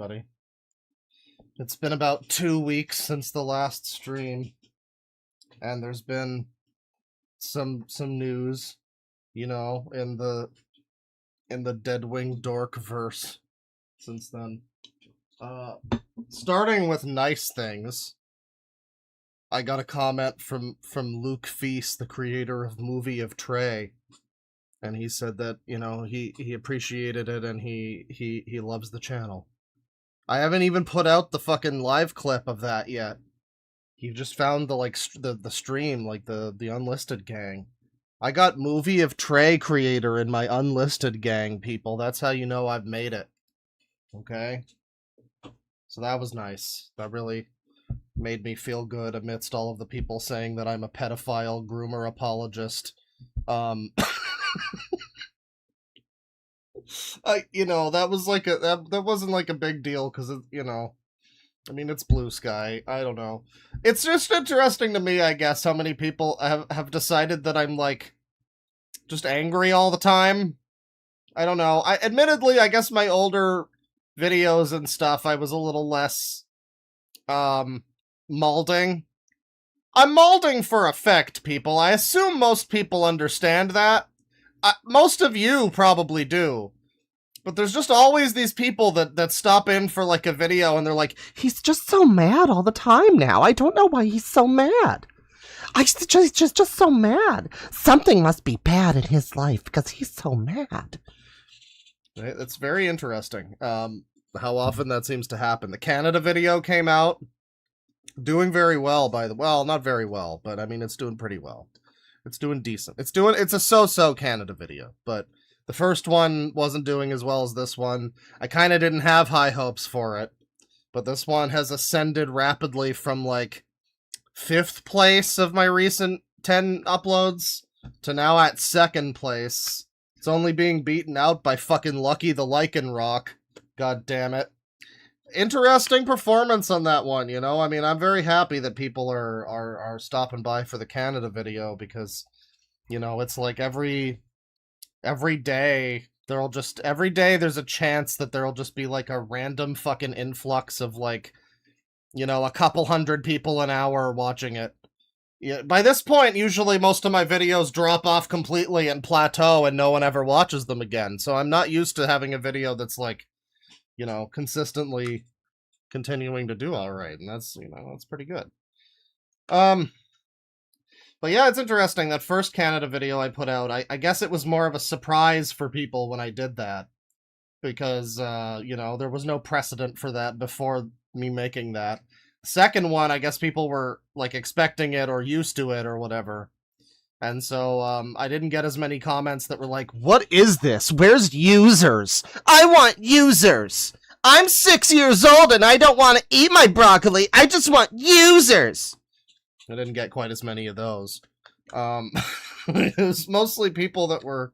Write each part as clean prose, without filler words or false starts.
everybody. It's been about 2 weeks since the last stream, and there's been some news, you know, in the Deadwing Dork verse since then. Starting with nice things, I got a comment from Luke Feast, the creator of Movie of Trey, and he said that, you know, he appreciated it and he loves the channel. I haven't even put out the fucking live clip of that yet. He just found the stream, like the unlisted gang. I got Movie of Trey creator in my unlisted gang, people. That's how you know I've made it. Okay? So that was nice. That really made me feel good amidst all of the people saying that I'm a pedophile groomer apologist. You know, that was like that wasn't like a big deal because, you know, I mean, it's Blue Sky. I don't know. It's just interesting to me, I guess, how many people have decided that I'm, like, just angry all the time. I don't know. Admittedly, I guess my older videos and stuff, I was a little less, malding. I'm malding for effect, people. I assume most people understand that. Most of you probably do. But there's just always these people that stop in for, like, a video and they're like, he's just so mad all the time now. I don't know why he's so mad. He's just so mad. Something must be bad in his life because he's so mad. It's very interesting how often that seems to happen. The Canada video came out. Doing very well, well, not very well, but I mean, it's doing pretty well. It's doing decent. It's a so-so Canada video, but the first one wasn't doing as well as this one. I kind of didn't have high hopes for it, but this one has ascended rapidly from, like, 5th place of my recent 10 uploads to now at 2nd place. It's only being beaten out by fucking Lucky the Lichen Rock. God damn it. Interesting performance on that one, you know? I mean, I'm very happy that people are stopping by for the Canada video because, you know, it's like every day there's a chance that there'll just be, like, a random fucking influx of, like, you know, a couple hundred people an hour watching it. Yeah, by this point, usually most of my videos drop off completely and plateau and no one ever watches them again. So I'm not used to having a video that's, like, you know, consistently continuing to do all right, and that's, you know, that's pretty good. But yeah, it's interesting. That first Canada video I put out, I guess it was more of a surprise for people when I did that, because, you know, there was no precedent for that before me making that. The second one, I guess people were, like, expecting it or used to it or whatever. And so, I didn't get as many comments that were like, what is this? Where's users? I want users! I'm 6 years old and I don't want to eat my broccoli, I just want users! I didn't get quite as many of those. It was mostly people that were,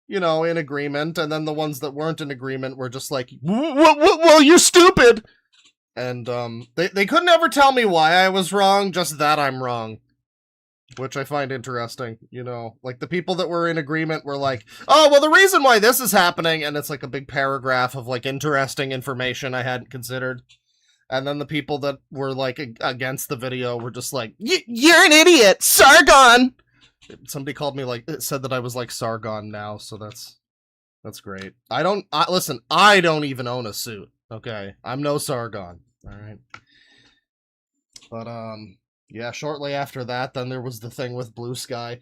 you know, in agreement, and then the ones that weren't in agreement were just like, well, you're stupid! And, they couldn't ever tell me why I was wrong, just that I'm wrong. Which I find interesting, you know, like the people that were in agreement were like, oh, well, the reason why this is happening, and it's like a big paragraph of, like, interesting information I hadn't considered. And then the people that were, like, against the video were just like, you're an idiot, Sargon! Somebody called me, like, said that I was like Sargon now, so that's great. Listen, I don't even own a suit, okay? I'm no Sargon, alright? But, yeah, shortly after that, then there was the thing with Blue Sky.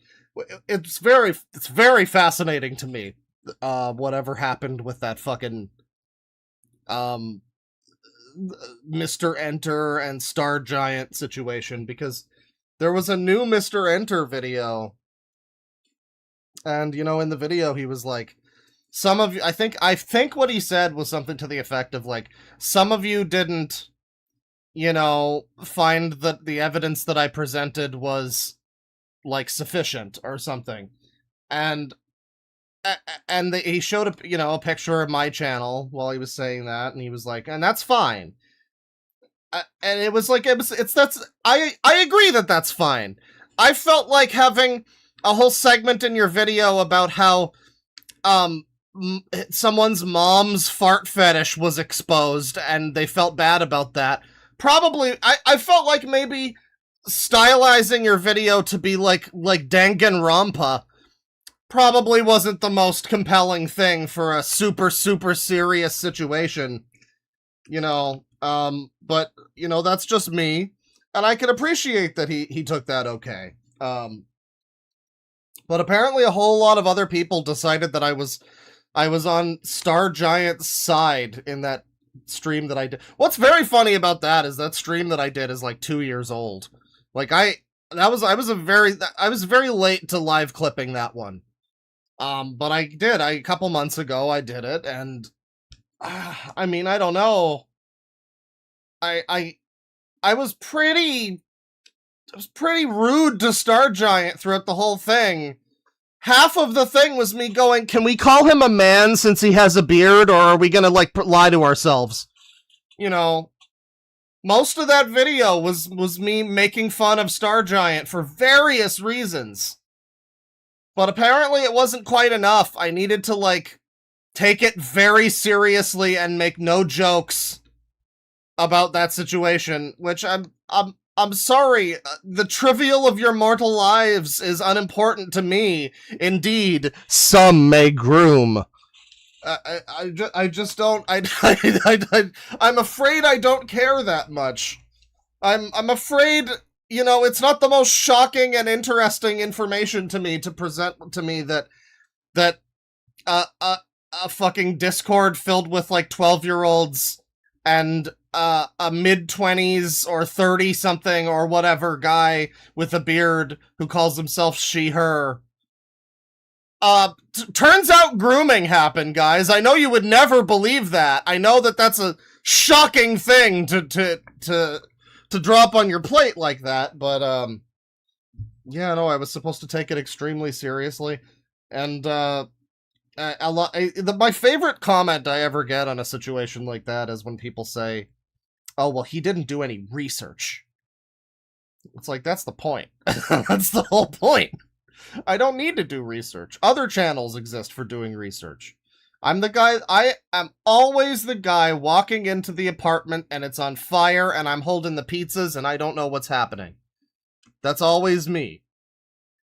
It's very fascinating to me, whatever happened with that fucking, Mr. Enter and Star Giant situation, because there was a new Mr. Enter video, and, you know, in the video he was like, some of you, I think what he said was something to the effect of, like, some of you didn't, you know, find that the evidence that I presented was, like, sufficient or something. And he showed a picture of my channel while he was saying that, and he was like, and that's fine. And it was like, I agree that that's fine. I felt like having a whole segment in your video about how, someone's mom's fart fetish was exposed and they felt bad about that. Probably, I felt like maybe stylizing your video to be like Danganronpa probably wasn't the most compelling thing for a super serious situation, you know. But you know, that's just me, and I can appreciate that he took that okay. But apparently a whole lot of other people decided that I was on Star Giant's side in that stream that I did. What's very funny about that is that stream that I did is like 2 years old. Like I was very late to live clipping that one. But a couple months ago I did it, and I mean, I don't know. I was pretty rude to Star Giant throughout the whole thing. Half of the thing was me going, can we call him a man since he has a beard, or are we gonna, like, lie to ourselves? You know, most of that video was me making fun of Star Giant for various reasons. But apparently it wasn't quite enough. I needed to, like, take it very seriously and make no jokes about that situation, which I'm sorry, the trivial of your mortal lives is unimportant to me. Indeed, some may groom. I just don't, I'm afraid I don't care that much. I'm afraid, you know, it's not the most shocking and interesting information to me to present to me that a fucking Discord filled with, like, 12-year-olds and a mid-20s or 30-something or whatever guy with a beard who calls himself she/her. Turns out grooming happened, guys. I know you would never believe that. I know that that's a shocking thing to drop on your plate like that, but yeah, no, I was supposed to take it extremely seriously, and my favorite comment I ever get on a situation like that is when people say, oh, well, he didn't do any research. It's like, that's the point. That's the whole point. I don't need to do research. Other channels exist for doing research. I'm the guy, I am always the guy walking into the apartment and it's on fire and I'm holding the pizzas and I don't know what's happening. That's always me.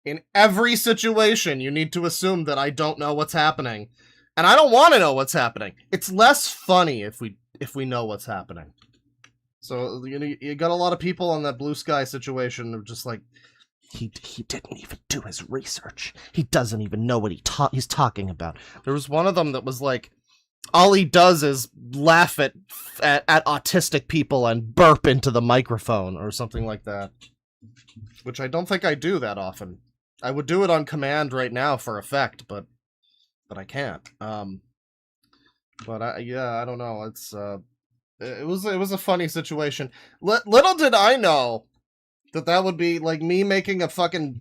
In every situation, you need to assume that I don't know what's happening. And I don't want to know what's happening. It's less funny if we know what's happening. So, you got a lot of people on that Blue Sky situation of just like, he didn't even do his research. He doesn't even know what he's talking about. There was one of them that was like, all he does is laugh at autistic people and burp into the microphone or something like that. Which I don't think I do that often. I would do it on command right now for effect, but I can't. Yeah, I don't know. It was a funny situation. Little did I know that would be like me making a fucking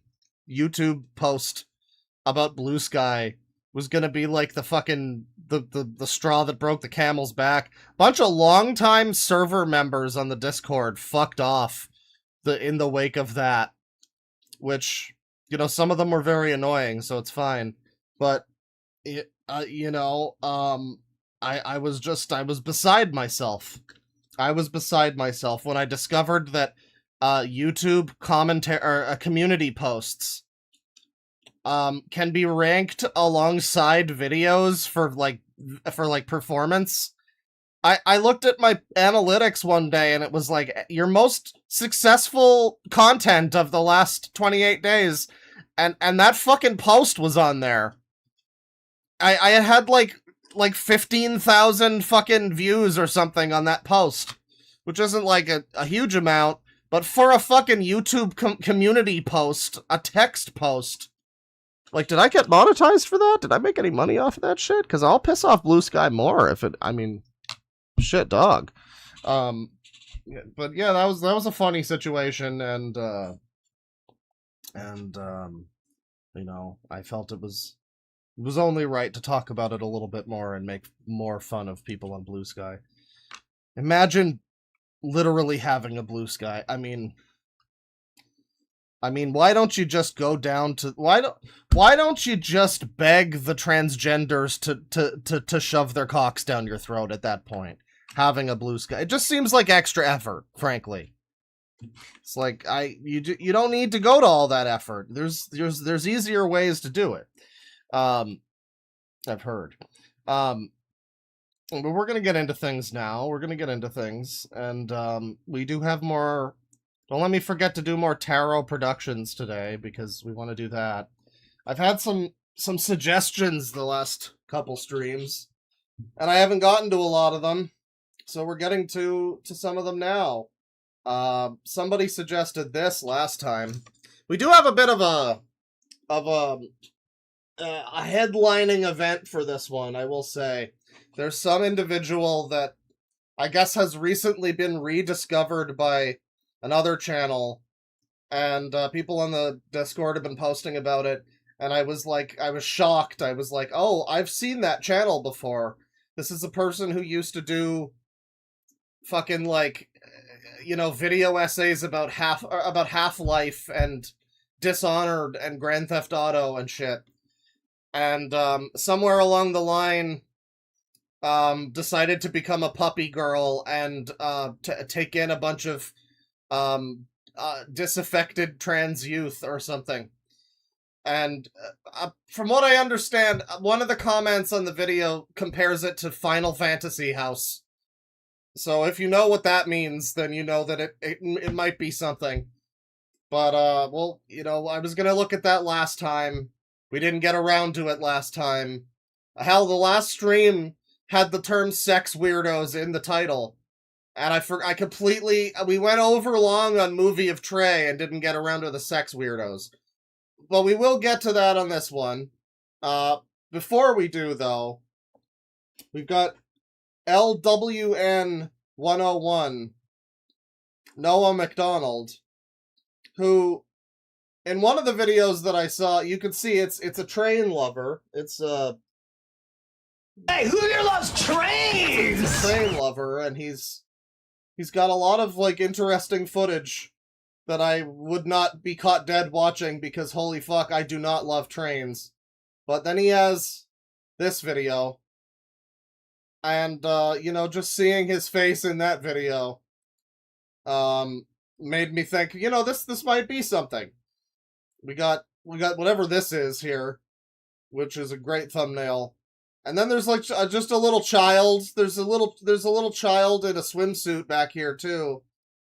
YouTube post about Blue Sky was gonna be like the fucking the straw that broke the camel's back. Bunch of longtime server members on the Discord fucked off in the wake of that, which, you know, some of them were very annoying, so it's fine. But you know, I was beside myself. I was beside myself when I discovered that YouTube community posts can be ranked alongside videos for performance. I looked at my analytics one day and it was like, your most successful content of the last 28 days, and that fucking post was on there. I had like 15,000 fucking views or something on that post, which isn't like a huge amount, but for a fucking YouTube community post, a text post, like, did I get monetized for that? Did I make any money off of that shit? Because I'll piss off Blue Sky more if it, I mean, shit, dog. But yeah, that was a funny situation, and you know, I felt it was only right to talk about it a little bit more and make more fun of people on Blue Sky. Imagine literally having a Blue Sky. I mean, I mean, why don't you just go down to why don't you just beg the transgenders to shove their cocks down your throat at that point? Having a blue sky, it just seems like extra effort, frankly. It's like you don't need to go to all that effort. There's easier ways to do it. I've heard. But we're gonna get into things now. We're gonna get into things, and we do have more. Don't let me forget to do more tarot productions today, because we want to do that. I've had some suggestions the last couple streams, and I haven't gotten to a lot of them, so we're getting to some of them now. Somebody suggested this last time. We do have a bit of a headlining event for this one, I will say. There's some individual that I guess has recently been rediscovered by another channel, and people on the Discord have been posting about it, and I was shocked. I was like, oh, I've seen that channel before. This is a person who used to do fucking, like, you know, video essays about Half-Life and Dishonored and Grand Theft Auto and shit. And somewhere along the line, decided to become a puppy girl and take in a bunch of disaffected trans youth or something. And from what I understand, one of the comments on the video compares it to Final Fantasy House. So if you know what that means, then you know that it might be something. But, well, you know, I was gonna look at that last time. We didn't get around to it last time. Hell, the last stream had the term sex weirdos in the title. And I completely, we went over long on Movie of Trey and didn't get around to the sex weirdos. But we will get to that on this one. Before we do, though, we've got LWN101, Noah McDonald, who, in one of the videos that I saw, you can see it's a train lover. It's Hey, who here loves trains? It's a train lover, and he's got a lot of, like, interesting footage that I would not be caught dead watching, because holy fuck, I do not love trains. But then he has this video, and, you know, just seeing his face in that video, made me think, you know, this might be something. We got whatever this is here, which is a great thumbnail. And then there's, like, just a little child. There's a little child in a swimsuit back here too,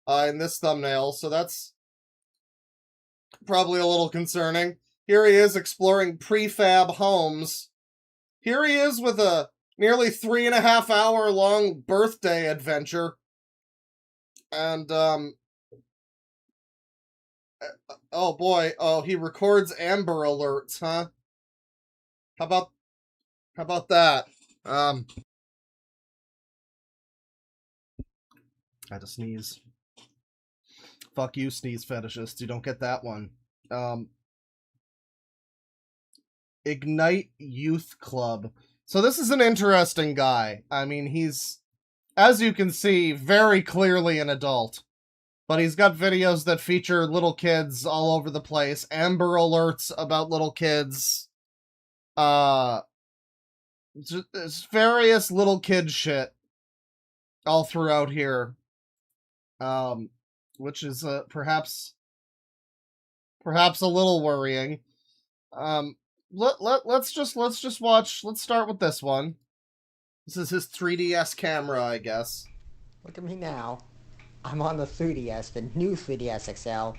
in this thumbnail. So that's probably a little concerning. Here he is exploring prefab homes. Here he is with a nearly 3.5 hour long birthday adventure. And oh boy, oh, he records Amber Alerts, huh? How about that? I had to sneeze. Fuck you, sneeze fetishists. You don't get that one. Ignite Youth Club. So this is an interesting guy. I mean, he's, as you can see, very clearly an adult. But he's got videos that feature little kids all over the place. Amber Alerts about little kids. There's various little kid shit all throughout here, which is perhaps a little worrying. Let's just watch. Let's start with this one. This is his 3DS camera, I guess. Look at me now. I'm on the 3DS, the new 3DS XL.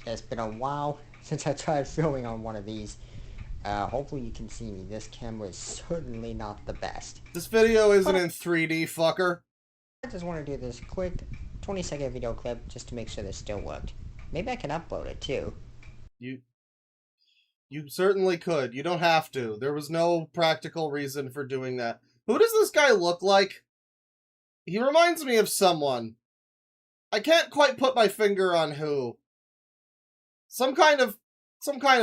It's been a while since I tried filming on one of these. Hopefully you can see me. This camera is certainly not the best. This video isn't in 3D, fucker. I just want to do this quick 20-second video clip just to make sure this still worked. Maybe I can upload it too. You certainly could. You don't have to. There was no practical reason for doing that. Who does this guy look like? He reminds me of someone. I can't quite put my finger on who. Some kind of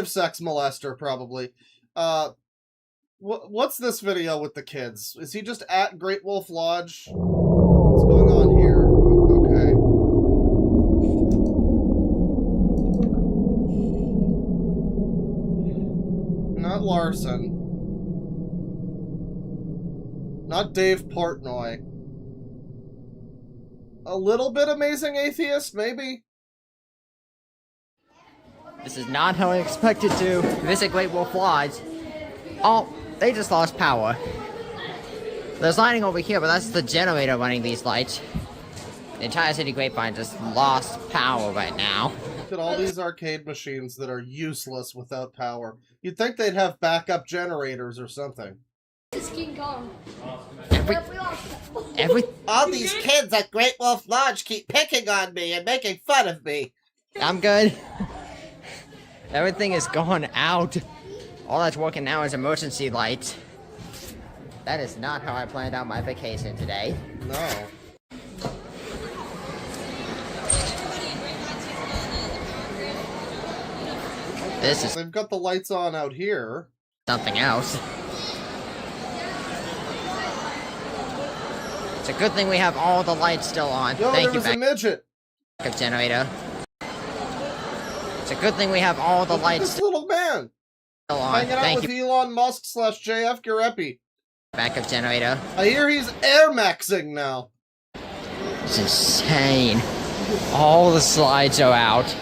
sex molester, probably. What's this video with the kids? Is he just at Great Wolf Lodge? What's going on here? Okay. Not Larson. Not Dave Portnoy. A little bit Amazing Atheist, maybe? This is not how I expected to visit Great Wolf Lodge. Oh, they just lost power. There's lighting over here, but that's the generator running these lights. The entire city grapevine just lost power right now. Look at all these arcade machines that are useless without power. You'd think they'd have backup generators or something. It's King Kong. All these kids at Great Wolf Lodge keep picking on me and making fun of me. I'm good. Everything is going out. All that's working now is emergency lights. That is not how I planned out my vacation today. No. This is They've got the lights on out here. something else. It's a good thing we have all the lights still on. Yo, Thank there you, was a midget. backup generator. It's a good thing we have all the Look at lights this little man still on. hanging out Thank with you, Elon Musk / JF Garepi. backup generator. I hear he's Air Maxing now. It's insane. All the slides are out.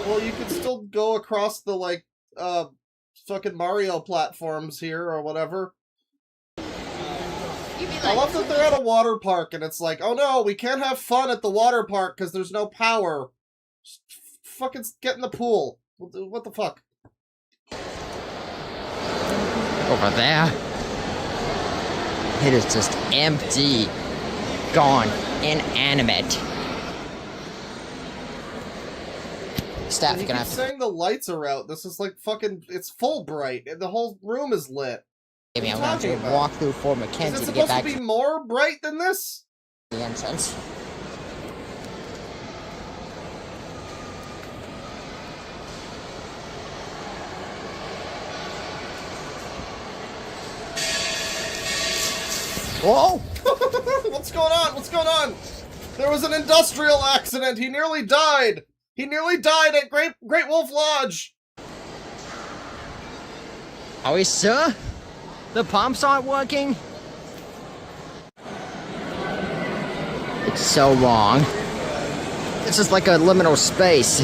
Well, you could still go across the, like, fucking Mario platforms here or whatever. I love that they're at a water park and it's like, oh no, we can't have fun at the water park because there's no power. Just fucking get in the pool. What the fuck? Over there. It is just empty. Gone. Inanimate. Staff, You gonna keep have to saying the lights are out. This is like fucking, it's full bright. And the whole room is lit. give me. What I'm are you going to talking about? walk through Fort Is Mackenzie it to get supposed back to to be more bright than this? the entrance. Whoa! What's going on? What's going on? There was an industrial accident. He nearly died. He nearly died at Great Wolf Lodge. Are we sure? The pumps aren't working? It's so long. This is like a liminal space.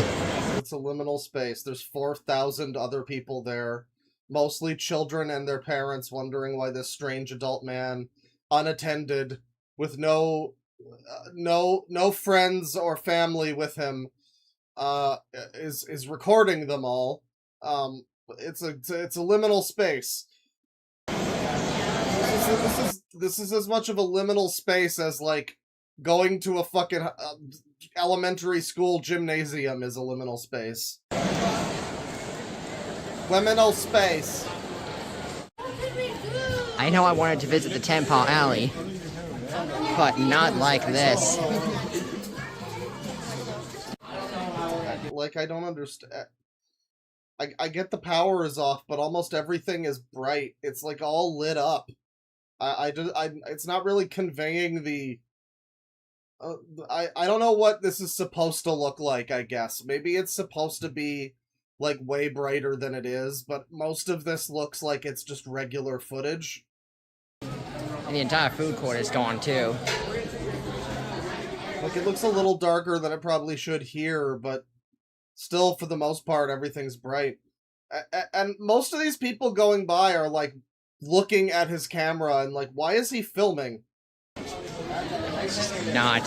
It's a liminal space. There's 4,000 other people there. Mostly children and their parents wondering why this strange adult man, unattended, with no friends or family with him, is recording them all. It's a liminal space. This is as much of a liminal space as like going to a fucking elementary school gymnasium is a liminal space. Liminal space. I know I wanted to visit the Temple Alley, but not like this. Like, I don't understand. I get the power is off, but almost everything is bright. It's like all lit up. It's not really conveying the. I don't know what this is supposed to look like. I guess maybe it's supposed to be like way brighter than it is, but most of this looks like it's just regular footage. And the entire food court is gone too. Like, it looks a little darker than it probably should here, but still, for the most part, everything's bright. And most of these people going by are, like, looking at his camera and, like, why is he filming? It's just not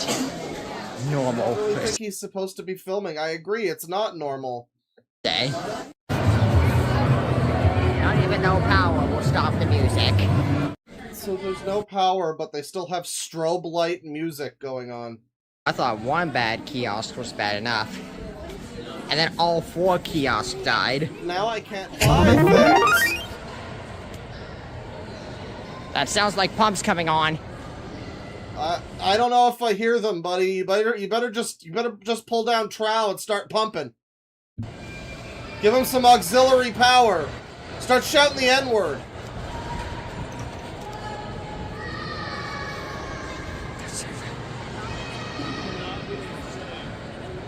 normal I really per think he's supposed to be filming. I agree, it's not normal. se. Not even no power will stop the music. So there's no power, but they still have strobe light music going on. I thought one bad kiosk was bad enough. And then all 4 kiosks died. Now I can't buy things. That sounds like pumps coming on. I don't know if I hear them, buddy. You better just pull down trow and start pumping. Give him some auxiliary power. Start shouting the N-word.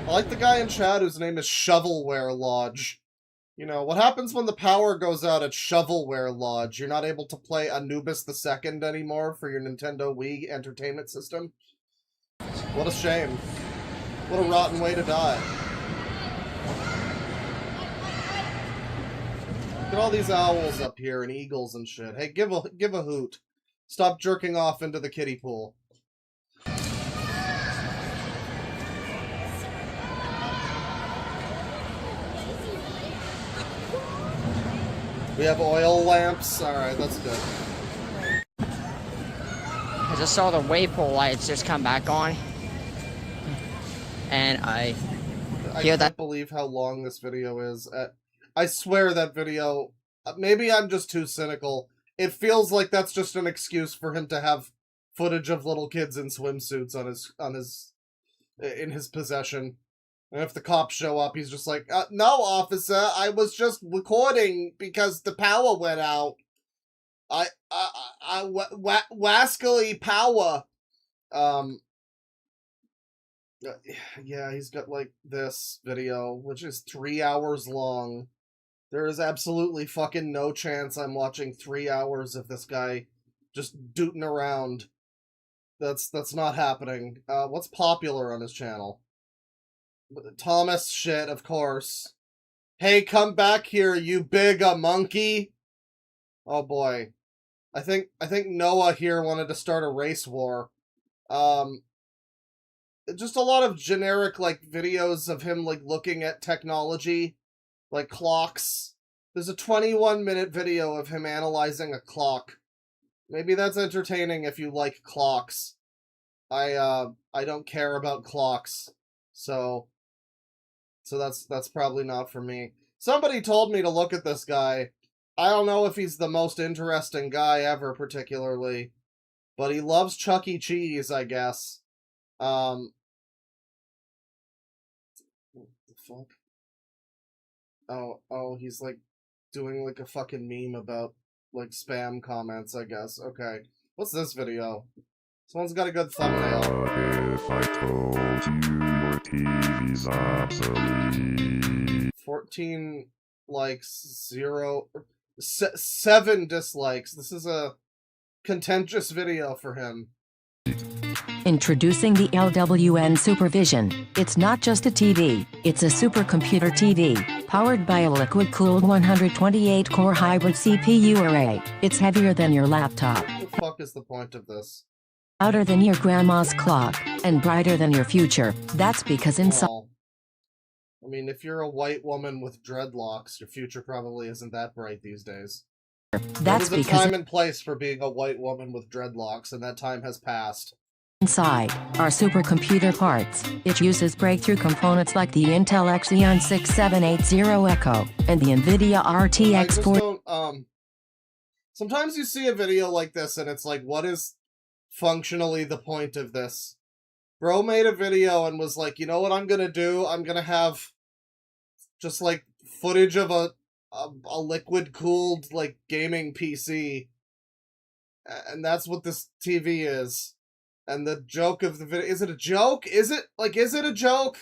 I like the guy in chat whose name is Shovelware Lodge. You know, what happens when the power goes out at Shovelware Lodge? You're not able to play Anubis II anymore for your Nintendo Wii Entertainment System? What a shame. What a rotten way to die. Look at all these owls up here and eagles and shit. Hey, give a hoot. Stop jerking off into the kiddie pool. We have oil lamps. Alright, that's good. I just saw the waypool lights just come back on. And I can't believe how long this video is. I swear that video... Maybe I'm just too cynical. It feels like that's just an excuse for him to have footage of little kids in swimsuits in his possession. And if the cops show up, he's just like, no, officer, I was just recording because the power went out. Wascally power. Yeah, he's got, like, this video, which is 3 hours long. There is absolutely fucking no chance I'm watching 3 hours of this guy just dooting around. That's not happening. What's popular on his channel? Thomas shit, of course. Hey, come back here, you big monkey. Oh boy. I think Noah here wanted to start a race war. Just a lot of generic, like, videos of him, like, looking at technology. Like clocks. There's a 21-minute video of him analyzing a clock. Maybe that's entertaining if you like clocks. I don't care about clocks. So that's probably not for me. Somebody told me to look at this guy. I don't know if he's the most interesting guy ever, particularly. But he loves Chuck E. Cheese, I guess. What the fuck? Oh, he's, like, doing, like, a fucking meme about, like, spam comments, I guess. Okay. What's this video? Someone's got a good thumbnail. If I told you your TV's obsolete. 14 likes, 7 dislikes. This is a contentious video for him. Introducing the LWN Supervision. It's not just a TV, it's a supercomputer TV, powered by a liquid-cooled 128-core hybrid CPU array. It's heavier than your laptop. What the fuck is the point of this? Louder than your grandma's clock, and brighter than your future. That's because inside... Well, I mean, if you're a white woman with dreadlocks, your future probably isn't that bright these days. That's There's a because... time and place for being a white woman with dreadlocks, and that time has passed. Inside are supercomputer parts. It uses breakthrough components like the Intel Xeon 6780 Echo and the NVIDIA RTX 40. Sometimes you see a video like this and it's like, what is functionally the point of this? Bro made a video and was like, you know what I'm gonna do? I'm gonna have just, like, footage of a liquid-cooled, like, gaming PC. And that's what this TV is. And the joke of the video... Is it a joke? Is it a joke?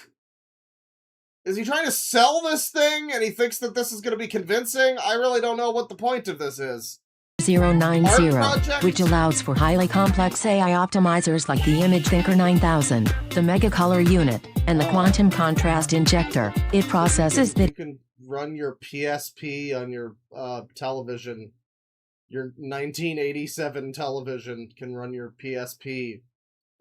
Is he trying to sell this thing and he thinks that this is going to be convincing? I really don't know what the point of this is. 090, which allows for highly complex AI optimizers like the Image Thinker 9000, the Mega Color Unit, and the Quantum Contrast Injector. It processes the... You can run your PSP on your television. Your 1987 television can run your PSP.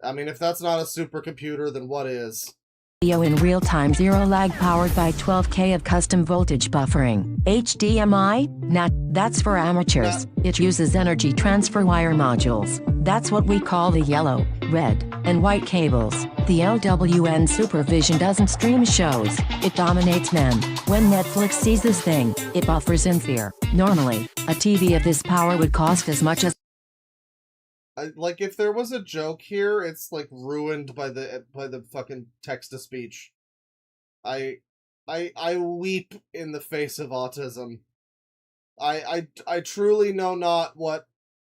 I mean, if that's not a supercomputer, then what is? Video in real-time zero lag powered by 12K of custom voltage buffering. HDMI? Nah, that's for amateurs. It uses energy transfer wire modules. That's what we call the yellow, red, and white cables. The LWN Supervision doesn't stream shows, it dominates them. When Netflix sees this thing, it buffers in fear. Normally, a TV of this power would cost as much as... Like, if there was a joke here, it's, like, ruined by the fucking text-to-speech. I weep in the face of autism. I truly know not what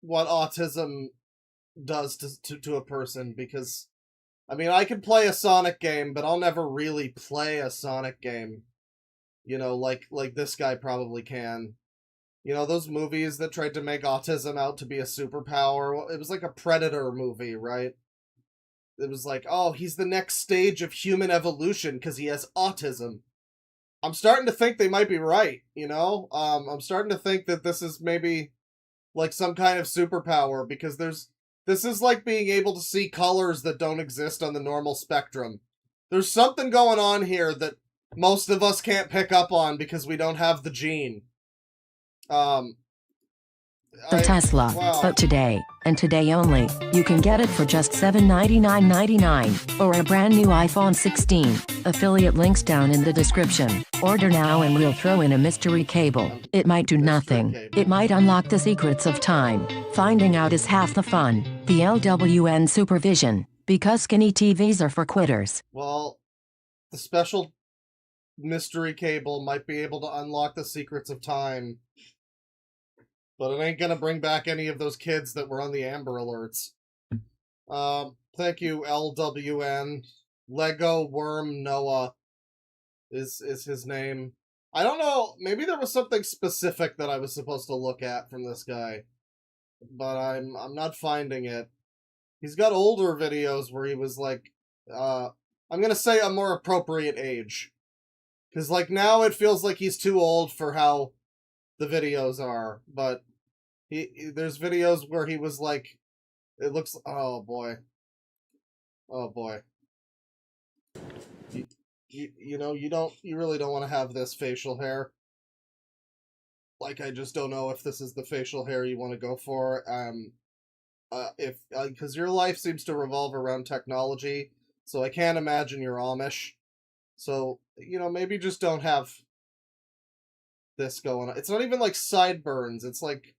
autism does to a person, because, I mean, I can play a Sonic game, but I'll never really play a Sonic game. You know, like this guy probably can. You know, those movies that tried to make autism out to be a superpower? It was like a Predator movie, right? It was like, oh, he's the next stage of human evolution because he has autism. I'm starting to think they might be right, you know? I'm starting to think that this is maybe like some kind of superpower, because this is like being able to see colors that don't exist on the normal spectrum. There's something going on here that most of us can't pick up on because we don't have the gene. The Tesla. Wow. But today, and today only, you can get it for just $799.99, or a brand new iPhone 16. Affiliate links down in the description. Order now and we'll throw in a mystery cable. It might do nothing. It might unlock the secrets of time. Finding out is half the fun. The LWN supervision. Because skinny TVs are for quitters. Well, the special mystery cable might be able to unlock the secrets of time, but it ain't gonna bring back any of those kids that were on the Amber Alerts. Thank you, LWN. Lego Worm Noah is his name. I don't know, maybe there was something specific that I was supposed to look at from this guy, but I'm not finding it. He's got older videos where he was like, I'm gonna say a more appropriate age. Because, like, now it feels like he's too old for how the videos are, but there's videos where he was like, it looks, oh boy. Oh boy. You know, you really don't want to have this facial hair. Like, I just don't know if this is the facial hair you want to go for. Because your life seems to revolve around technology, so I can't imagine you're Amish. So, you know, maybe just don't have this going on. It's not even like sideburns. It's like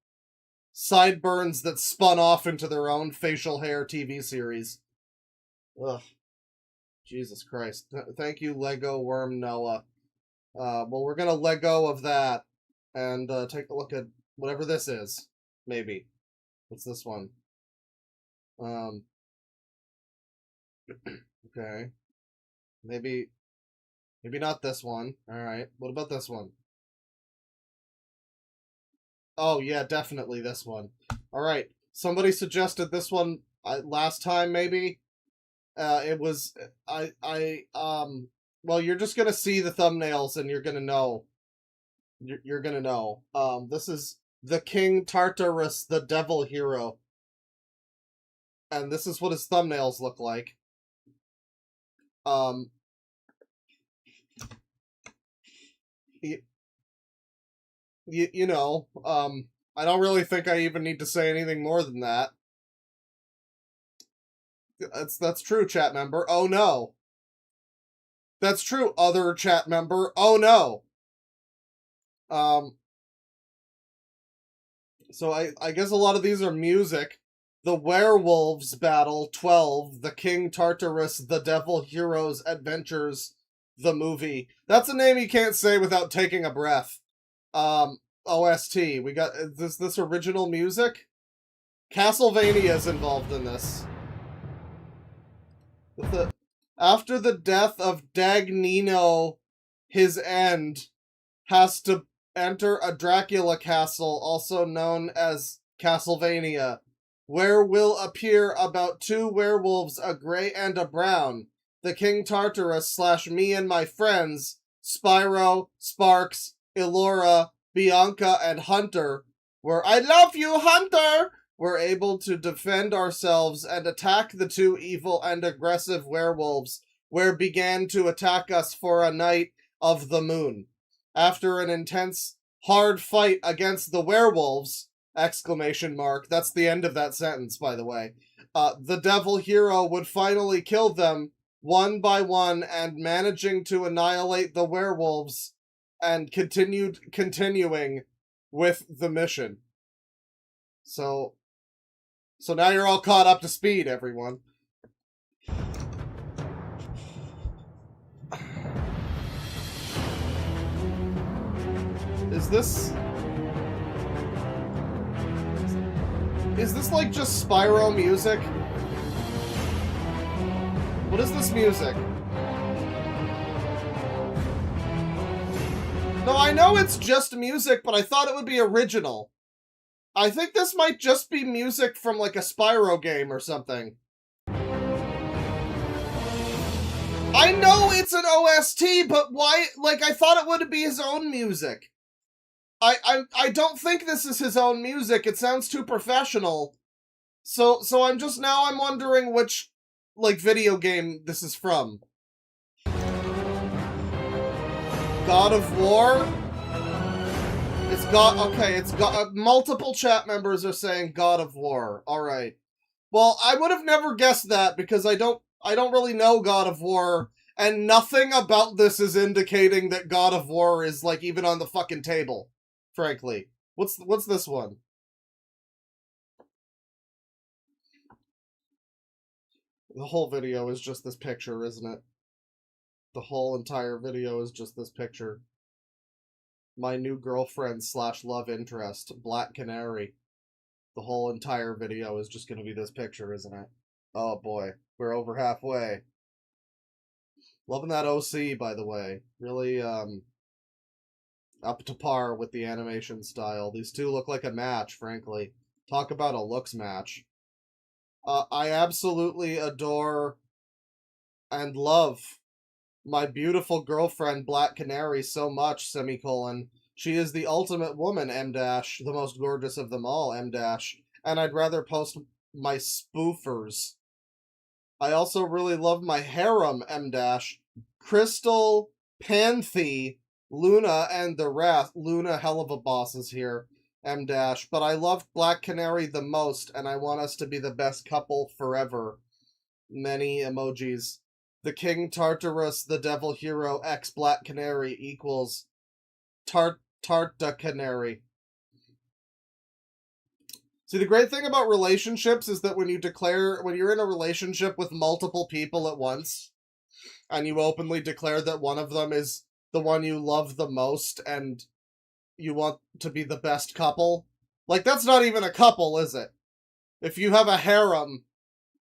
sideburns that spun off into their own facial hair TV series. Ugh. Jesus Christ. Thank you, Lego Worm Noah. Well, we're gonna let go of that and take a look at whatever this is. Maybe. What's this one? Okay. Maybe not this one. Alright. What about this one? Oh, yeah, definitely this one. Alright. Somebody suggested this one last time, maybe? It was... well, you're just gonna see the thumbnails and you're gonna know. You're gonna know. This is the King Tartarus, the Devil Hero. And this is what his thumbnails look like. You know, I don't really think I even need to say anything more than that. That's true, chat member. Oh no. That's true, other chat member. Oh no. So I guess a lot of these are music. The Werewolves Battle 12, The King Tartarus, The Devil Heroes Adventures, the movie. That's a name you can't say without taking a breath. OST. We got this original music. Castlevania is involved in this. After the death of Dagnino, his end has to enter a Dracula castle, also known as Castlevania, where will appear about 2 werewolves, a grey and a brown. The King Tartarus / me and my friends, Spyro, Sparks, Elora, Bianca, and Hunter, where I love you, Hunter! We're able to defend ourselves and attack the 2 evil and aggressive werewolves, where began to attack us for a night of the moon. After an intense, hard fight against the werewolves, ! That's the end of that sentence, by the way. The devil hero would finally kill them one by one, and managing to annihilate the werewolves and continuing with the mission. So now you're all caught up to speed, everyone. Is this like just Spyro music? What is this music? No, I know it's just music, but I thought it would be original. I think this might just be music from like a Spyro game or something. I know it's an OST, but why? Like, I thought it would be his own music. I don't think this is his own music. It sounds too professional. So I'm wondering which, like, video game this is from. God of War? It's multiple chat members are saying God of War. Alright. Well, I would have never guessed that because I don't really know God of War, and nothing about this is indicating that God of War is, like, even on the fucking table, frankly. What's this one? The whole video is just this picture, isn't it? The whole entire video is just this picture. My new girlfriend / love interest, Black Canary. The whole entire video is just gonna be this picture, isn't it? Oh boy, we're over halfway. Loving that OC, by the way. Really, up to par with the animation style. These two look like a match, frankly. Talk about a looks match. I absolutely adore and love my beautiful girlfriend, Black Canary, so much, semicolon. She is the ultimate woman, M-, the most gorgeous of them all, M-, and I'd rather post my spoofers. I also really love my harem, M-, Crystal, Panthy, Luna, and the Wrath. Luna, hell of a boss, is here, M-, but I love Black Canary the most, and I want us to be the best couple forever. Many emojis. The King Tartarus, the Devil Hero, X Black Canary equals Tarta Canary. See, the great thing about relationships is that when you're in a relationship with multiple people at once, and you openly declare that one of them is the one you love the most, and you want to be the best couple, like, that's not even a couple, is it? If you have a harem,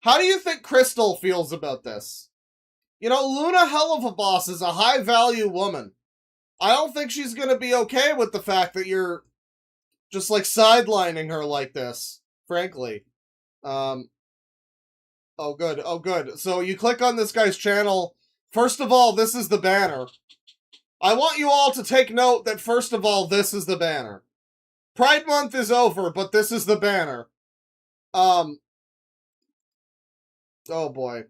how do you think Crystal feels about this? You know, Luna hell of a boss is a high-value woman. I don't think she's gonna be okay with the fact that you're just, like, sidelining her like this, frankly. Oh, good. So you click on this guy's channel. First of all, this is the banner. I want you all to take note that, first of all, this is the banner. Pride Month is over, but this is the banner. Oh boy.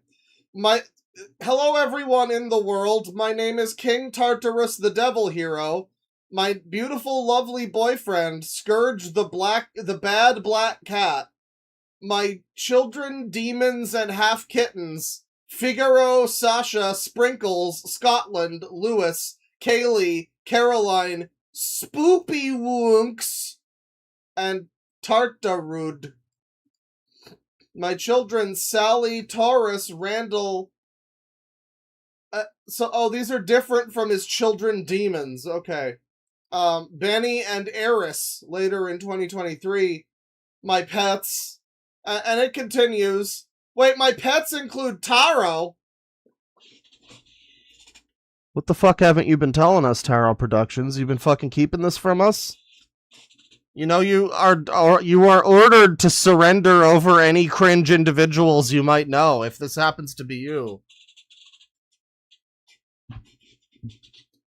Hello everyone in the world, my name is King Tartarus the Devil Hero. My beautiful, lovely boyfriend, Scourge the bad black cat. My children, demons, and half kittens, Figaro, Sasha, Sprinkles, Scotland, Lewis, Kaylee, Caroline, Spoopy Wonks, and Tartarud. My children, Sally, Taurus, Randall... these are different from his children demons. Okay. Benny and Eris, later in 2023. My pets. And it continues. Wait, my pets include Taro. What the fuck haven't you been telling us, Taro Productions? You've been fucking keeping this from us? You know, you are ordered to surrender over any cringe individuals you might know, if this happens to be you.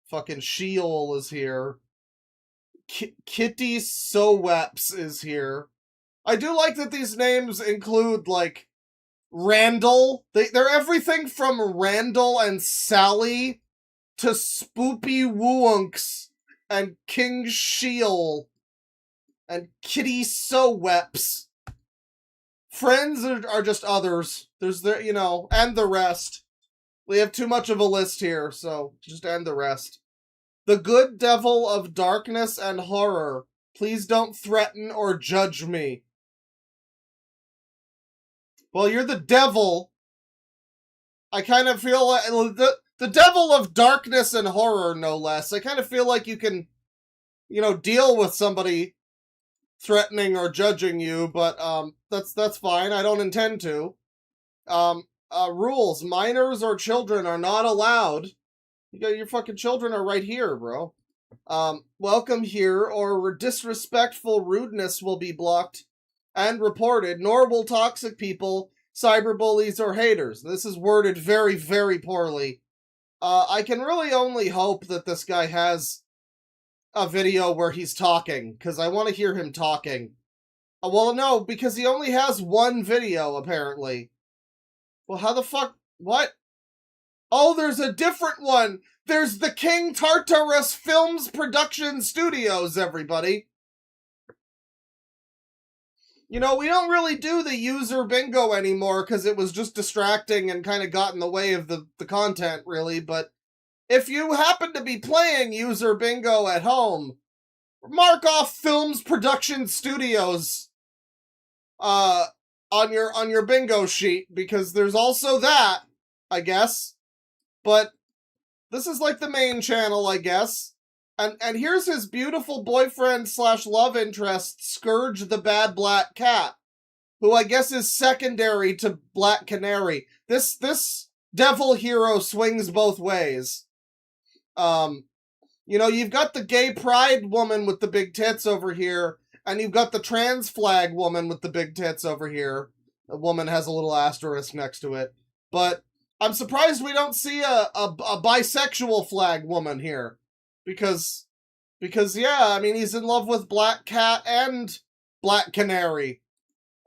Fucking Sheol is here. Kitty Soweps is here. I do like that these names include, like, Randall. They're everything from Randall and Sally to Spoopy Woonks and King Sheol and Kitty Soweps. Friends are just others. There's the, you know, and the rest. We have too much of a list here, so just end the rest. The good devil of darkness and horror. Please don't threaten or judge me. Well, you're the devil. I kind of feel like... The devil of darkness and horror, no less. I kind of feel like you can, you know, deal with somebody threatening or judging you, but that's fine. I don't intend to. Rules. Minors or children are not allowed. Your fucking children are right here, bro. Welcome here, or disrespectful rudeness will be blocked and reported, nor will toxic people, cyberbullies, or haters. This is worded very, very poorly. I can really only hope that this guy has a video where he's talking, because I want to hear him talking. Well, no, because he only has one video, apparently. Well, how the fuck? What? Oh, there's a different one! There's the King Tartarus Films Production Studios, everybody! You know, we don't really do the user bingo anymore, because it was just distracting and kind of got in the way of the content, really, but if you happen to be playing user bingo at home, mark off Films Production Studios on your bingo sheet, because there's also that, I guess. But this is like the main channel, I guess. And here's his beautiful boyfriend / love interest, Scourge the Bad Black Cat, who I guess is secondary to Black Canary. This devil hero swings both ways. You know, you've got the gay pride woman with the big tits over here, and you've got the trans flag woman with the big tits over here. The woman has a little asterisk next to it. But I'm surprised we don't see a bisexual flag woman here. Because yeah, I mean, he's in love with Black Cat and Black Canary.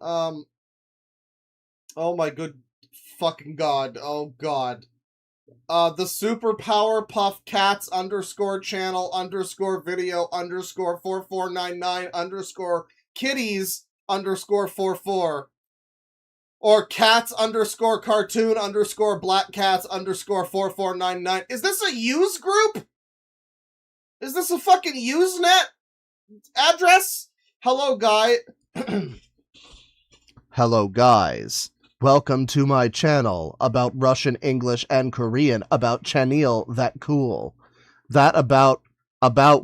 Oh my good fucking god. Oh god. The Superpower Puff Cats _channel _video _4499 _kitties _44. Or cats _cartoon _black cats _4499. Is this a use group? Is this a fucking Usenet address? Hello, guy. Hello, guys. Welcome to my channel about Russian, English, and Korean about Chanel that cool. That about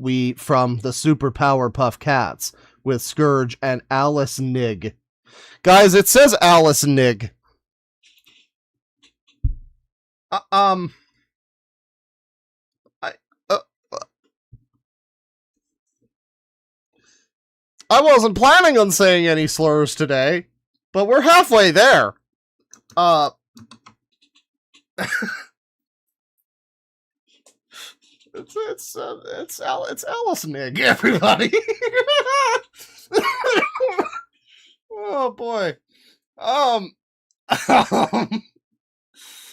we from the Superpower Puff Cats with Scourge and Alice Nig. Guys, it says Alice Nig. I wasn't planning on saying any slurs today, but we're halfway there. It's Alice Nig, everybody. Oh boy.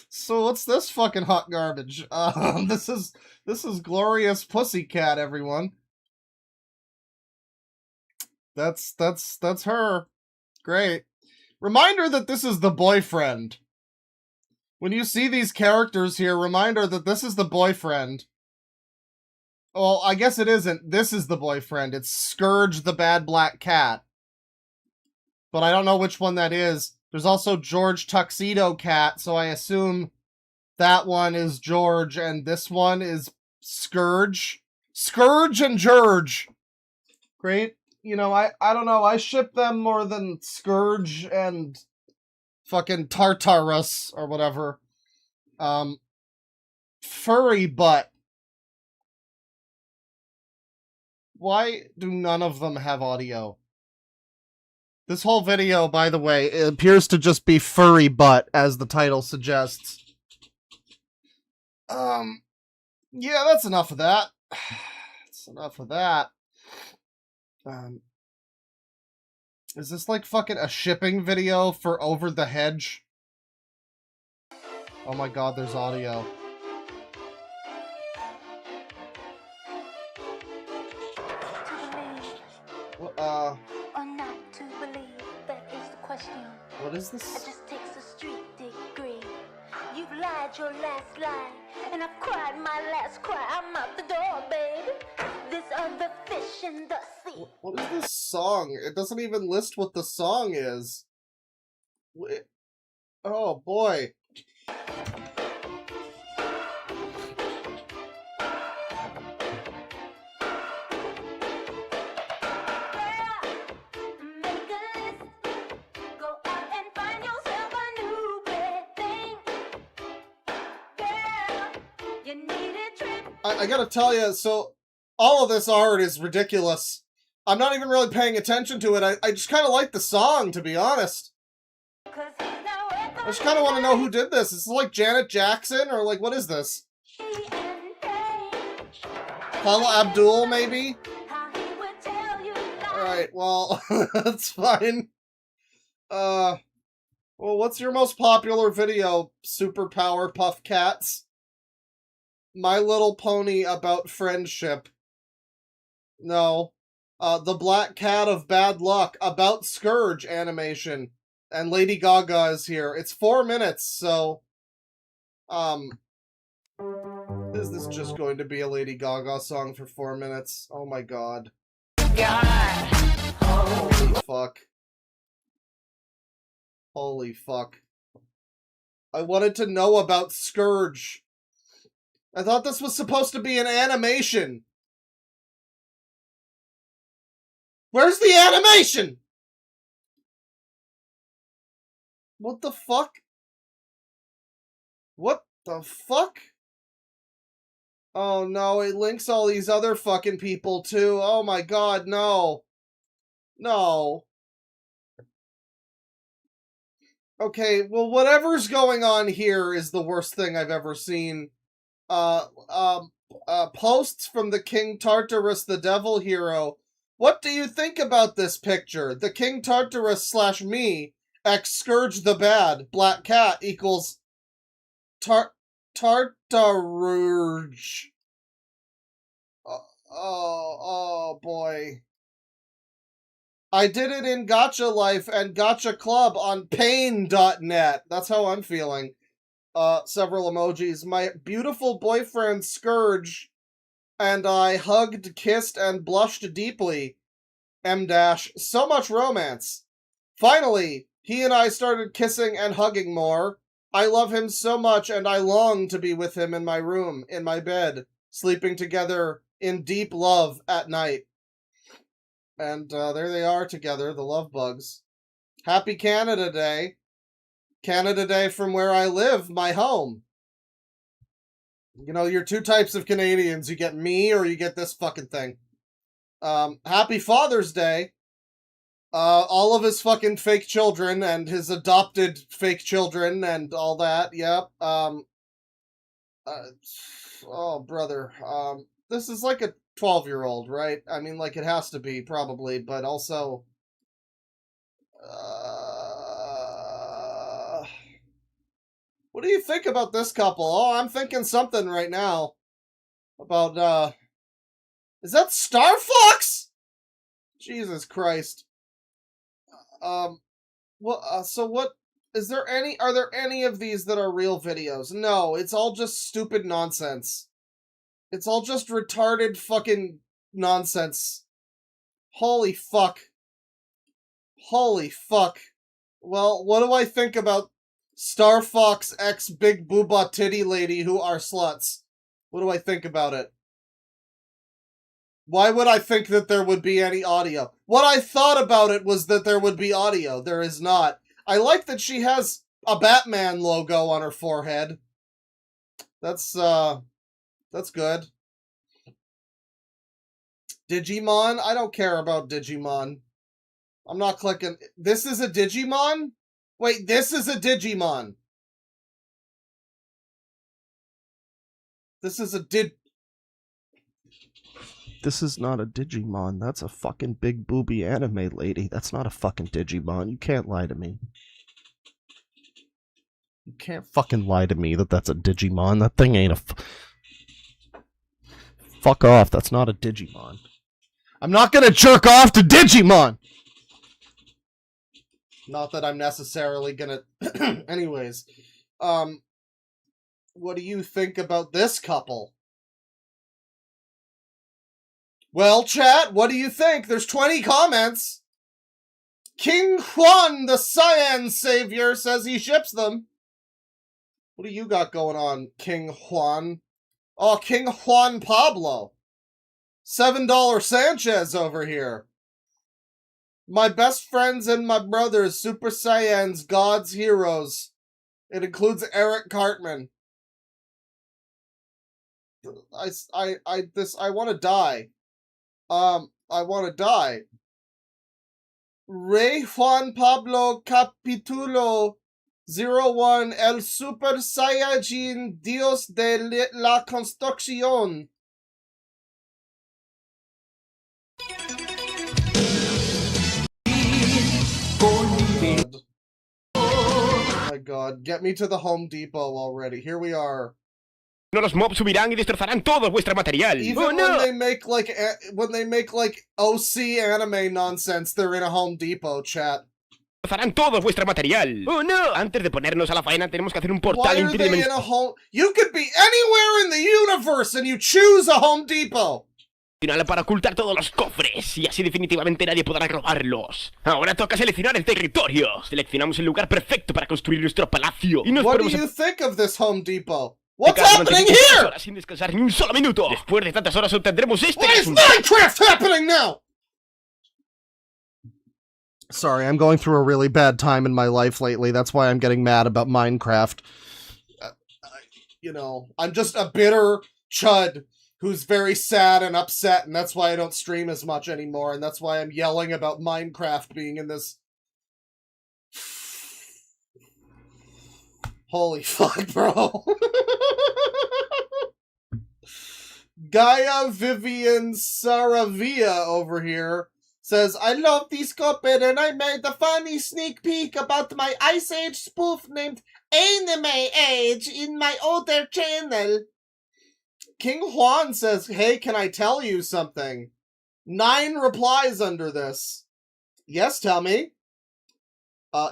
So what's this fucking hot garbage? This is Glorious Pussycat, everyone. That's her. Great. Reminder that this is the boyfriend. When you see these characters here, reminder that this is the boyfriend. Well, I guess it isn't. This is the boyfriend. It's Scourge the Bad Black Cat. But I don't know which one that is. There's also George Tuxedo Cat, so I assume that one is George, and this one is Scourge. Scourge and George. Great. You know, I don't know. I ship them more than Scourge and fucking Tartarus or whatever. Furry butt. Why do none of them have audio? This whole video, by the way, it appears to just be furry butt, as the title suggests. Yeah, that's enough of that. That's enough of that. Is this like fucking a shipping video for Over the Hedge? Oh my god, there's audio. Or not to believe, that is the question. What is this? It just takes a street degree. You've lied your last lie, and I've cried my last cry. I'm out the door, babe. This other fish in the sea. What is this song? It doesn't even list what the song is. Oh boy. I gotta tell you, so All of this art is ridiculous. I'm not even really paying attention to it. I just kind of like the song, to be honest. I just kind of want to know who did this. Is this like Janet Jackson, or like, what is this? Paula Abdul, maybe? Alright, well, that's fine. Well, what's your most popular video, Superpower Puff Cats? My Little Pony about friendship. No. The Black Cat of Bad Luck about Scourge animation. And Lady Gaga is here. It's 4 minutes, so... Is this just going to be a Lady Gaga song for 4 minutes? Oh my god. Holy fuck. Holy fuck. I wanted to know about Scourge. I thought this was supposed to be an animation. Where's the animation? What the fuck? What the fuck? Oh no, it links all these other fucking people too. Oh my god, no. No. Okay, well, whatever's going on here is the worst thing I've ever seen. Posts from the King Tartarus, the Devil Hero. What do you think about this picture? The King Tartarus / me, X Scourge the Bad, Black Cat equals Tartaruge. Oh boy. I did it in Gacha Life and Gacha Club on pain.net. That's how I'm feeling. Several emojis. My beautiful boyfriend Scourge and I hugged, kissed, and blushed deeply. M-. So much romance. Finally, he and I started kissing and hugging more. I love him so much and I long to be with him in my room, in my bed, sleeping together in deep love at night. And there they are together, the love bugs. Happy Canada Day. Canada Day from where I live, my home. You know, you're two types of Canadians. You get me or you get this fucking thing. Happy Father's Day. All of his fucking fake children and his adopted fake children and all that. Yep. Oh, brother. This is like a 12-year-old, right? I mean, like, it has to be, probably, but also... What do you think about this couple? Oh, I'm thinking something right now. About, Is that Star Fox? Jesus Christ. So what... Are there any of these that are real videos? No, it's all just stupid nonsense. It's all just retarded fucking nonsense. Holy fuck. Holy fuck. Well, what do I think about Star Fox X Big Booba Titty Lady who are sluts? What do I think about it? Why would I think that there would be any audio? What I thought about it was that there would be audio. There is not. I like that she has a Batman logo on her forehead. That's good. Digimon? I don't care about Digimon. I'm not clicking. This is a Digimon? Wait, this is a Digimon. This is a This is not a Digimon. That's a fucking big booby anime lady. That's not a fucking Digimon. You can't lie to me. You can't fucking lie to me that that's a Digimon. That thing ain't a... Fuck off. That's not a Digimon. I'm not gonna jerk off to Digimon! Not that I'm necessarily gonna... Anyways. What do you think about this couple? Well, chat, what do you think? There's 20 comments. King Juan, the Cyan Savior, says he ships them. What do you got going on, King Juan? Oh, King Juan Pablo. $7 Sanchez over here. My best friends and my brothers, Super Saiyans, God's heroes. It includes Eric Cartman. I want to die. I want to die. Rey Juan Pablo Capitulo 01 El Super Saiyajin Dios de la Construcción. Oh my god, get me to the Home Depot already. Here we are. No, los mobs subirán y destrozarán todo vuestro material. Even when they make like OC anime nonsense, they're in a Home Depot, chat. Destrozarán todo vuestro material. Oh no, antes de ponernos a la faena tenemos que hacer un Why portal are they in interdimensional a home? You could be anywhere in the universe and you choose a Home Depot. para ocultar todos los cofres y así definitivamente nadie podrá robarlos. Ahora toca seleccionar el territorio. Seleccionamos el lugar perfecto para construir nuestro palacio y nos What do ponemos you think of this Home Depot? What's durante happening 24 here? horas sin descansar ni un solo minuto. Después de tantas horas obtendremos este What is resultado. Minecraft happening now? Sorry, I'm going through a really bad time in my life lately. That's why I'm getting mad about Minecraft. You know, I'm just a bitter chud who's very sad and upset, and that's why I don't stream as much anymore, and that's why I'm yelling about Minecraft being in this... Holy fuck, bro. Gaia Vivian Saravia over here says, I love this cuphead and I made a funny sneak peek about my Ice Age spoof named Anime Age in my other channel. King Juan says, hey, can I tell you something? 9 replies under this. Yes, tell me.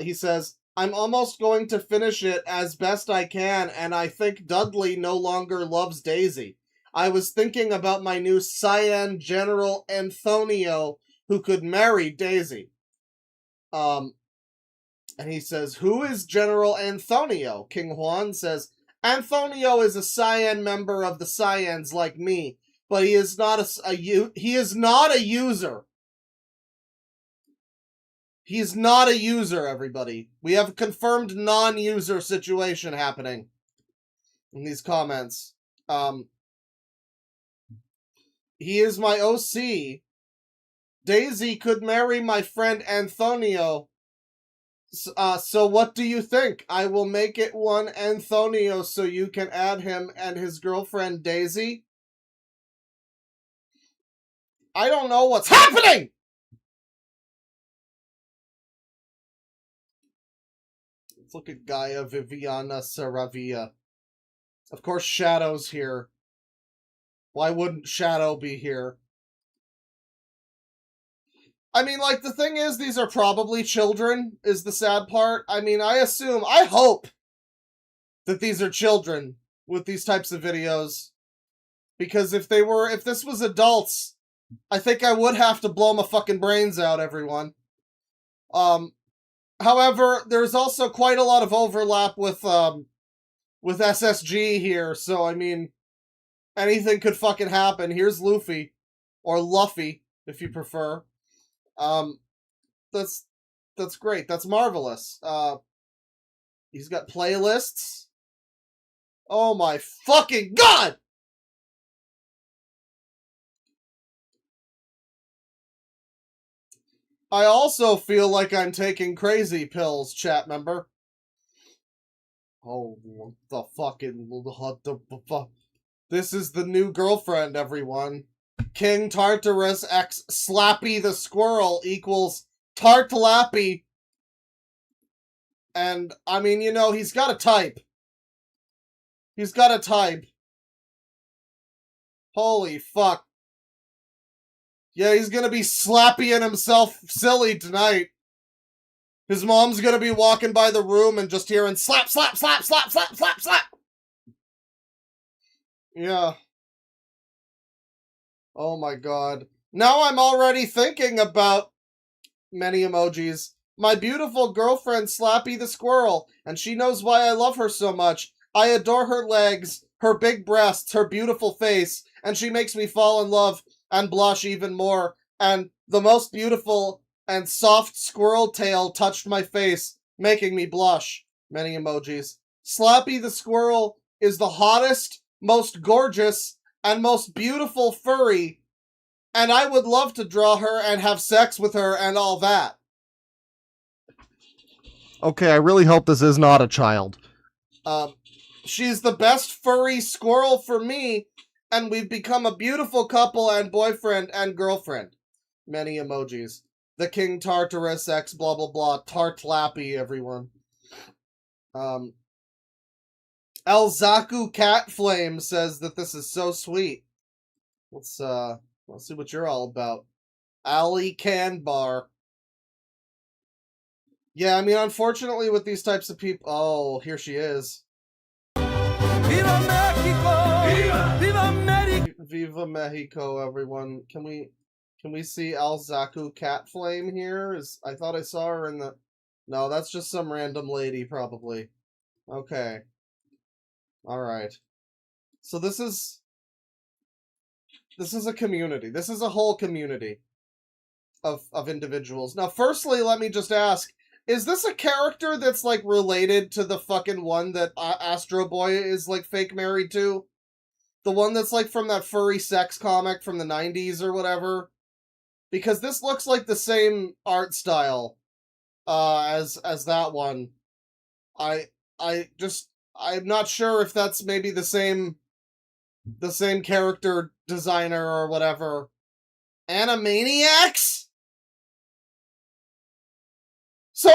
He says, I'm almost going to finish it as best I can, and I think Dudley no longer loves Daisy. I was thinking about my new Cyan General Anthonio, who could marry Daisy. And he says, who is General Anthonio? King Juan says, Anthonio is a Cyan member of the Cyans like me, but he is not he is not a user. He's not a user, everybody. We have a confirmed non-user situation happening in these comments. He is my OC. Daisy could marry my friend Anthonio. So what do you think? I will make it one Anthonio so you can add him and his girlfriend Daisy. I don't know what's happening! Let's look at Gaia Viviana Saravia. Of course, Shadow's here. Why wouldn't Shadow be here? I mean, like, the thing is, these are probably children, is the sad part. I mean, I hope that these are children with these types of videos. Because if this was adults, I think I would have to blow my fucking brains out, everyone. However, there's also quite a lot of overlap with SSG here, so I mean, anything could fucking happen. Here's Luffy, or Luffy, if you prefer. That's great. That's marvelous. He's got playlists. Oh my fucking god! I also feel like I'm taking crazy pills, chat member. Oh, the fucking... This is the new girlfriend, everyone. King Tartarus x Slappy the Squirrel equals Tartlappy. And, I mean, you know, he's got a type. He's got a type. Holy fuck. Yeah, he's gonna be slapping himself silly tonight. His mom's gonna be walking by the room and just hearing slap, slap, slap, slap, slap, slap, slap. Yeah. Oh my god. Now I'm already thinking about many emojis. My beautiful girlfriend Slappy the Squirrel, and she knows why I love her so much. I adore her legs, her big breasts, her beautiful face, and she makes me fall in love and blush even more, and the most beautiful and soft squirrel tail touched my face, making me blush. Many emojis. Slappy the Squirrel is the hottest, most gorgeous, and most beautiful furry, and I would love to draw her and have sex with her and all that. Okay, I really hope this is not a child. She's the best furry squirrel for me, and we've become a beautiful couple and boyfriend and girlfriend. Many emojis. The King Tartarus X blah blah blah. Tartlappy, everyone. Elzaku Cat Flame says that this is so sweet. Let's see what you're all about. Ali Canbar. Yeah, I mean, unfortunately with these types of people... Oh, here she is. Viva Mexico! Viva Mexico! Viva Mexico, everyone. Can we see Elzaku Cat Flame here? I thought I saw her in the... No, that's just some random lady, probably. Okay. Alright. So this is a community. This is a whole community of individuals. Now, firstly, let me just ask, is this a character that's, like, related to the fucking one that Astro Boy is, like, fake married to? The one that's, like, from that furry sex comic from the 90s or whatever? Because this looks like the same art style as that one. I'm not sure if that's maybe the same character designer or whatever. Animaniacs? So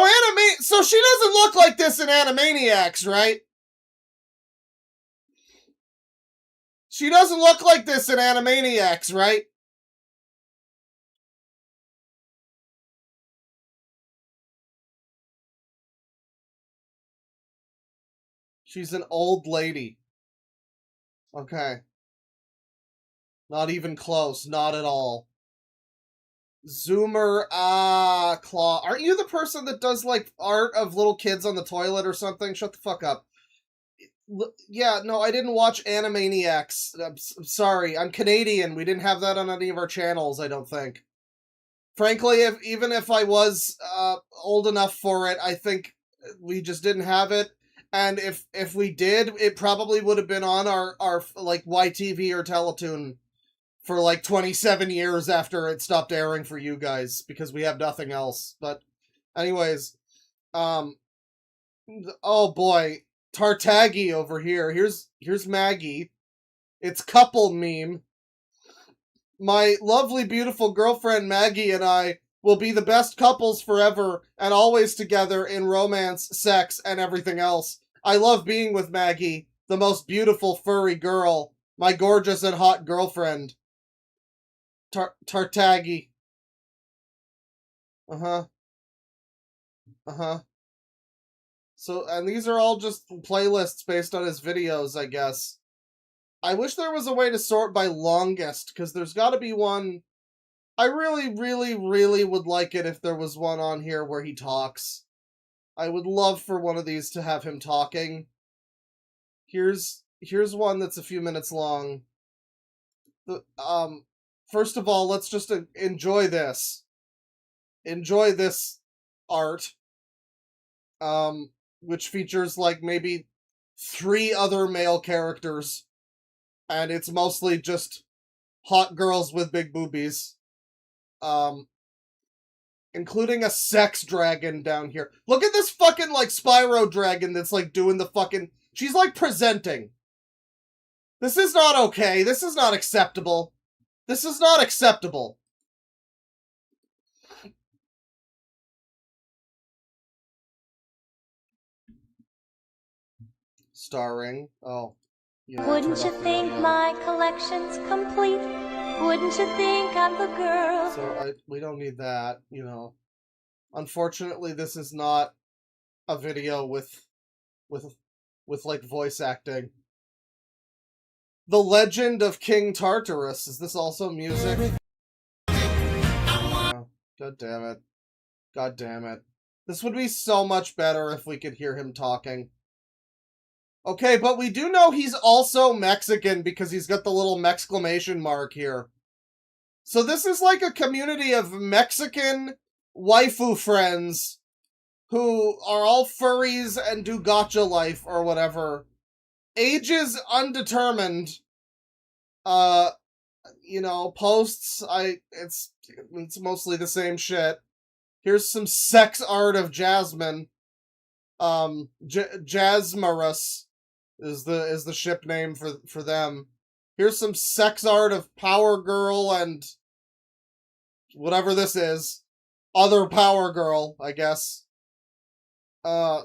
she doesn't look like this in Animaniacs, right? She doesn't look like this in Animaniacs, right? She's an old lady. Okay. Not even close. Not at all. Zoomer, Claw. Aren't you the person that does, like, art of little kids on the toilet or something? Shut the fuck up. Yeah, no, I didn't watch Animaniacs. I'm sorry. I'm Canadian. We didn't have that on any of our channels, I don't think. Frankly, even if I was old enough for it, I think we just didn't have it. And if we did, it probably would have been on our like YTV or Teletoon for like 27 years after it stopped airing for you guys, because we have nothing else. But anyways, oh boy, Tartaggy over here. Here's Maggie. It's couple meme. My lovely, beautiful girlfriend Maggie and I will be the best couples forever and always together in romance, sex, and everything else. I love being with Maggie, the most beautiful furry girl, my gorgeous and hot girlfriend. Tartaggy. Uh-huh. So, and these are all just playlists based on his videos, I guess. I wish there was a way to sort by longest, because there's got to be one... I really, really, really would like it if there was one on here where he talks. I would love for one of these to have him talking. Here's one that's a few minutes long. First of all, let's just enjoy this. Enjoy this art. Which features, like, maybe 3 other male characters. And it's mostly just hot girls with big boobies. Including a sex dragon down here. Look at this fucking, like, Spyro dragon that's, like, doing the fucking... She's, like, presenting. This is not okay. This is not acceptable. This is not acceptable. Starring... Oh. Yeah, Wouldn't you think my collection's complete? Wouldn't you think I'm the girl? So we don't need that, you know. Unfortunately, this is not a video with like voice acting. The Legend of King Tartarus. Is this also music? Oh, God damn it. God damn it. This would be so much better if we could hear him talking. Okay, but we do know he's also Mexican because he's got the little mexclamation mark here. So this is like a community of Mexican waifu friends who are all furries and do gacha life or whatever. Ages undetermined. you know, posts, it's mostly the same shit. Here's some sex art of Jasmine. Jasmarus is the ship name for them. Here's some sex art of Power Girl and whatever this is. Other Power Girl, I guess. Yeah.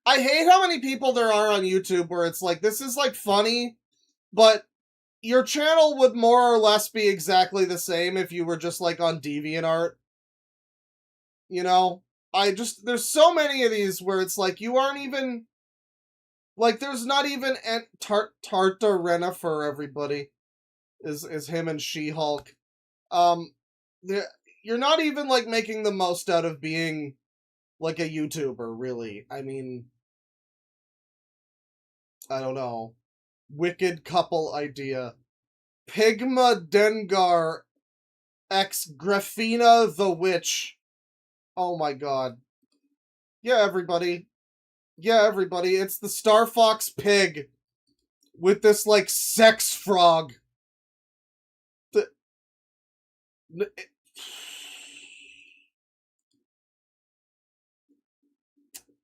I hate how many people there are on YouTube where it's like, this is like funny, but your channel would more or less be exactly the same if you were just like on DeviantArt. You know? There's so many of these where it's like, you aren't even, like, there's not even Tartarena for everybody. Is him and She-Hulk. You're not even, like, making the most out of being, like, a YouTuber, really. I mean, I don't know. Wicked couple idea. Pigma Dengar x Graphina the Witch. Oh my god. Yeah, everybody. Yeah, everybody. It's the Star Fox pig with this, like, sex frog.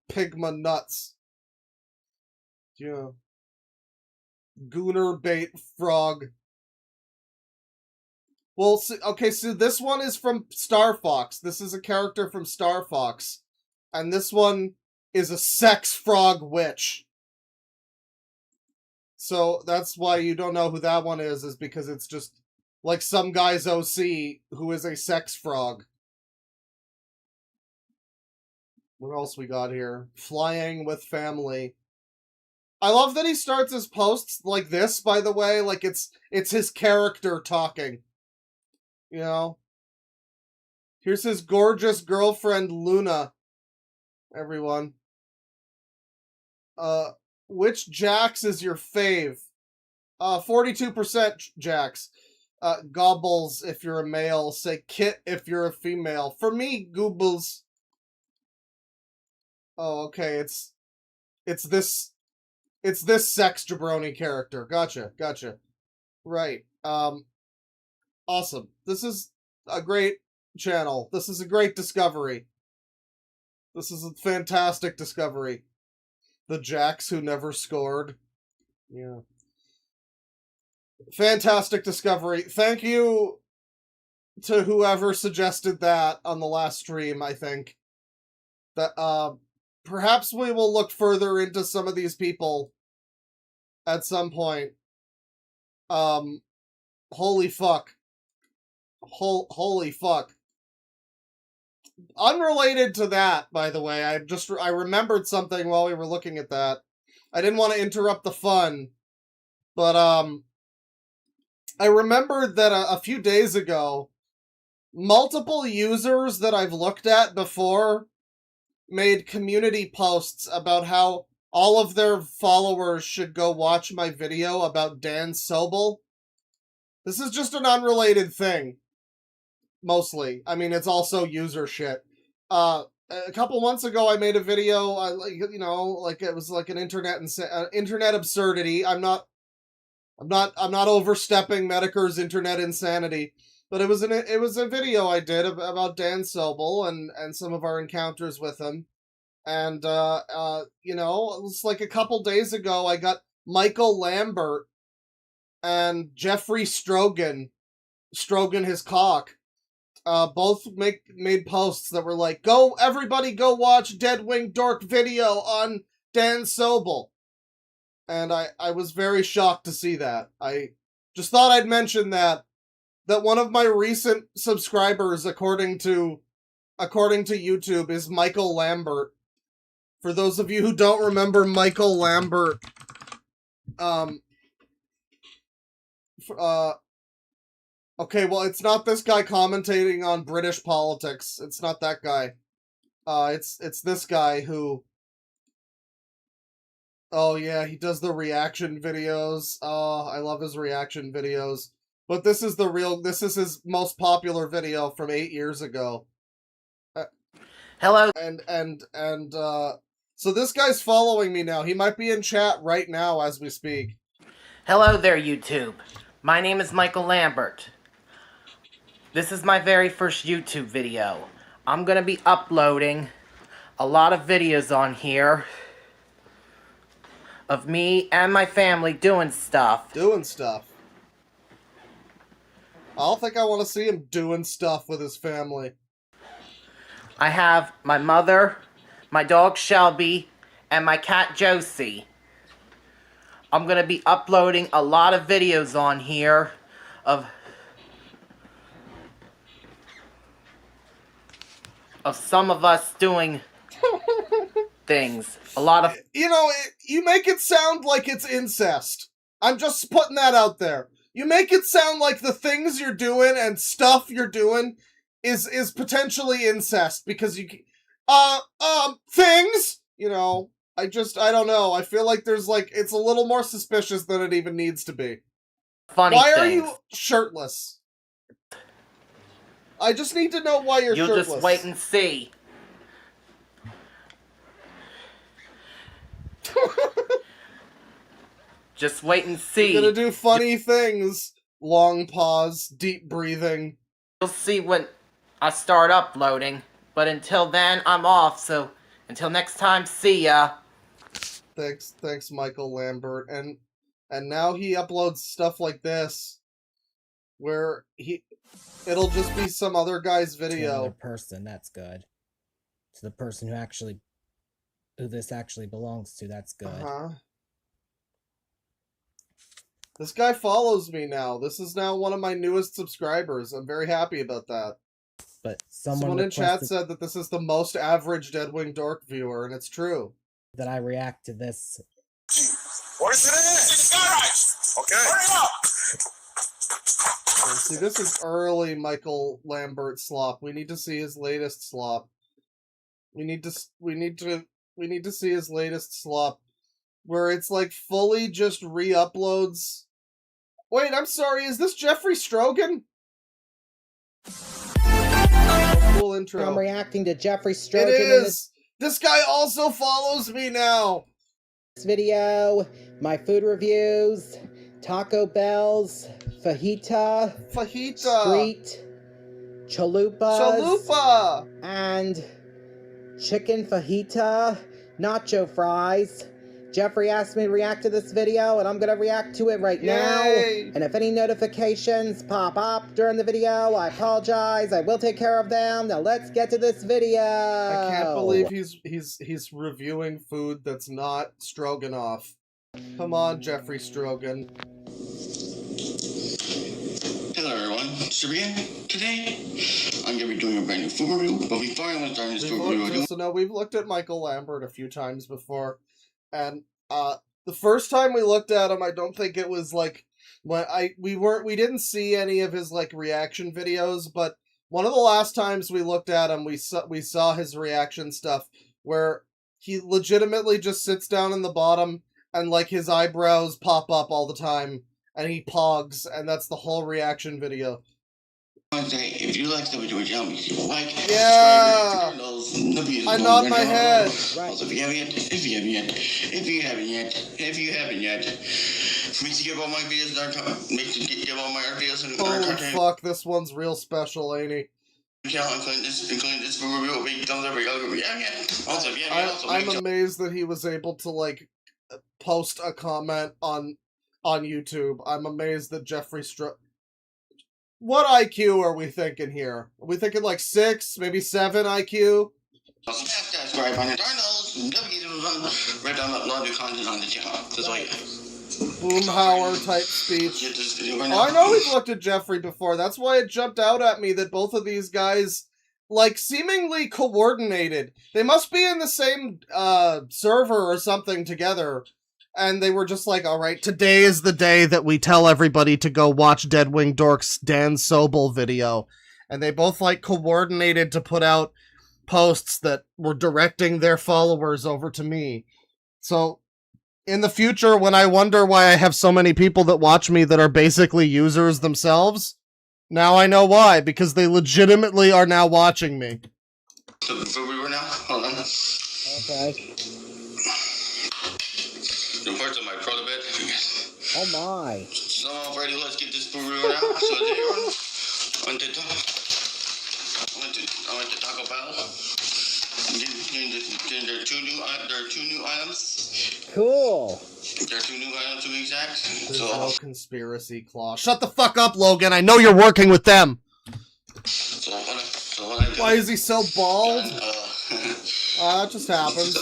Pigma nuts. Yeah. Gooner bait frog. Well, okay, so this one is from Star Fox. This is a character from Star Fox. And this one is a sex frog witch. So that's why you don't know who that one is because it's just like some guy's OC who is a sex frog. What else we got here? Flying with family. I love that he starts his posts like this, by the way. Like, it's his character talking. You know? Here's his gorgeous girlfriend, Luna. Everyone. Which Jax is your fave? 42% Jax. Gobbles if you're a male. Say Kit if you're a female. For me, Goobles. Oh, okay, it's this sex jabroni character. Gotcha. Right. Awesome. This is a great channel. This is a great discovery. This is a fantastic discovery. The Jax who never scored. Yeah. Fantastic discovery. Thank you to whoever suggested that on the last stream, I think. That, perhaps we will look further into some of these people at some point. Holy fuck. Holy fuck. Unrelated to that, by the way, I remembered something while we were looking at that. I didn't want to interrupt the fun, but, I remembered that a few days ago, multiple users that I've looked at before made community posts about how all of their followers should go watch my video about Dan Sobel. This is just an unrelated thing. Mostly. I mean, it's also user shit. A couple months ago, I made a video, you know, like it was like an internet absurdity. I'm not overstepping Mediker's internet insanity, but it was a video I did about Dan Sobel and some of our encounters with him. And, you know, it was like a couple days ago, I got Michael Lambert and Jeffrey Strogan his cock, both made posts that were like, everybody go watch Deadwing Dork video on Dan Sobel. And I was very shocked to see that. I just thought I'd mention that one of my recent subscribers, according to YouTube, is Michael Lambert. For those of you who don't remember Michael Lambert, okay, well, it's not this guy commentating on British politics. It's not that guy. It's this guy who... Oh, yeah, he does the reaction videos. Oh, I love his reaction videos. But this is his most popular video from 8 years ago. Hello. And So this guy's following me now. He might be in chat right now as we speak. Hello there, YouTube. My name is Michael Lambert. This is my very first YouTube video. I'm gonna be uploading a lot of videos on here of me and my family doing stuff. Doing stuff. I don't think I want to see him doing stuff with his family. I have my mother, my dog Shelby, and my cat Josie. I'm gonna be uploading a lot of videos on here of some of us doing things. A lot of... You know, you make it sound like it's incest. I'm just putting that out there. You make it sound like the things you're doing and stuff you're doing is potentially incest because you... things? You know, I don't know. I feel like there's like, it's a little more suspicious than it even needs to be. Funny Why things. are you shirtless? I just need to know why you're You'll shirtless. just wait and see. Just wait and see. You're gonna do funny things. Long pause, deep breathing. You'll see when I start uploading. But until then, I'm off, so until next time, see ya. Thanks, Michael Lambert. And now he uploads stuff like this, where it'll just be some other guy's To another video. person, that's good. To the person who this actually belongs to, that's good. Uh-huh. This guy follows me now. This is now one of my newest subscribers. I'm very happy about that. But Someone in chat said that this is the most average Deadwing Dork viewer, and it's true. that I react to this. Where's it in? Okay. Hurry up! See, this is early Michael Lambert slop. We need to see his latest slop. We need to see his latest slop, where it's like fully just re-uploads. Wait, I'm sorry. Is this Jeffrey Strogan? Cool intro. I'm reacting to Jeffrey Strogan. It is. This guy also follows me now. This video, my food reviews, Taco Bell's, fajita, street, chalupas, and chicken fajita, nacho fries. Jeffrey asked me to react to this video, and I'm gonna react to it right now. And if any notifications pop up during the video, I apologize. I will take care of them. Now let's get to this video. I can't believe he's reviewing food that's not stroganoff. Come on, Jeffrey Strogan. Hello everyone, Syria. Today, I'm going to be doing a brand new food review, but before I want to start this food review... So now we've looked at Michael Lambert a few times before, and the first time we looked at him, I don't think it was like when we didn't see any of his like reaction videos, but one of the last times we looked at him, we saw his reaction stuff where he legitimately just sits down in the bottom and like his eyebrows pop up all the time and he pogs, and that's the whole reaction video. If you like stuff we do, tell me. Like, yeah, I nod my head. Also, if you haven't yet, for me to give all my videos, give all my videos and holy fuck, this one's real special, ain't he? Including this food review will be thumbs up. Also, I'm amazed that he was able to like post a comment on YouTube. I'm amazed that Jeffrey What IQ are we thinking here? Are we thinking like 6, maybe 7 IQ? Subscribe on it. Right down that lot of content on the channel. That's why. Boomhauer type speech. Oh, I know we've looked at Jeffrey before. That's why it jumped out at me that both of these guys, like, seemingly coordinated. They must be in the same server or something together. And they were just like, all right, today is the day that we tell everybody to go watch Deadwing Dork's Dan Sobel video. And they both, like, coordinated to put out posts that were directing their followers over to me. So, in the future, when I wonder why I have so many people that watch me that are basically users themselves, now I know why, because they legitimately are now watching me. So we were now? Hold on. Okay. parts of my product bed. Oh my. So, Freddy, let's get this food out. So, there I went to Taco Bell. There are two new items. Cool. There are 2 new items to be exact. There's So, no conspiracy clause. Shut the fuck up, Logan. I know you're working with them. Why is he so bald? That just happens.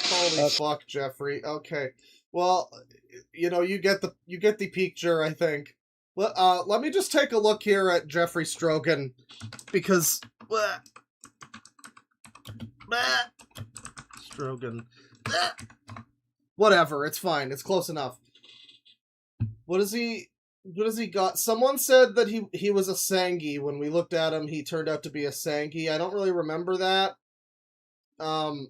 Holy fuck, Jeffrey. Okay. Well, you know, you get the picture, I think. Let me just take a look here at Jeffrey Strogan, because Strogan. Whatever, it's fine. It's close enough. What has he got? Someone said that he was a Sangi. When we looked at him, he turned out to be a Sangi. I don't really remember that. Oh,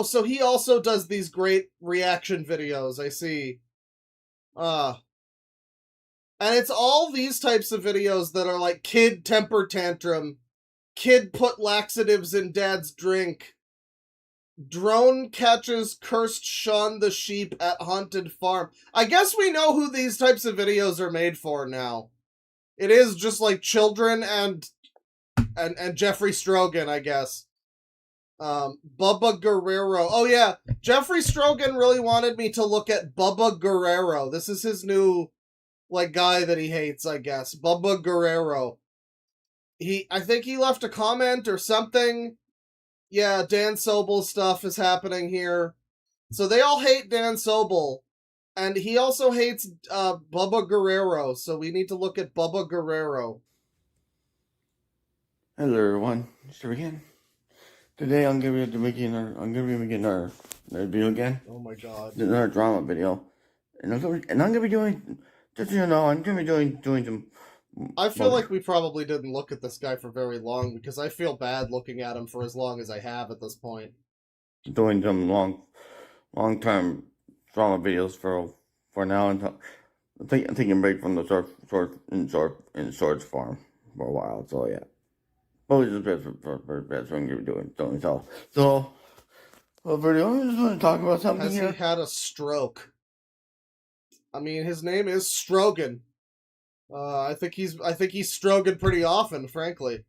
so he also does these great reaction videos, I see. And it's all these types of videos that are like kid temper tantrum, kid put laxatives in dad's drink, drone catches cursed Sean the sheep at haunted farm. I guess we know who these types of videos are made for now. It is just like children and Jeffrey Strogan, I guess. Bubba Guerrero. Oh yeah, Jeffrey Strogan really wanted me to look at Bubba Guerrero. This is his new, like, guy that he hates, I guess. Bubba Guerrero. I think he left a comment or something. Yeah, Dan Sobel stuff is happening here. So they all hate Dan Sobel. And he also hates Bubba Guerrero, so we need to look at Bubba Guerrero. Hello everyone, it's again. Today I'm gonna be making our video again. Oh my god. Another drama video. And I'm gonna be doing, just so you know, I'm gonna be doing some. I feel like we probably didn't look at this guy for very long, because I feel bad looking at him for as long as I have at this point. Doing some long term drama videos for now until I'm taking a break from the Swords farm for a while. So yeah, but it's just best thing you're doing so. So, video. I'm just going to talk about something here. Has he had a stroke? I mean, his name is Strogan. I think he's Strogan pretty often, frankly.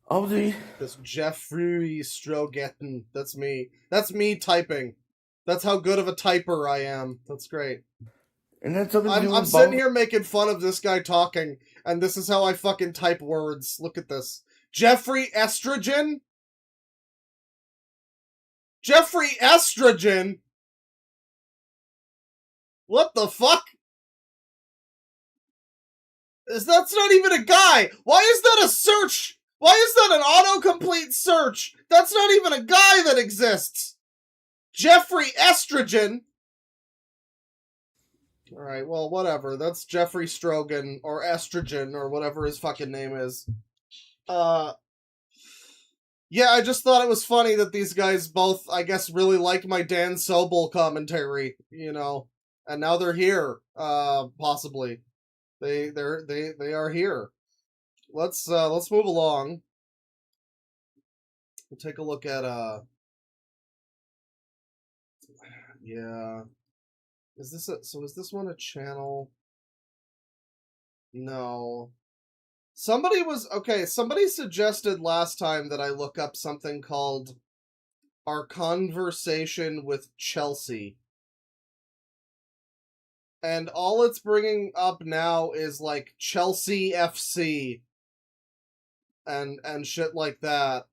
Obviously, this Jeffrey Strogan. That's me. That's me typing. That's how good of a typer I am. That's great. And that's something I'm sitting here making fun of this guy talking, and this is how I fucking type words. Look at this. Jeffrey Estrogen? Jeffrey Estrogen? What the fuck? That's not even a guy! Why is that a search? Why is that an autocomplete search? That's not even a guy that exists! Jeffrey Estrogen? Alright, well, whatever. That's Jeffrey Strogan, or Estrogen, or whatever his fucking name is. Yeah, I just thought it was funny that these guys both, I guess, really like my Dan Sobel commentary, you know. And now they're here, possibly. They are here. Let's move along. We'll take a look at yeah. Is this one a channel? No. Somebody suggested last time that I look up something called Our Conversation with Chelsea. And all it's bringing up now is, like, Chelsea FC. And shit like that.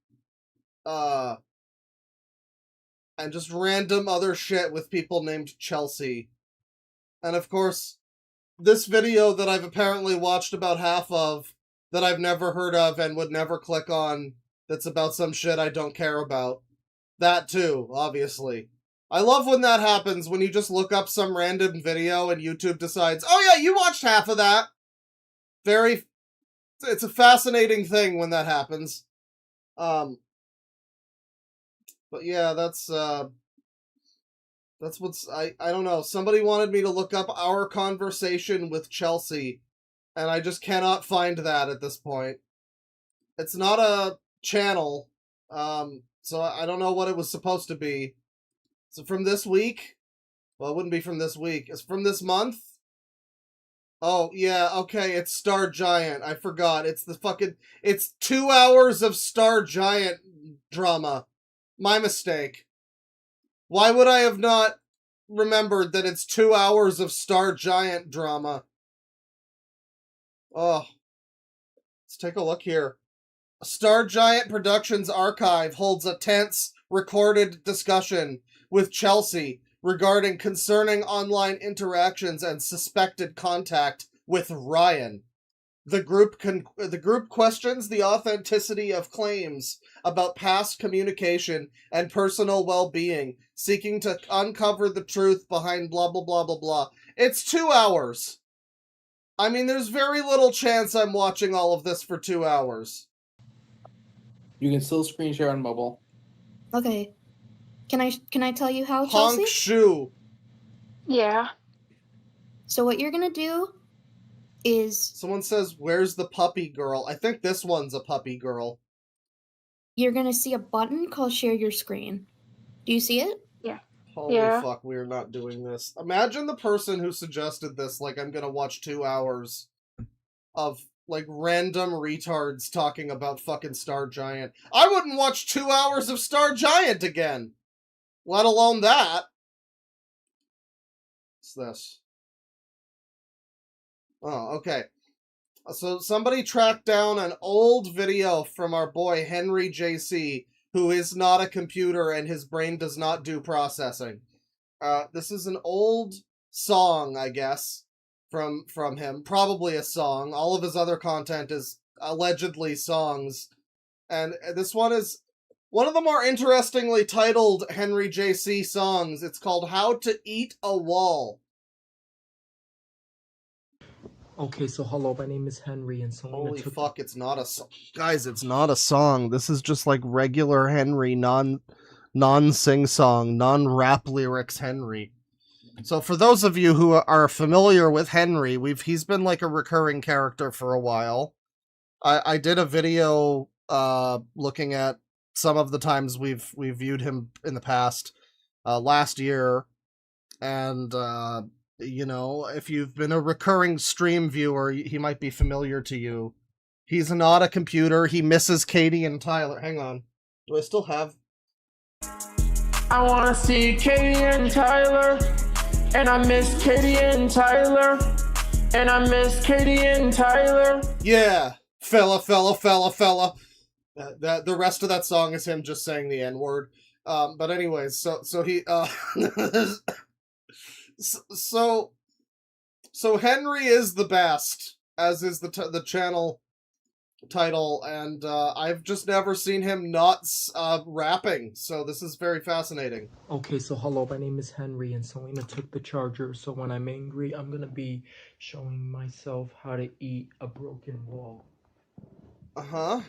And just random other shit with people named Chelsea. And of course, this video that I've apparently watched about half of, that I've never heard of and would never click on, that's about some shit I don't care about. That too, obviously. I love when that happens, when you just look up some random video and YouTube decides, oh yeah, you watched half of that. It's a fascinating thing when that happens. But yeah, that's what's, I don't know, somebody wanted me to look up Our Conversation with Chelsea, and I just cannot find that at this point. It's not a channel, So I don't know what it was supposed to be. So from this week? Well, it wouldn't be from this week. It's from this month? Oh, yeah, okay, it's Star Giant. I forgot. It's 2 hours of Star Giant drama. My mistake. Why would I have not remembered that it's 2 hours of Star Giant drama? Oh. Let's take a look here. Star Giant Productions Archive holds a tense, recorded discussion with Chelsea regarding concerning online interactions and suspected contact with Ryan. The group questions the authenticity of claims about past communication and personal well-being, seeking to uncover the truth behind blah blah blah blah blah. It's 2 hours. I mean, there's very little chance I'm watching all of this for 2 hours. You can still screen share on mobile. Okay. Can I tell you how, Honk Chelsea? shoe. Yeah. So what you're gonna do is Someone says, "Where's the puppy girl?" I think this one's a puppy girl. you're gonna see a button called share your screen. Do you see it? Yeah. Holy fuck, we are not doing this. Imagine the person who suggested this, like, I'm gonna watch 2 hours of, like, random retards talking about fucking Star Giant. I wouldn't watch 2 hours of Star Giant again! Let alone that. What's this? Oh, okay. So somebody tracked down an old video from our boy Henry JC, who is not a computer and his brain does not do processing. This is an old song, I guess, from him. Probably a song. All of his other content is allegedly songs. And this one is one of the more interestingly titled Henry JC songs. It's called How to Eat a Wall. Okay, so hello, my name is Henry, and someone Holy fuck, it's not a song. Guys, it's not a song. This is just like regular Henry, non-sing-song, non-rap lyrics Henry. So for those of you who are familiar with Henry, he's been like a recurring character for a while. I did a video looking at some of the times we've viewed him in the past, last year, and you know, if you've been a recurring stream viewer, he might be familiar to you. He's not a computer. He misses Katie and Tyler. Hang on. Do I still have... I wanna see Katie and Tyler, and I miss Katie and Tyler, and I miss Katie and Tyler. Yeah, fella. The rest of that song is him just saying the N-word. But anyways, so he So Henry is the best, as is the channel title, and I've just never seen him not rapping, so this is very fascinating. Okay, so hello, my name is Henry, and Selena took the charger, so when I'm angry, I'm gonna be showing myself how to eat a broken wall. Uh-huh.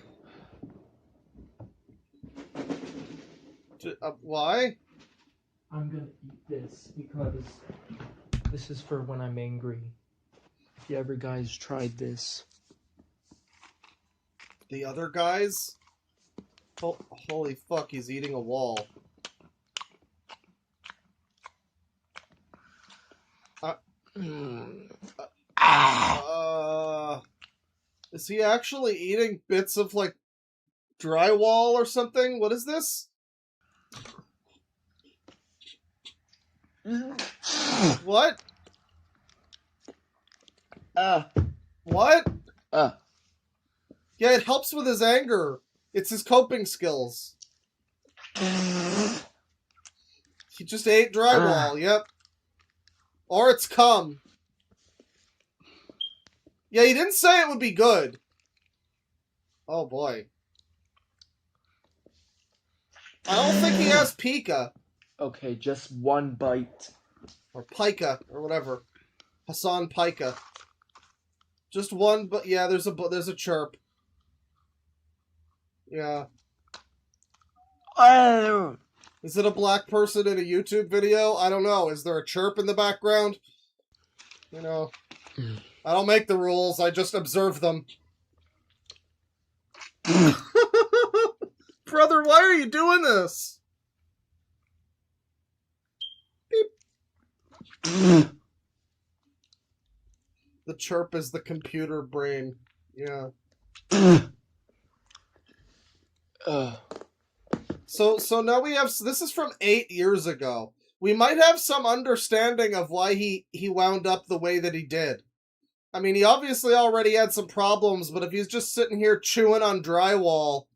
Why? I'm gonna eat this because this is for when I'm angry. If you ever guys tried this. The other guys? Holy fuck, he's eating a wall. Is he actually eating bits of, like, drywall or something? What is this? What? What? Yeah, it helps with his anger. It's his coping skills. He just ate drywall, yep. Or it's cum. Yeah, he didn't say it would be good. Oh boy. I don't think he has pica. Okay, just one bite. Or pica, or whatever. Hassan Pica. Just one, but yeah, there's a chirp. Yeah. Is it a black person in a YouTube video? I don't know. Is there a chirp in the background? You know, I don't make the rules. I just observe them. Brother, why are you doing this? Beep. The chirp is the computer brain. Yeah. So now we have, this is from 8 years ago. We might have some understanding of why he wound up the way that he did. I mean, he obviously already had some problems, but if he's just sitting here chewing on drywall...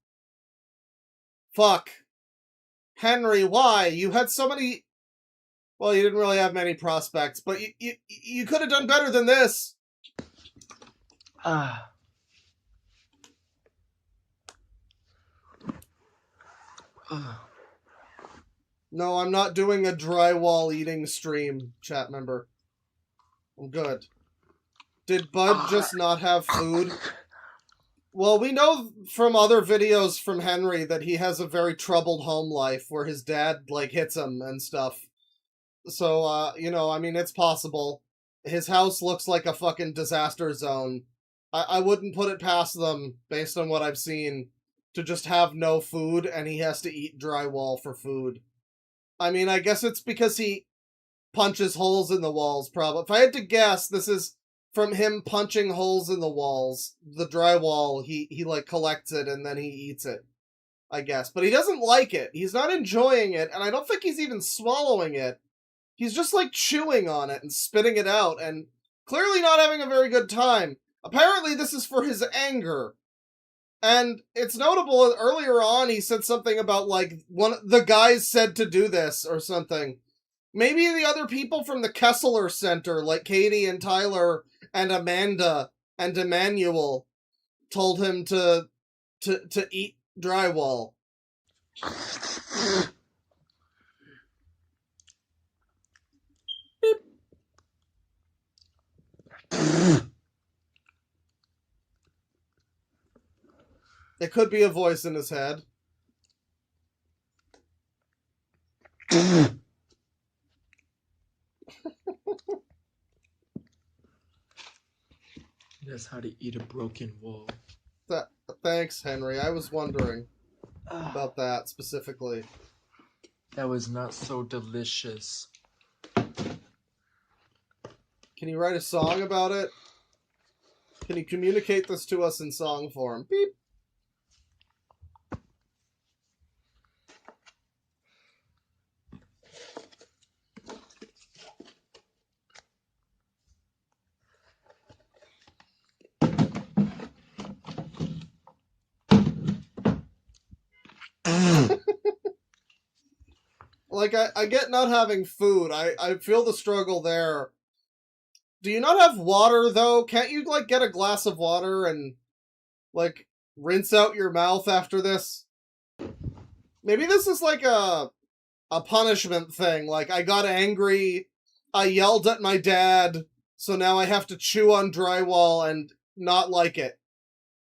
Fuck. Henry, why? You had so many... Well, you didn't really have many prospects, but you could have done better than this. No, I'm not doing a drywall eating stream, chat member. I'm good. Did Bud just not have food? Well, we know from other videos from Henry that he has a very troubled home life where his dad, like, hits him and stuff. So, you know, I mean, it's possible. His house looks like a fucking disaster zone. I wouldn't put it past them, based on what I've seen, to just have no food and he has to eat drywall for food. I mean, I guess it's because he punches holes in the walls, probably. If I had to guess, this is from him punching holes in the walls. The drywall, he like, collects it and then he eats it, I guess. But he doesn't like it. He's not enjoying it, and I don't think he's even swallowing it. He's just, like, chewing on it and spitting it out, and clearly not having a very good time. Apparently this is for his anger. And it's notable, earlier on he said something about, like, the guys said to do this, or something. Maybe the other people from the Kessler Center, like Katie and Tyler and Amanda and Emmanuel, told him to eat drywall. It could be a voice in his head. That's how to eat a broken wall. Thanks, Henry. I was wondering about that specifically. That was not so delicious. Can you write a song about it? Can you communicate this to us in song form? Beep. Like, I get not having food. I feel the struggle there. Do you not have water, though? Can't you, like, get a glass of water and, like, rinse out your mouth after this? Maybe this is, like, a punishment thing. Like, I got angry, I yelled at my dad, so now I have to chew on drywall and not like it.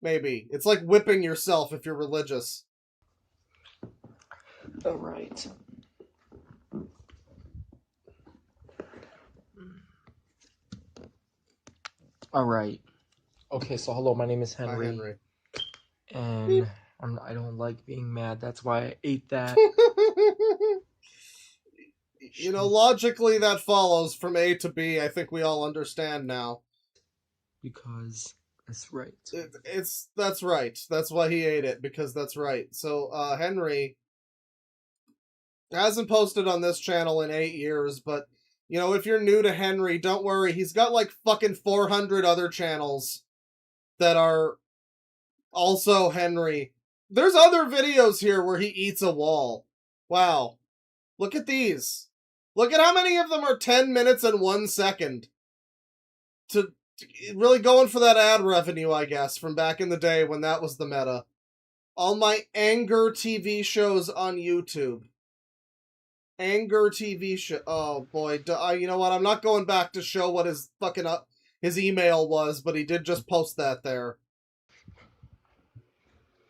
Maybe. It's like whipping yourself if you're religious. Alright. Alright. Okay, so hello, my name is Henry. Hi, Henry. And I don't like being mad. That's why I ate that. You know, logically that follows from A to B. I think we all understand now. Because that's right. That's right. That's why he ate it, because that's right. So, Henry hasn't posted on this channel in 8 years, but, you know, if you're new to Henry, don't worry. He's got, like, fucking 400 other channels that are also Henry. There's other videos here where he eats a wall. Wow. Look at these. Look at how many of them are 10 minutes and 1 second. To really going for that ad revenue, I guess, from back in the day when that was the meta. All my anger TV shows on YouTube. Anger TV show. Oh boy, you know what? I'm not going back to show what his fucking his email was, but he did just post that there.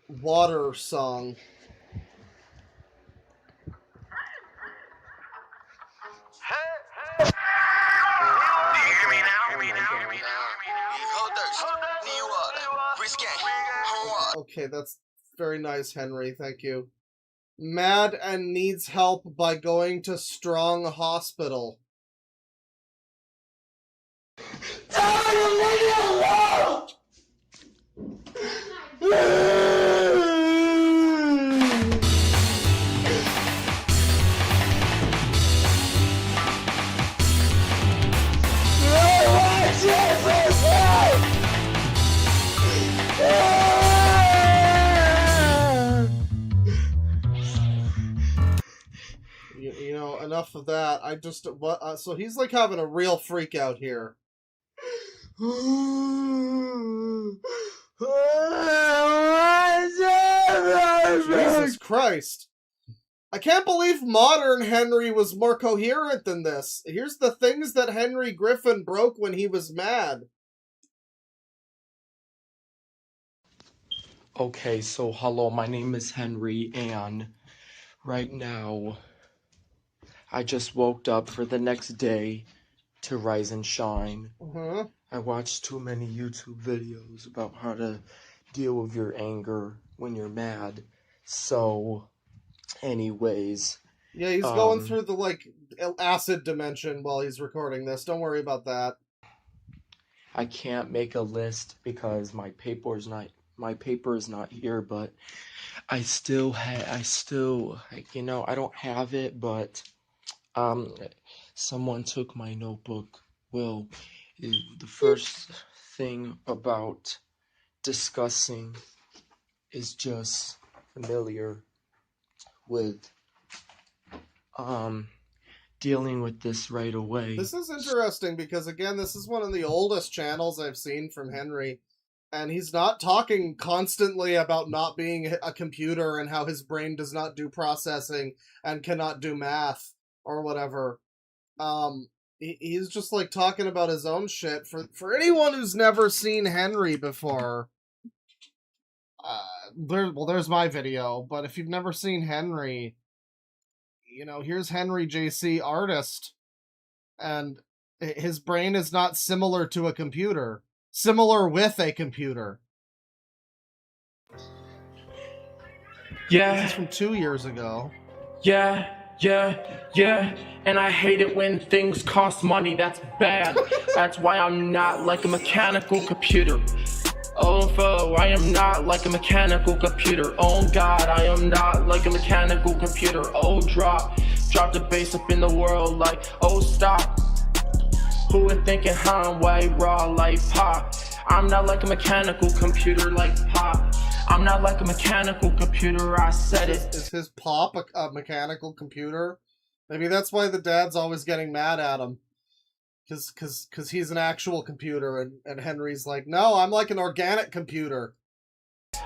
Water song. Okay, that's Very nice, Henry. Thank you. Mad and needs help by going to Strong Hospital. You know, enough of that. I just so he's like having a real freak out here. Jesus Christ. I can't believe modern Henry was more coherent than this. Here's the things that Henry Griffin broke when he was mad. Okay, so hello, my name is Henry, and right now, I just woke up for the next day to rise and shine. I watched too many YouTube videos about how to deal with your anger when you're mad. So, anyways. Yeah, he's going through the, like, acid dimension while he's recording this. Don't worry about that. I can't make a list because my paper is not here, but I don't have it, but someone took my notebook. Well, the first thing about discussing is just familiar with dealing with this right away. This is interesting because, again, this is one of the oldest channels I've seen from Henry. And he's not talking constantly about not being a computer and how his brain does not do processing and cannot do math or whatever. He's just like talking about his own shit. For anyone who's never seen Henry before, there's my video. But if you've never seen Henry, you know, here's Henry JC, artist, and his brain is not similar to a computer. Similar with a computer. Yeah. This is from 2 years ago. Yeah. And I hate it when things cost money. That's bad. That's why I'm not like a mechanical computer. Oh, foe, I am not like a mechanical computer. Oh, God, I am not like a mechanical computer. Oh, drop the bass up in the world like, oh, stop. Who is thinking I'm way raw like pop? I'm not like a mechanical computer like pop. I'm not like a mechanical computer, I said it. Is his pop a mechanical computer? Maybe that's why the dad's always getting mad at him. Cause he's an actual computer and Henry's like, no, I'm like an organic computer.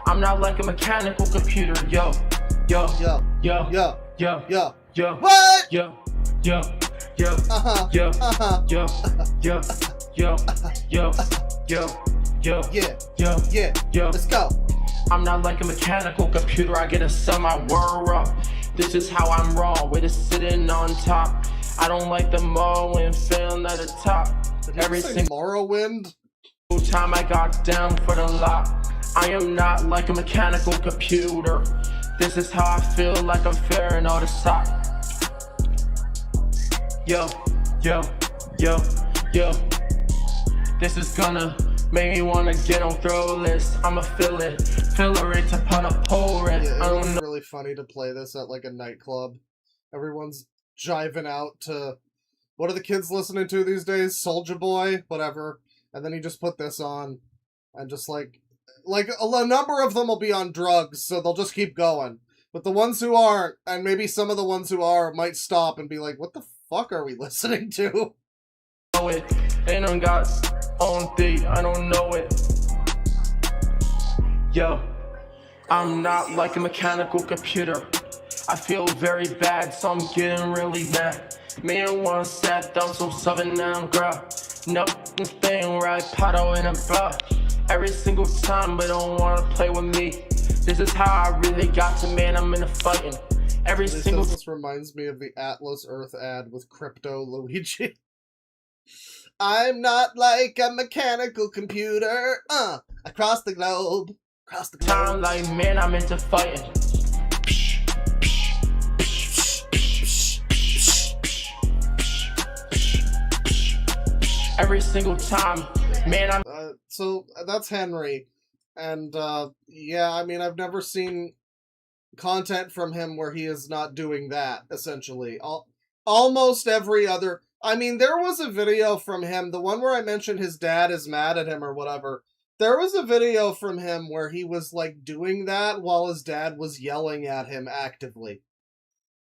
I'm not like a mechanical computer, yo. What? Yo. Let's go. I'm not like a mechanical computer, I gotta sum my word up. This is how I'm wrong, with it sitting on top. I don't like the Morrowind feeling at the top. Every single Morrowind time I got down for the lot. I am not like a mechanical computer. This is how I feel like I'm faring all the sock. Yo. This is gonna make me wanna get on throw list. I'ma feel it upon a pole rest. Yeah, it was really funny to play this at like a nightclub. Everyone's jiving out to, what are the kids listening to these days? Soulja Boy, whatever. And then he just put this on, and just like a number of them will be on drugs, so they'll just keep going. But the ones who aren't, and maybe some of the ones who are, might stop and be like, what the fuck are we listening to? Ain't on God's own thing, I don't know it. Yo, I'm not like a mechanical computer. I feel very bad, so I'm getting really mad. Me and one sat down, so something down, girl. Nothing right, paddle in a bra. Every single time, but don't wanna play with me. This is how I really got to, man, I'm in a fighting. Every single. This reminds me of the Atlas Earth ad with Crypto Luigi. I'm not like a mechanical computer, across the globe. Across the time like, man, I'm into fighting. Every single time, man, I'm... So, that's Henry. And, yeah, I mean, I've never seen content from him where he is not doing that, essentially. Almost every other... I mean, there was a video from him, the one where I mentioned his dad is mad at him or whatever. There was a video from him where he was, like, doing that while his dad was yelling at him actively.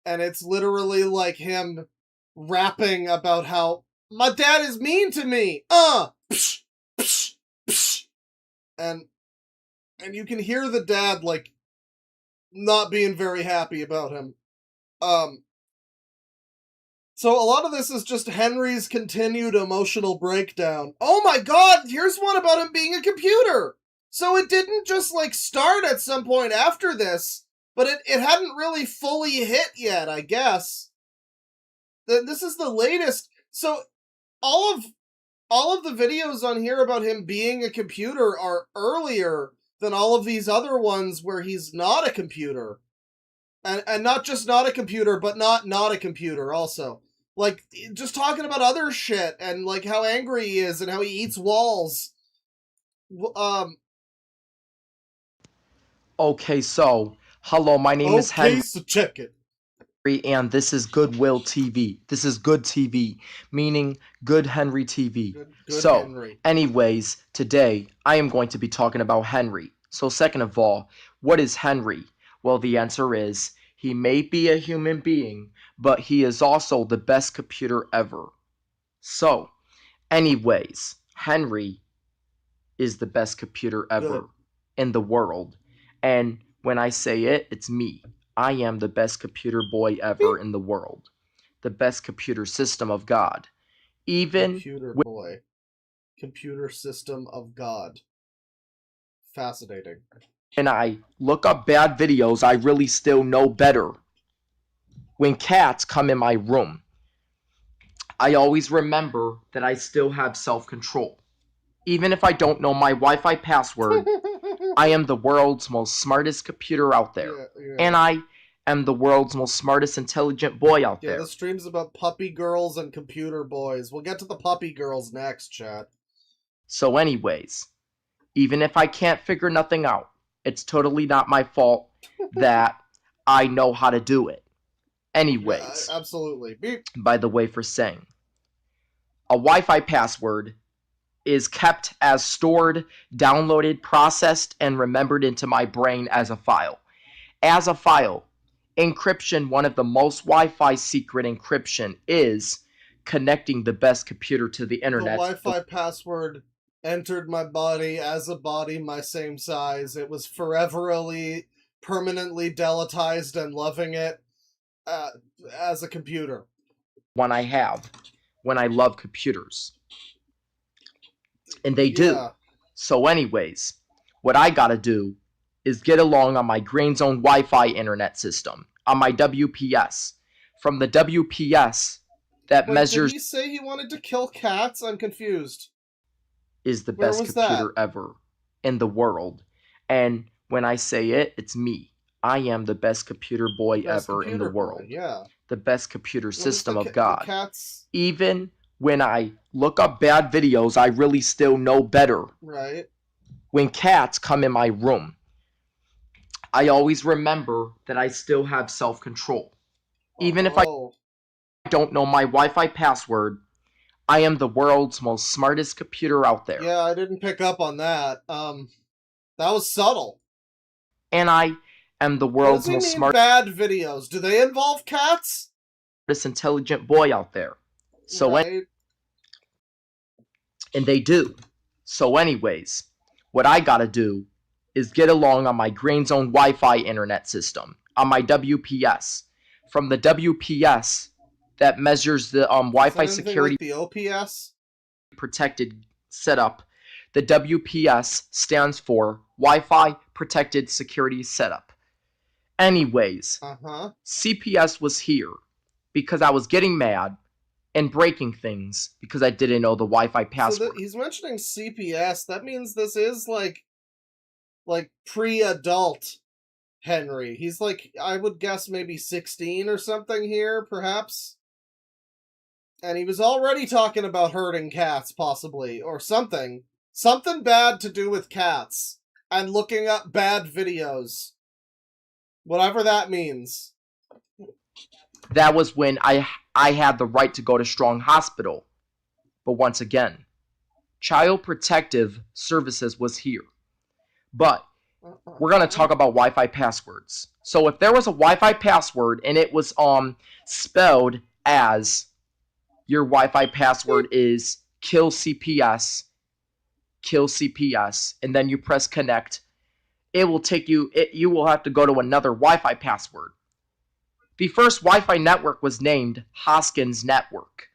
And it's literally, like, him rapping about how, my dad is mean to me! Psh, psh, psh. And you can hear the dad, like, not being very happy about him. So a lot of this is just Henry's continued emotional breakdown. Oh my god, here's one about him being a computer! So it didn't just, like, start at some point after this, but it hadn't really fully hit yet, I guess. This is the latest. So all of the videos on here about him being a computer are earlier than all of these other ones where he's not a computer. And not just not a computer, but not a computer also. Like, just talking about other shit, and, like, how angry he is, and how he eats walls. Okay, so, hello, my name is Henry. Okay, so check it. And this is Goodwill TV. This is good TV, meaning Good Henry TV. Good so, Henry. anyways, today I am going to be talking about Henry. So, second of all, what is Henry? Well, the answer is, he may be a human being, but he is also the best computer ever. So, anyways, Henry is the best computer ever in the world. And when I say it, it's me. I am the best computer boy ever in the world. The best computer system of God. Even Computer boy. Computer system of God. Fascinating. when I look up bad videos, I really still know better. When cats come in my room, I always remember that I still have self-control. Even if I don't know my Wi-Fi password, I am the world's most smartest computer out there. And I am the world's most smartest intelligent boy out there. Yeah, this stream's about puppy girls and computer boys. We'll get to the puppy girls next, chat. So anyways, even if I can't figure nothing out, it's totally not my fault that I know how to do it. Anyways, absolutely. Beep. By the way, for saying, a Wi-Fi password is kept as stored, downloaded, processed, and remembered into my brain as a file. As a file, encryption, one of the most Wi-Fi secret encryption, is connecting the best computer to the internet. The Wi-Fi password entered my body as a body my same size. It was foreverly, permanently deletized and loving it as a computer. One I have when I love computers. And they do. So anyways, what I gotta do is get along on my Green Zone Wi-Fi internet system, on my WPS. From the WPS that measures... Did he say he wanted to kill cats? I'm confused. Is the best computer ever in the world. And when I say it, it's me. I am the best computer boy ever in the world. Yeah. The best computer system of God. Cats... Even when I look up bad videos, I really still know better. Right. When cats come in my room, I always remember that I still have self-control. Even if I don't know my Wi-Fi password, I am the world's most smartest computer out there. Yeah, I didn't pick up on that. That was subtle. And I am the world's most smart... bad videos? Do they involve cats? ...intelligent boy out there. So right. And they do. So anyways, what I gotta do is get along on my Green Zone Wi-Fi internet system, on my WPS. From the WPS that measures the Wi-Fi security... Like the OPS? ...protected setup. The WPS stands for Wi-Fi Protected Security Setup. Anyways, CPS was here because I was getting mad and breaking things because I didn't know the Wi-Fi password. So he's mentioning CPS. That means this is like like, pre-adult Henry. He's like, I would guess maybe 16 or something here, perhaps. And he was already talking about hurting cats, possibly, or something. Something bad to do with cats. And looking up bad videos. Whatever that means. That was when I had the right to go to Strong Hospital. But once again, Child Protective Services was here. But we're going to talk about Wi-Fi passwords. So if there was a Wi-Fi password and it was spelled as your Wi-Fi password is kill CPS, and then you press connect, it will take you, you will have to go to another Wi-Fi password. The first Wi-Fi network was named Hoskins Network,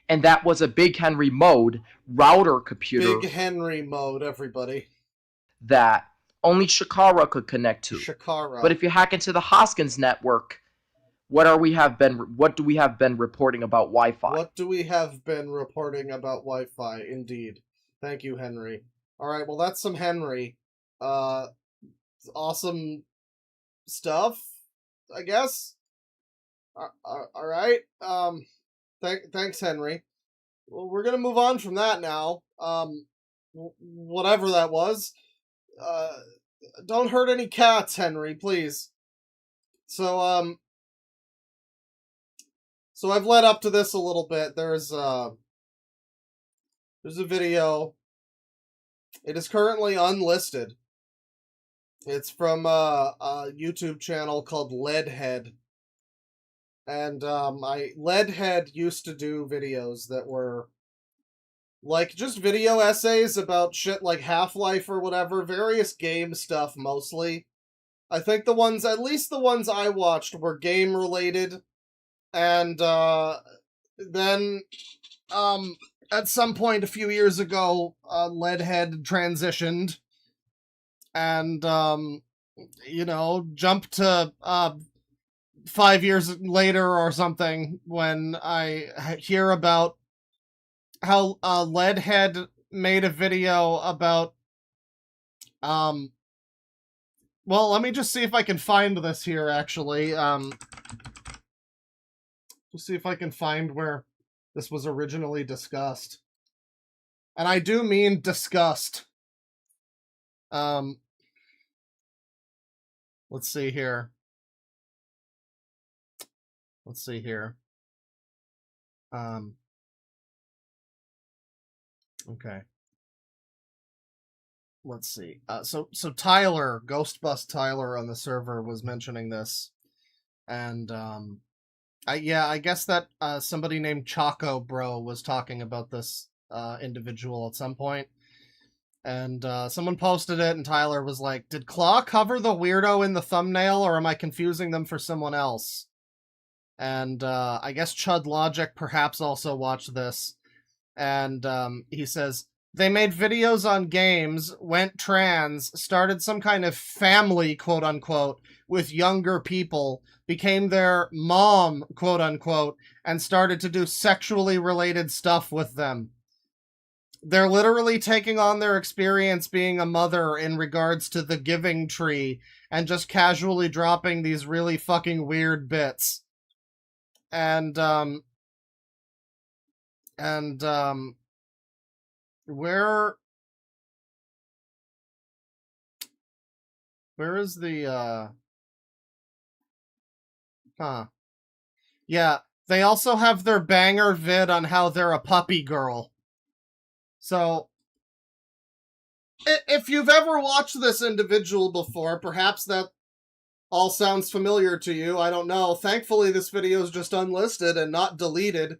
and that was a Big Henry mode router computer. Big Henry mode, everybody. That only Shakara could connect to. Shakara. But if you hack into the Hoskins network, what do we have been reporting about Wi-Fi? What do we have been reporting about Wi-Fi? Indeed. Thank you, Henry. Alright, well that's some Henry. Awesome stuff, I guess. Alright. Thanks, Henry. Well, we're gonna move on from that now. Whatever that was. Don't hurt any cats, Henry, please. So I've led up to this a little bit. There's a video. It is currently unlisted. It's from a YouTube channel called Leadhead. And Leadhead used to do videos that were like just video essays about shit like Half-Life or whatever, various game stuff mostly. I think at least the ones I watched were game related. And then at some point a few years ago, Leadhead transitioned and jumped to 5 years later or something when I hear about how Leadhead made a video about well, let me just see if I can find this here actually. Just see if I can find where this was originally discussed. And I do mean discussed. Let's see here. Okay. Let's see. So Tyler, Ghostbust Tyler on the server was mentioning this. And, I guess that somebody named Choco Bro was talking about this individual at some point. And someone posted it, and Tyler was like, did Claw cover the weirdo in the thumbnail, or am I confusing them for someone else? And I guess Chud Logic perhaps also watched this. And he says, they made videos on games, went trans, started some kind of family, quote-unquote, with younger people, became their mom, quote-unquote, and started to do sexually related stuff with them. They're literally taking on their experience being a mother in regards to the giving tree and just casually dropping these really fucking weird bits. And where is the, Yeah, they also have their banger vid on how they're a puppy girl. So, if you've ever watched this individual before, perhaps that all sounds familiar to you. I don't know. Thankfully, this video is just unlisted and not deleted.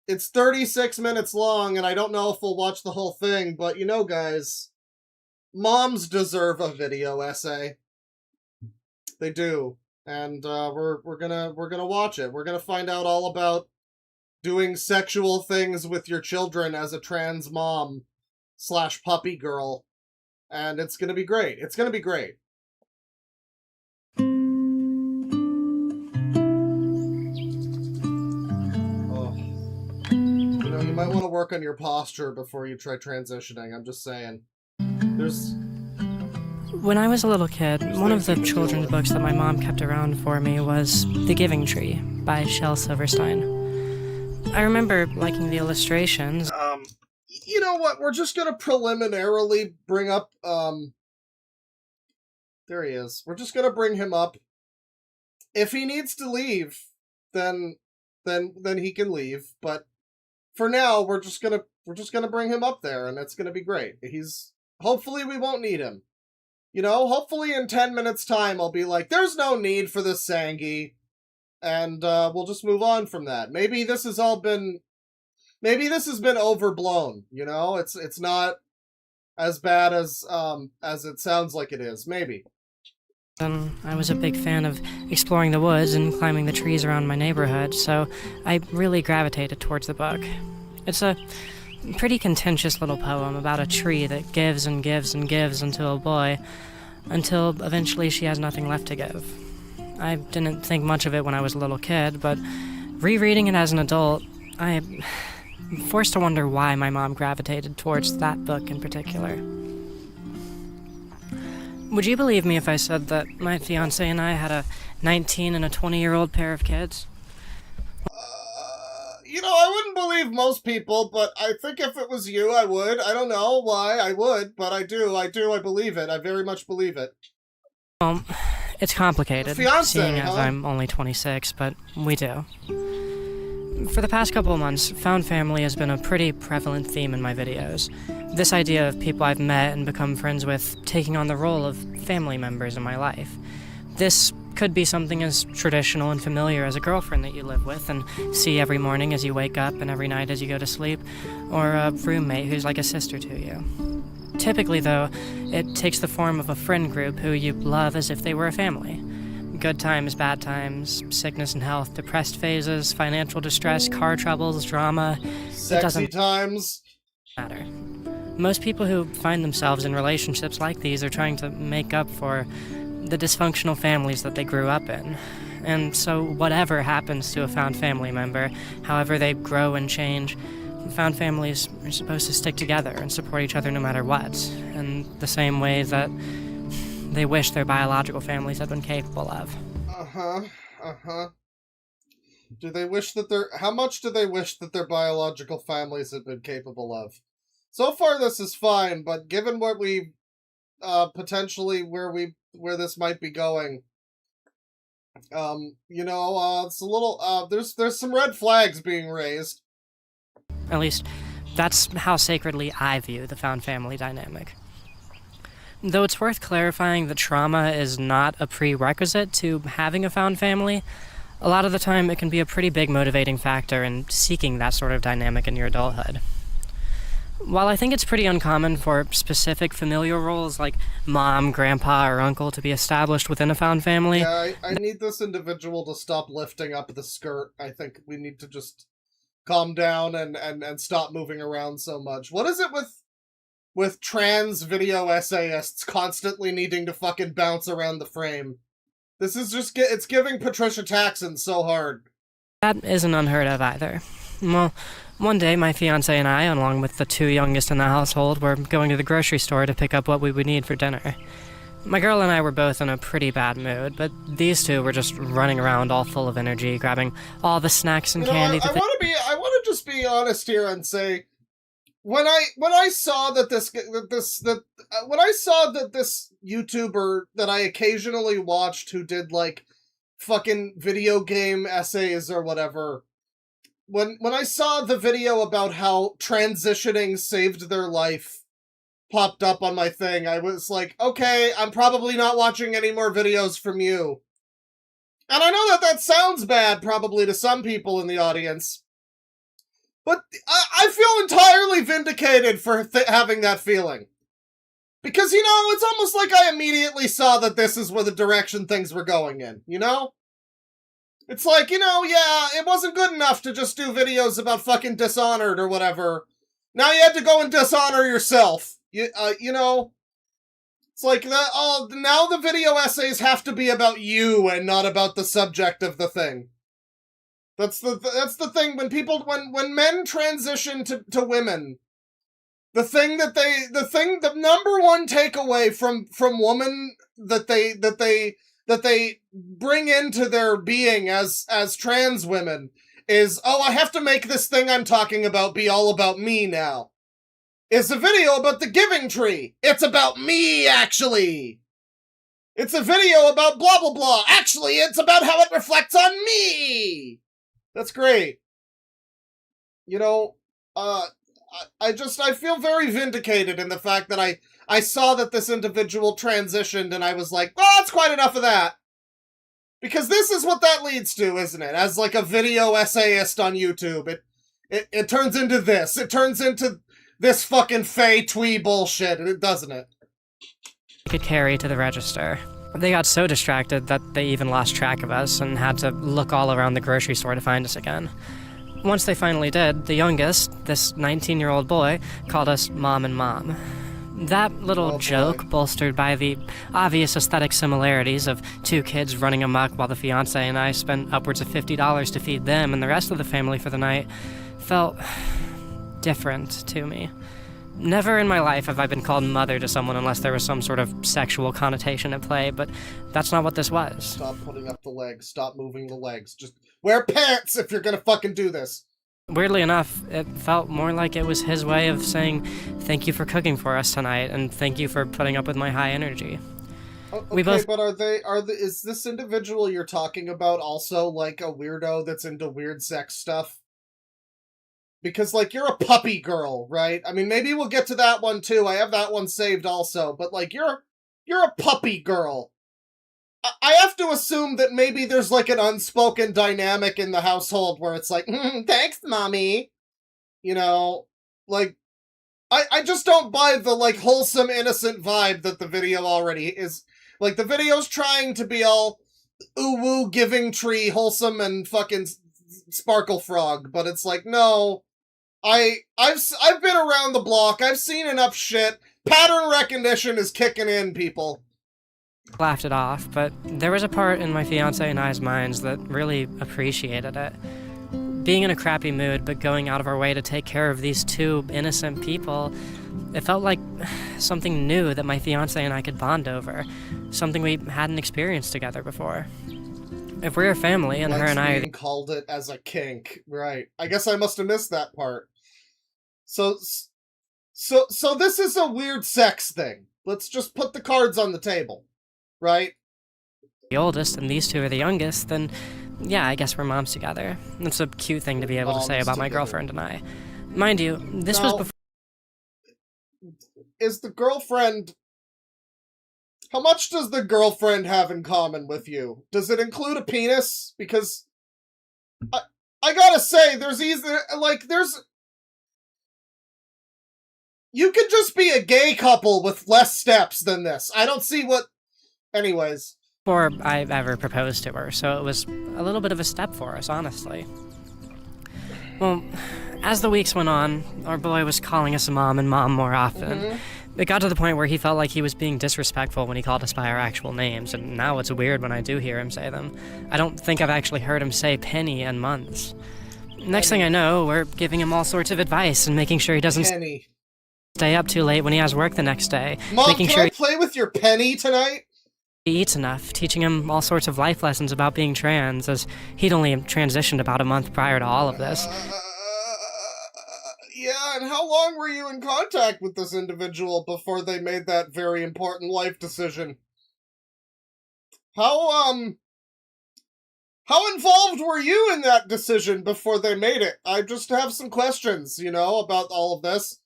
It's 36 minutes long, and I don't know if we'll watch the whole thing, but you know, guys, moms deserve a video essay. They do. And we're gonna watch it. We're gonna find out all about doing sexual things with your children as a trans mom / puppy girl. And it's gonna be great. It's gonna be great. Oh. You might want to work on your posture before you try transitioning. I'm just saying. When I was a little kid, one of the children's books that my mom kept around for me was The Giving Tree by Shel Silverstein. I remember liking the illustrations. You know what? We're just gonna preliminarily bring up, there he is. We're just gonna bring him up. If he needs to leave, then he can leave. But for now, we're just gonna bring him up there, and it's gonna be great. Hopefully we won't need him. You know, hopefully in 10 minutes time I'll be like, there's no need for this Sangi, and we'll just move on from that. Maybe this has been overblown, you know? It's not as bad as it sounds like it is, maybe. I was a big fan of exploring the woods and climbing the trees around my neighborhood, so I really gravitated towards the book. It's a pretty contentious little poem about a tree that gives and gives and gives until eventually she has nothing left to give. I didn't think much of it when I was a little kid, but rereading it as an adult, I'm forced to wonder why my mom gravitated towards that book in particular. Would you believe me if I said that my fiancé and I had a 19 and a 20-year-old pair of kids? You know, I wouldn't believe most people, but I think if it was you, I would. I don't know why I would, but I do, I believe it. I very much believe it. It's complicated, seeing as I'm only 26, but we do. For the past couple of months, found family has been a pretty prevalent theme in my videos. This idea of people I've met and become friends with taking on the role of family members in my life. This could be something as traditional and familiar as a girlfriend that you live with and see every morning as you wake up and every night as you go to sleep, or a roommate who's like a sister to you. Typically, though, it takes the form of a friend group who you love as if they were a family. Good times, bad times, sickness and health, depressed phases, financial distress, car troubles, drama. Sexy times. Matter. Most people who find themselves in relationships like these are trying to make up for the dysfunctional families that they grew up in. And so whatever happens to a found family member, however they grow and change, found families are supposed to stick together and support each other no matter what, in the same way that they wish their biological families had been capable of. Do they wish that how much do they wish that their biological families had been capable of? So far this is fine, but given what we potentially where this might be going, you know, it's a little there's some red flags being raised. At least that's how sacredly I view the found family dynamic. Though it's worth clarifying that trauma is not a prerequisite to having a found family, a lot of the time it can be a pretty big motivating factor in seeking that sort of dynamic in your adulthood. While I think it's pretty uncommon for specific familial roles like mom, grandpa, or uncle to be established within a found family... Yeah, I need this individual to stop lifting up the skirt. I think we need to just calm down and stop moving around so much. What is it with trans video essayists constantly needing to fucking bounce around the frame? This is just, it's giving Patricia Taxon so hard. That isn't unheard of either. Well, one day my fiancé and I, along with the two youngest in the household, were going to the grocery store to pick up what we would need for dinner. My girl and I were both in a pretty bad mood, but these two were just running around all full of energy, grabbing all the snacks and candy. I want to just be honest here and say, when I saw that this YouTuber that I occasionally watched who did like fucking video game essays or whatever, when I saw the video about how transitioning saved their life popped up on my thing, I was like, okay, I'm probably not watching any more videos from you. And I know that sounds bad probably to some people in the audience, but I feel entirely vindicated for having that feeling. Because, you know, it's almost like I immediately saw that this is where the direction things were going in, you know? It's like, you know, yeah, it wasn't good enough to just do videos about fucking Dishonored or whatever. Now you had to go and dishonor yourself. You know? It's like, now the video essays have to be about you and not about the subject of the thing. That's the thing when men transition to women, the number one takeaway from women that they bring into their being as trans women is, oh, I have to make this thing I'm talking about be all about me now. It's a video about the giving tree. It's about me, actually. It's a video about blah, blah, blah. Actually, it's about how it reflects on me. That's great. You know, I feel very vindicated in the fact that I saw that this individual transitioned and I was like, well, that's quite enough of that. Because this is what that leads to, isn't it? As like a video essayist on YouTube, it turns into this. It turns into this fucking fey twee bullshit, doesn't it? Could carry to the register. They got so distracted that they even lost track of us and had to look all around the grocery store to find us again. Once they finally did, the youngest, this 19-year-old boy, called us Mom and Mom. That little joke, bolstered by the obvious aesthetic similarities of two kids running amok while the fiancé and I spent upwards of $50 to feed them and the rest of the family for the night, felt different to me. Never in my life have I been called mother to someone unless there was some sort of sexual connotation at play, but that's not what this was. Stop putting up the legs. Stop moving the legs. Just wear pants if you're gonna fucking do this. Weirdly enough, it felt more like it was his way of saying thank you for cooking for us tonight and thank you for putting up with my high energy. Okay, but is this individual you're talking about also like a weirdo that's into weird sex stuff? Because, like, you're a puppy girl, right? I mean, maybe we'll get to that one, too. I have that one saved also. But, like, you're a puppy girl. I have to assume that maybe there's, like, an unspoken dynamic in the household where it's like, thanks, mommy. You know, like, I just don't buy the, like, wholesome, innocent vibe that the video already is. Like, the video's trying to be all ooh-woo, giving tree, wholesome, and fucking sparkle frog. But it's like, no... I've been around the block. I've seen enough shit. Pattern recognition is kicking in, people. Laughed it off, but there was a part in my fiancé and I's minds that really appreciated it. Being in a crappy mood, but going out of our way to take care of these two innocent people, it felt like something new that my fiancé and I could bond over. Something we hadn't experienced together before. If we're a family and her and I... called it as a kink, right. I guess I must have missed that part. So this is a weird sex thing. Let's just put the cards on the table, right? The oldest and these two are the youngest, then yeah, I guess we're moms together. It's a cute thing to be able to say about my girlfriend and I. Mind you, this was before... Is the girlfriend... How much does the girlfriend have in common with you? Does it include a penis? Because I gotta say, there's you could just be a gay couple with less steps than this. I don't see what... Anyways. Before I ever proposed to her, so it was a little bit of a step for us, honestly. Well, as the weeks went on, our boy was calling us Mom and Mom more often. It got to the point where he felt like he was being disrespectful when he called us by our actual names, and now it's weird when I do hear him say them. I don't think I've actually heard him say Penny in months. Next thing I know, we're giving him all sorts of advice and making sure he doesn't stay up too late when he has work the next day. Mom, making can sure I play with your penny tonight? He eats enough, teaching him all sorts of life lessons about being trans, as he'd only transitioned about a month prior to all of this. Yeah, and how long were you in contact with this individual before they made that very important life decision? How involved were you in that decision before they made it? I just have some questions, you know, about all of this.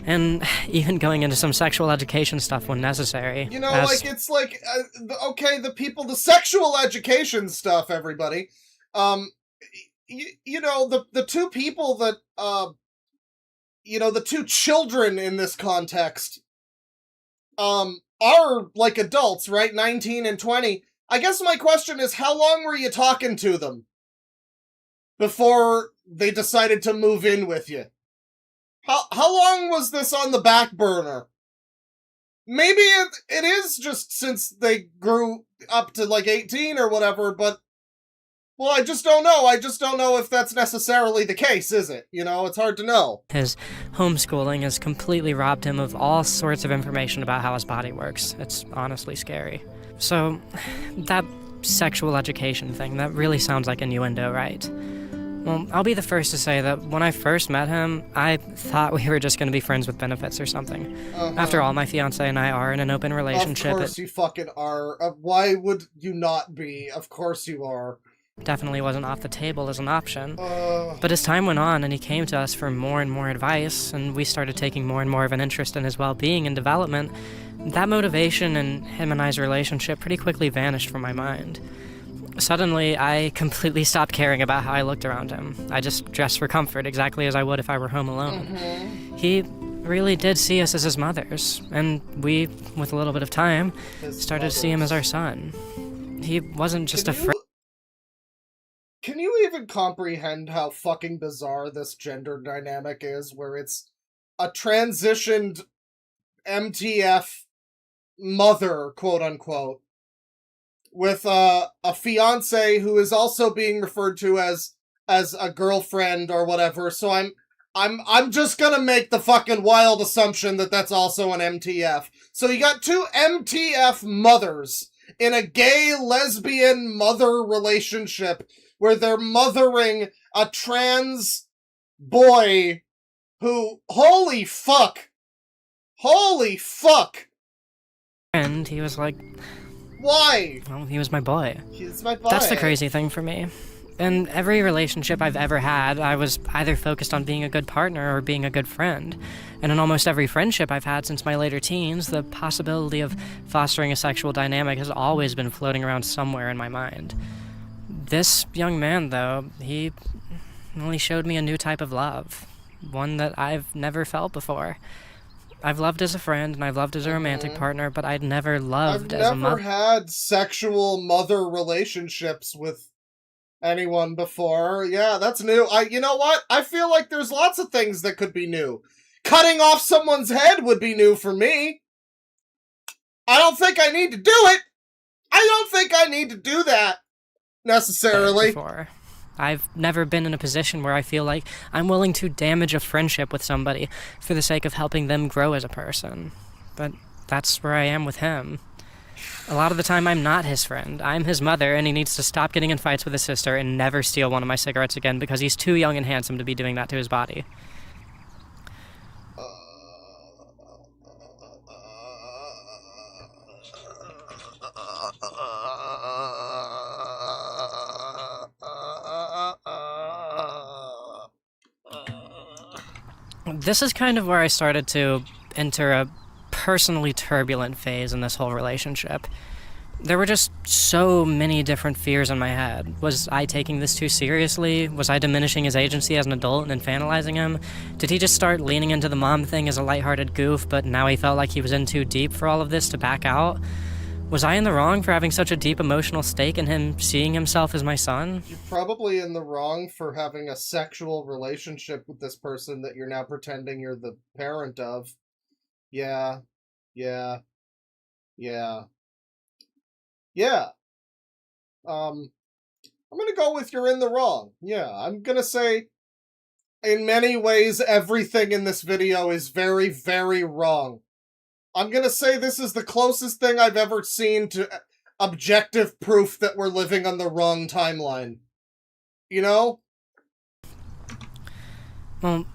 And even going into some sexual education stuff when necessary. You know, like, it's like, okay, the sexual education stuff, everybody. You know, the two people that, you know, the two children in this context, are, like, adults, right? 19 and 20. I guess my question is, how long were you talking to them before they decided to move in with you? How long was this on the back burner? Maybe it is just since they grew up to, like, 18 or whatever, but Well, I just don't know. I just don't know if that's necessarily the case, is it? You know, it's hard to know. His homeschooling has completely robbed him of all sorts of information about how his body works. It's honestly scary. So, that sexual education thing, that really sounds like innuendo, right? Well, I'll be the first to say that when I first met him, I thought we were just going to be friends with benefits or something. After all, my fiancé and I are in an open relationship. Of course you fucking are. Why would you not be? Of course you are. Definitely wasn't off the table as an option. But as time went on and he came to us for more and more advice, and we started taking more and more of an interest in his well-being and development, that motivation in him and I's relationship pretty quickly vanished from my mind. Suddenly, I completely stopped caring about how I looked around him. I just dressed for comfort, exactly as I would if I were home alone. He really did see us as his mothers, and we, with a little bit of time, started to see him as our son. He wasn't just a friend. Can you even comprehend how fucking bizarre this gender dynamic is, where it's a transitioned MTF mother, quote-unquote, with a fiancé who is also being referred to as a girlfriend or whatever, so I'm just gonna make the fucking wild assumption that that's also an MTF. So you got two MTF mothers in a gay lesbian mother relationship where they're mothering a trans boy who, holy fuck! And he was like... Why? Well, he was my boy. He's my boy. That's the crazy thing for me. In every relationship I've ever had, I was either focused on being a good partner or being a good friend. And in almost every friendship I've had since my later teens, the possibility of fostering a sexual dynamic has always been floating around somewhere in my mind. This young man, though, he only showed me a new type of love. One that I've never felt before. I've loved as a friend, and I've loved as a romantic partner, but I'd never loved as a mother. I've never had sexual mother relationships with anyone before. Yeah, that's new. You know what? I feel like there's lots of things that could be new. Cutting off someone's head would be new for me. I don't think I need to do it. I don't think I need to do that, necessarily. Before. I've never been in a position where I feel like I'm willing to damage a friendship with somebody for the sake of helping them grow as a person. But that's where I am with him. A lot of the time I'm not his friend. I'm his mother, and he needs to stop getting in fights with his sister and never steal one of my cigarettes again because he's too young and handsome to be doing that to his body. This is kind of where I started to enter a personally turbulent phase in this whole relationship. There were just so many different fears in my head. Was I taking this too seriously? Was I diminishing his agency as an adult and infantilizing him? Did he just start leaning into the mom thing as a lighthearted goof, but now he felt like he was in too deep for all of this to back out? Was I in the wrong for having such a deep emotional stake in him seeing himself as my son? You're probably in the wrong for having a sexual relationship with this person that you're now pretending you're the parent of. Yeah. I'm gonna go with you're in the wrong. Yeah, I'm gonna say in many ways everything in this video is very, very wrong. I'm gonna say this is the closest thing I've ever seen to objective proof that we're living on the wrong timeline. You know? Well,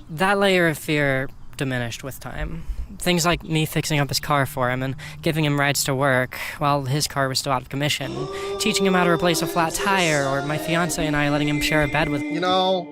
that layer of fear diminished with time. Things like me fixing up his car for him and giving him rides to work while his car was still out of commission, teaching him how to replace a flat tire, or my fiancé and I letting him share a bed with... You know...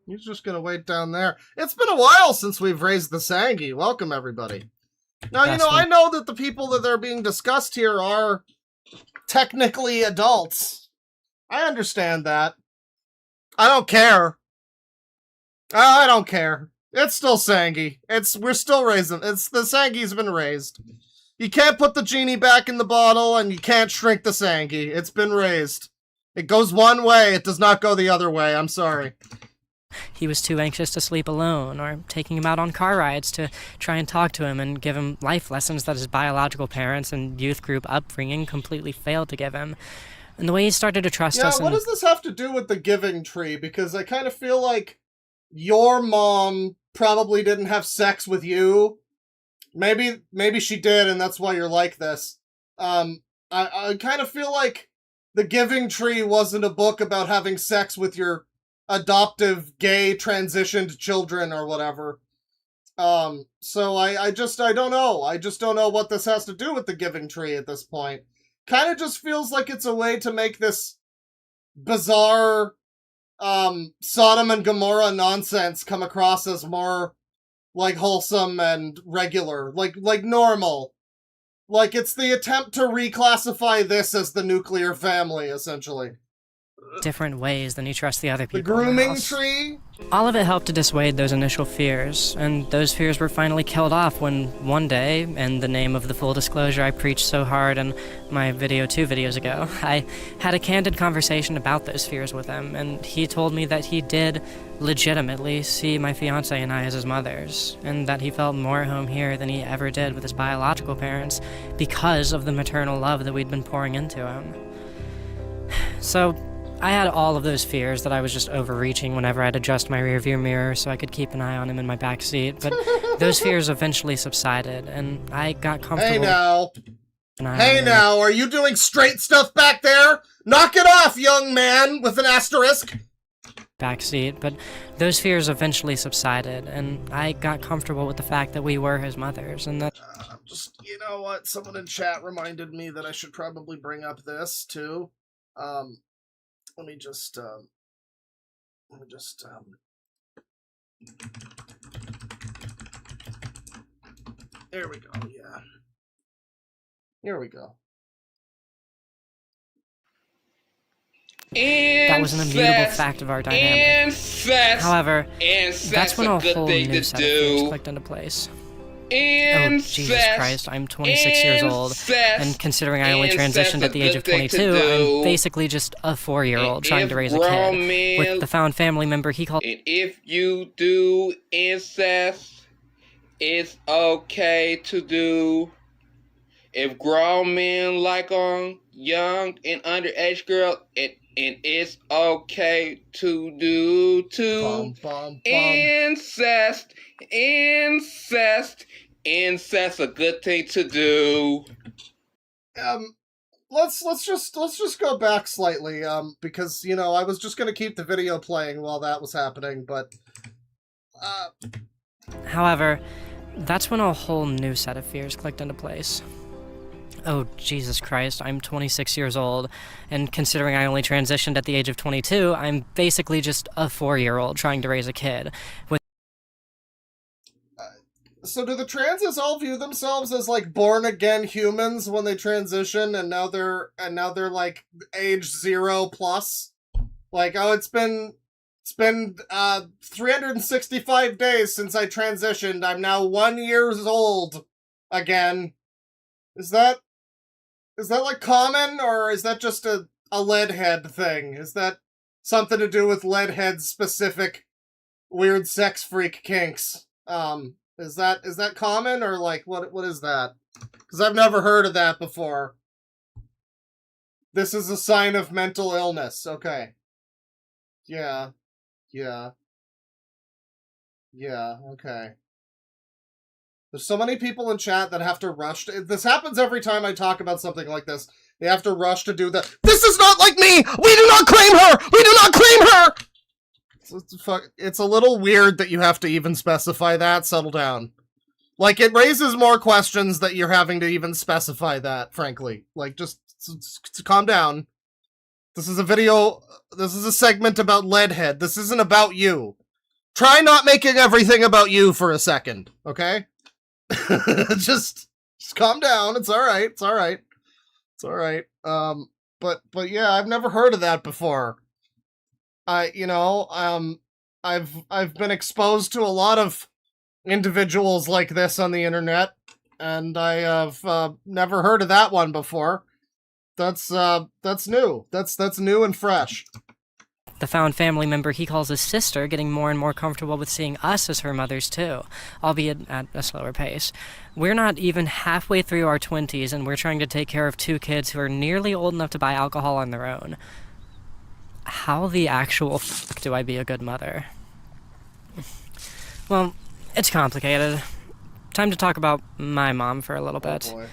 He's just gonna wait down there. It's been a while since we've raised the Sangi. Welcome, everybody. Now, you know, I know that the people that are being discussed here are technically adults. I understand that. I don't care. I don't care. It's still Sangi. We're still raising. The Sangi's been raised. You can't put the genie back in the bottle, and you can't shrink the Sangi. It's been raised. It goes one way, it does not go the other way. I'm sorry. He was too anxious to sleep alone, or taking him out on car rides to try and talk to him and give him life lessons that his biological parents and youth group upbringing completely failed to give him. And the way he started to trust us. Yeah, what does this have to do with the giving tree? Because I kind of feel like your mom probably didn't have sex with you. Maybe she did, and that's why you're like this. I kind of feel like The Giving Tree wasn't a book about having sex with your adoptive gay transitioned children or whatever. So I don't know. I just don't know what this has to do with The Giving Tree at this point. Kind of just feels like it's a way to make this bizarre Sodom and Gomorrah nonsense come across as more like wholesome and regular, like normal. Like it's the attempt to reclassify this as the nuclear family, essentially. Different ways than you trust the other people. The grooming in the tree? All of it helped to dissuade those initial fears, and those fears were finally killed off when one day, in the name of the full disclosure I preached so hard in my video 2 videos ago, I had a candid conversation about those fears with him, and he told me that he did legitimately see my fiancé and I as his mothers, and that he felt more at home here than he ever did with his biological parents because of the maternal love that we'd been pouring into him. So I had all of those fears that I was just overreaching whenever I'd adjust my rearview mirror so I could keep an eye on him in my back seat, but those fears eventually subsided, and I got comfortable. Hey now, are you doing straight stuff back there? Knock it off, young man, with an asterisk. Backseat, but those fears eventually subsided, and I got comfortable with the fact that we were his mothers, and that... You know what? Someone in chat reminded me that I should probably bring up this, too. Let me just, there we go, yeah. Here we go. That was an immutable fact of our dynamic. However, that's when a whole new set of things clicked into place. Oh, Jesus Christ, I'm 26 years old, and considering I only transitioned at the age of 22, I'm basically just a 4-year-old trying to raise a kid, with the found family member he called... And if you do incest, it's okay to do. If grown men like on young and underage girls, and it's okay to do too. Incest, incest, a good thing to do. Let's just go back slightly, because, you know, I was just gonna keep the video playing while that was happening, but, However, that's when a whole new set of fears clicked into place. Oh, Jesus Christ, I'm 26 years old, and considering I only transitioned at the age of 22, I'm basically just a 4-year-old trying to raise a kid. So do the transes all view themselves as, like, born-again humans when they transition, and now they're like, age 0 plus? Like, oh, it's been 365 days since I transitioned, I'm now 1 year old again. Is that like common, or is that just a leadhead thing? Is that something to do with leadhead specific weird sex freak kinks? Is that common, or like what is that? Because I've never heard of that before. This is a sign of mental illness. Okay. Yeah. Okay. There's so many people in chat that have to rush to... This happens every time I talk about something like this. They have to rush to do the... This is not like me! We do not claim her! We do not claim her! It's a little weird that you have to even specify that. Settle down. Like, it raises more questions that you're having to even specify that, frankly. Like, just calm down. This is a video... This is a segment about Leadhead. This isn't about you. Try not making everything about you for a second, okay? just calm down. It's all right. It's all right. It's all right. But yeah, I've never heard of that before. I've been exposed to a lot of individuals like this on the internet, and I have never heard of that one before. That's new. That's new and fresh. The found family member he calls his sister getting more and more comfortable with seeing us as her mothers too, albeit at a slower pace. We're not even halfway through our 20s and we're trying to take care of 2 kids who are nearly old enough to buy alcohol on their own. How the actual fuck do I be a good mother? Well, it's complicated. Time to talk about my mom for a little bit. Boy.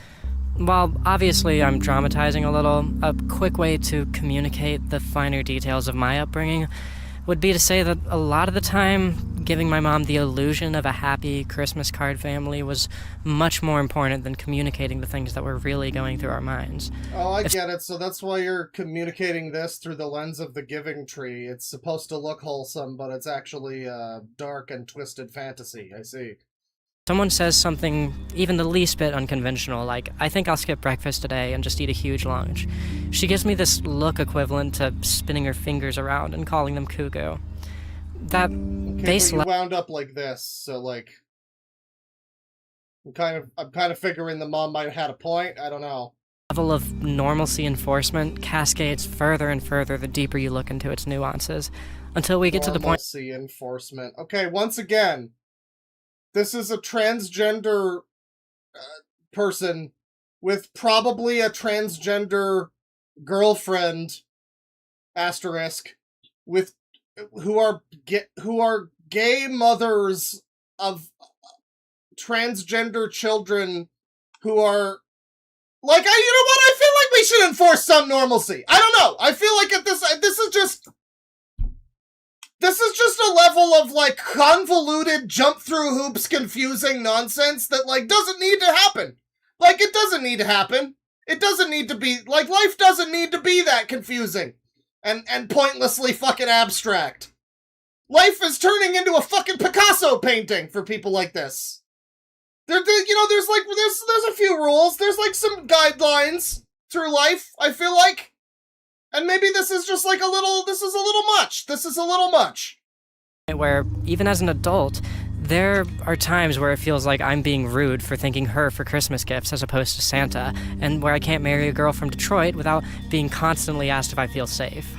While obviously I'm dramatizing a little, a quick way to communicate the finer details of my upbringing would be to say that a lot of the time, giving my mom the illusion of a happy Christmas card family was much more important than communicating the things that were really going through our minds. Oh, I get it. So that's why you're communicating this through the lens of the giving tree. It's supposed to look wholesome, but it's actually dark and twisted fantasy. I see. Someone says something even the least bit unconventional, like, I think I'll skip breakfast today and just eat a huge lunch. She gives me this look equivalent to spinning her fingers around and calling them cuckoo. That base you wound up like this, so like I'm kind of figuring the mom might have had a point. I don't know. Level of normalcy enforcement cascades further and further the deeper you look into its nuances, until we get to the point. Normalcy enforcement. Okay, once again, this is a transgender person with probably a transgender girlfriend, asterisk, with who are gay mothers of transgender children who are like, you know what? I feel like we should enforce some normalcy. I don't know. I feel like this is just a level of, like, convoluted, jump-through-hoops, confusing nonsense that, like, doesn't need to happen. Like, it doesn't need to happen. It doesn't need to be, like, life doesn't need to be that confusing and pointlessly fucking abstract. Life is turning into a fucking Picasso painting for people like this. There's a few rules. There's, like, some guidelines through life, I feel like. And maybe this is just like this is a little much. Where, even as an adult, there are times where it feels like I'm being rude for thanking her for Christmas gifts as opposed to Santa, and where I can't marry a girl from Detroit without being constantly asked if I feel safe.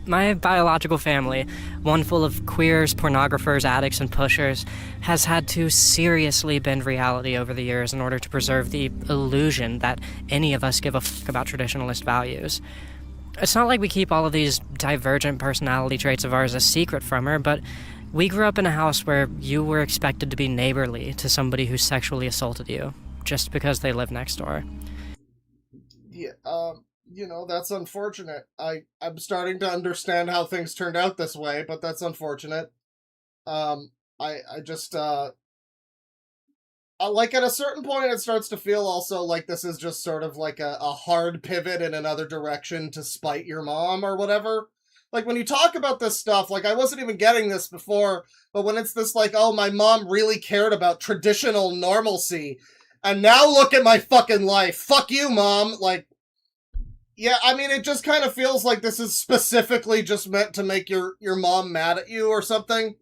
My biological family, one full of queers, pornographers, addicts, and pushers, has had to seriously bend reality over the years in order to preserve the illusion that any of us give a fuck about traditionalist values. It's not like we keep all of these divergent personality traits of ours a secret from her, but we grew up in a house where you were expected to be neighborly to somebody who sexually assaulted you, just because they live next door. Yeah, that's unfortunate. I'm starting to understand how things turned out this way, but that's unfortunate. Like, at a certain point, it starts to feel also like this is just sort of like a hard pivot in another direction to spite your mom or whatever. Like, when you talk about this stuff, like, I wasn't even getting this before, but when it's this, like, oh, my mom really cared about traditional normalcy, and now look at my fucking life. Fuck you, Mom. Like, yeah, I mean, it just kind of feels like this is specifically just meant to make your mom mad at you or something.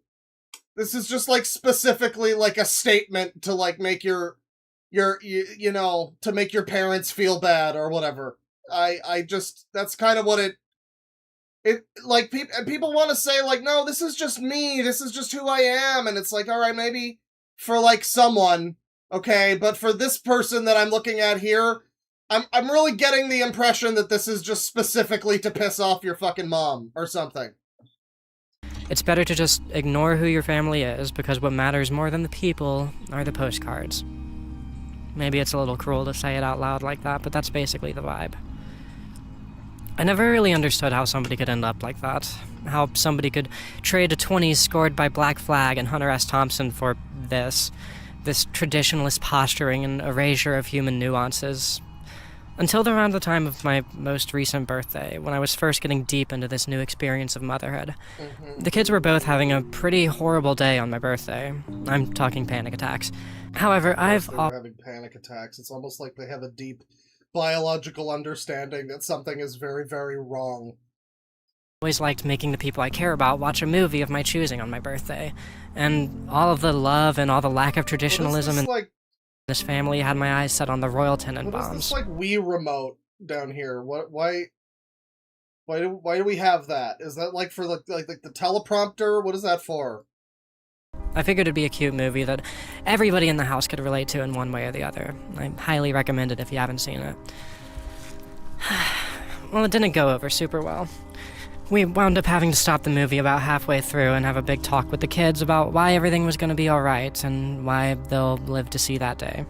This is just, like, specifically, like, a statement to, like, make to make your parents feel bad or whatever. That's kind of what like, people want to say, like, no, this is just me, this is just who I am, and it's like, alright, maybe for, like, someone, okay, but for this person that I'm looking at here, I'm really getting the impression that this is just specifically to piss off your fucking mom or something. It's better to just ignore who your family is, because what matters more than the people are the postcards. Maybe it's a little cruel to say it out loud like that, but that's basically the vibe. I never really understood how somebody could end up like that. How somebody could trade a 20s scored by Black Flag and Hunter S. Thompson for this traditionalist posturing and erasure of human nuances. Until around the time of my most recent birthday, when I was first getting deep into this new experience of motherhood. The kids were both having a pretty horrible day on my birthday. I'm talking panic attacks. However, They're having panic attacks. It's almost like they have a deep biological understanding that something is very, very wrong. Always liked making the people I care about watch a movie of my choosing on my birthday. And all of the love and all the lack of traditionalism Like, This family had my eyes set on the Royal Tenenbaums. What is this, like, Wii remote down here? Why do we have that? Is that, like, for, like the teleprompter? What is that for? I figured it'd be a cute movie that everybody in the house could relate to in one way or the other. I highly recommend it if you haven't seen it. Well, it didn't go over super well. We wound up having to stop the movie about halfway through and have a big talk with the kids about why everything was going to be alright and why they'll live to see that day.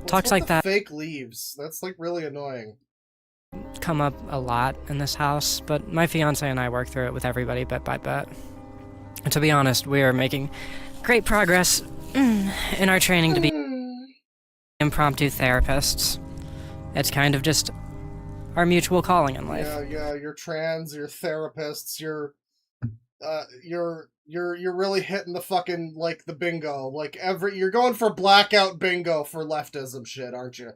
Talks like that fake leaves. That's, like, really annoying. Come up a lot in this house, but my fiance and I work through it with everybody bit by bit. And to be honest, we are making great progress in our training to be impromptu therapists. It's kind of just our mutual calling in life. Yeah, you're trans, you're therapists, you're really hitting the fucking, like, the bingo. Like, you're going for blackout bingo for leftism shit, aren't you?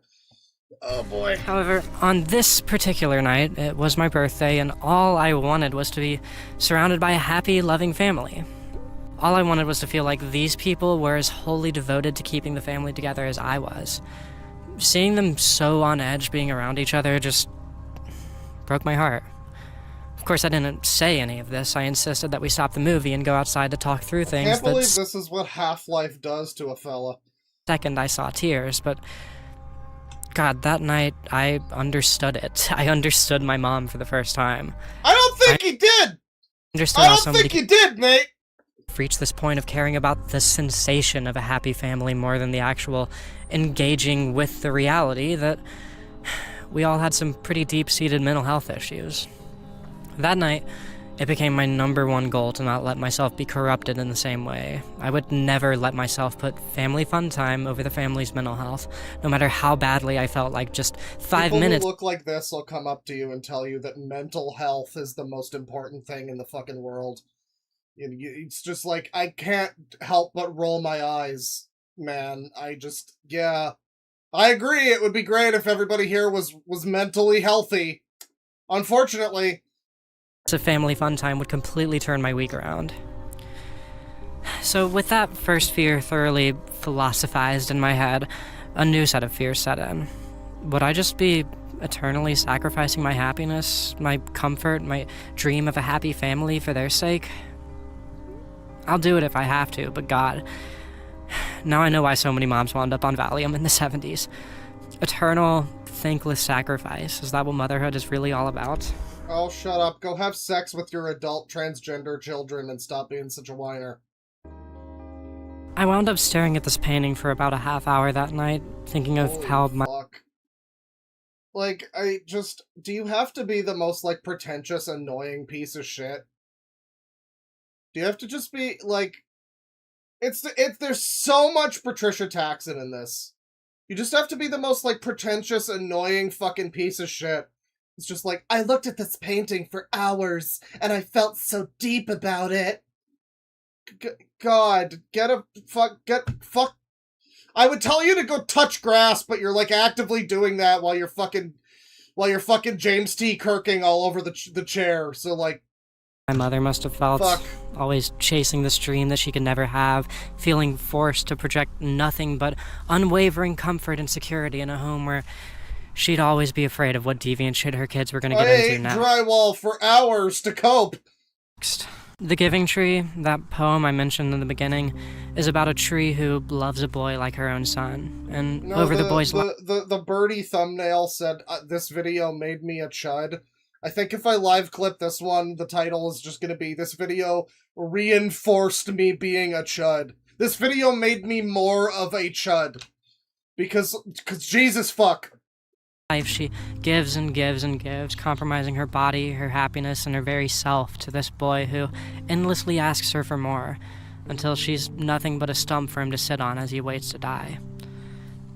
Oh boy. However, on this particular night, it was my birthday, and all I wanted was to be surrounded by a happy, loving family. All I wanted was to feel like these people were as wholly devoted to keeping the family together as I was. Seeing them so on edge being around each other just broke my heart. Of course, I didn't say any of this. I insisted that we stop the movie and go outside to talk through things. I can't believe this is what Half-Life does to a fella. Second, I saw tears, but God, that night, I understood it. I understood my mom for the first time. I don't think he did! I don't think he did, mate! Reached this point of caring about the sensation of a happy family more than the actual engaging with the reality that we all had some pretty deep-seated mental health issues. That night, it became my #1 goal to not let myself be corrupted in the same way. I would never let myself put family fun time over the family's mental health, no matter how badly I felt like just 5 minutes. People who look like this will come up to you and tell you that mental health is the most important thing in the fucking world. It's just like, I can't help but roll my eyes, man. Yeah. I agree, it would be great if everybody here was mentally healthy. Unfortunately, a family fun time would completely turn my week around. So with that first fear thoroughly philosophized in my head, a new set of fears set in. Would I just be eternally sacrificing my happiness, my comfort, my dream of a happy family for their sake? I'll do it if I have to, but God, now I know why so many moms wound up on Valium in the 70s. Eternal, thankless sacrifice. Is that what motherhood is really all about? Oh, shut up. Go have sex with your adult transgender children and stop being such a whiner. I wound up staring at this painting for about a half hour that night, thinking of how my... Like, do you have to be the most, like, pretentious, annoying piece of shit? Do you have to just be, like... There's so much Patricia Taxon in this. You just have to be the most, like, pretentious, annoying fucking piece of shit. It's just like, I looked at this painting for hours, and I felt so deep about it. God, fuck. I would tell you to go touch grass, but you're, like, actively doing that while you're fucking James T. Kirking all over the chair, so, like... My mother must have felt, always chasing this dream that she could never have, feeling forced to project nothing but unwavering comfort and security in a home where she'd always be afraid of what deviant shit her kids were going to get into now. I ate drywall for hours to cope. The Giving Tree, that poem I mentioned in the beginning, is about a tree who loves a boy like her own son. And the boy's the birdie thumbnail said, this video made me a chud. I think if I live clip this one, the title is just going to be, this video reinforced me being a chud. This video made me more of a chud. Because Jesus fuck. Life she gives and gives and gives, compromising her body, her happiness, and her very self to this boy who endlessly asks her for more, until she's nothing but a stump for him to sit on as he waits to die.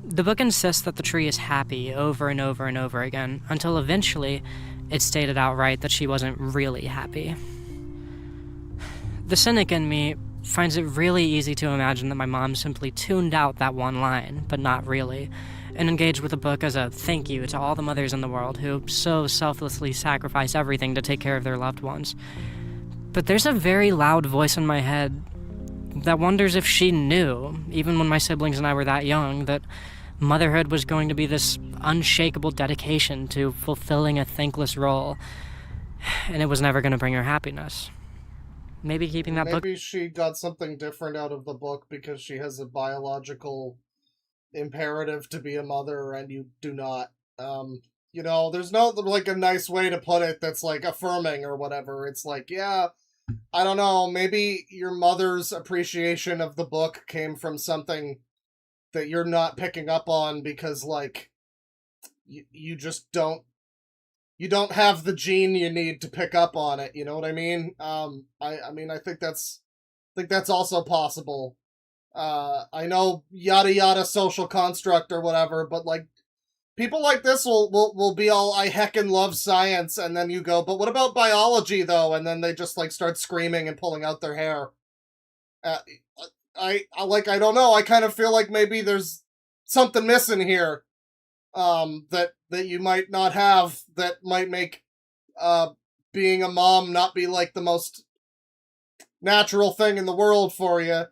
The book insists that the tree is happy over and over and over again, until eventually it's stated outright that she wasn't really happy. The cynic in me finds it really easy to imagine that my mom simply tuned out that one line, but not really, and engaged with the book as a thank you to all the mothers in the world who so selflessly sacrifice everything to take care of their loved ones. But there's a very loud voice in my head that wonders if she knew, even when my siblings and I were that young, that motherhood was going to be this unshakable dedication to fulfilling a thankless role, and it was never going to bring her happiness. Maybe keeping that book... Maybe she got something different out of the book because she has a biological imperative to be a mother and you do not. You know, there's no, like, a nice way to put it that's, like, affirming or whatever. It's like, yeah, I don't know, maybe your mother's appreciation of the book came from something that you're not picking up on because, like, you just don't, you don't have the gene you need to pick up on it, you know what I mean? I mean, I think that's also possible. I know yada yada social construct or whatever, but, like, people like this will be all, I heckin' love science, and then you go, but what about biology, though? And then they just, like, start screaming and pulling out their hair. I don't know, I kind of feel like maybe there's something missing here, that you might not have, that might make, being a mom not be, like, the most natural thing in the world for you.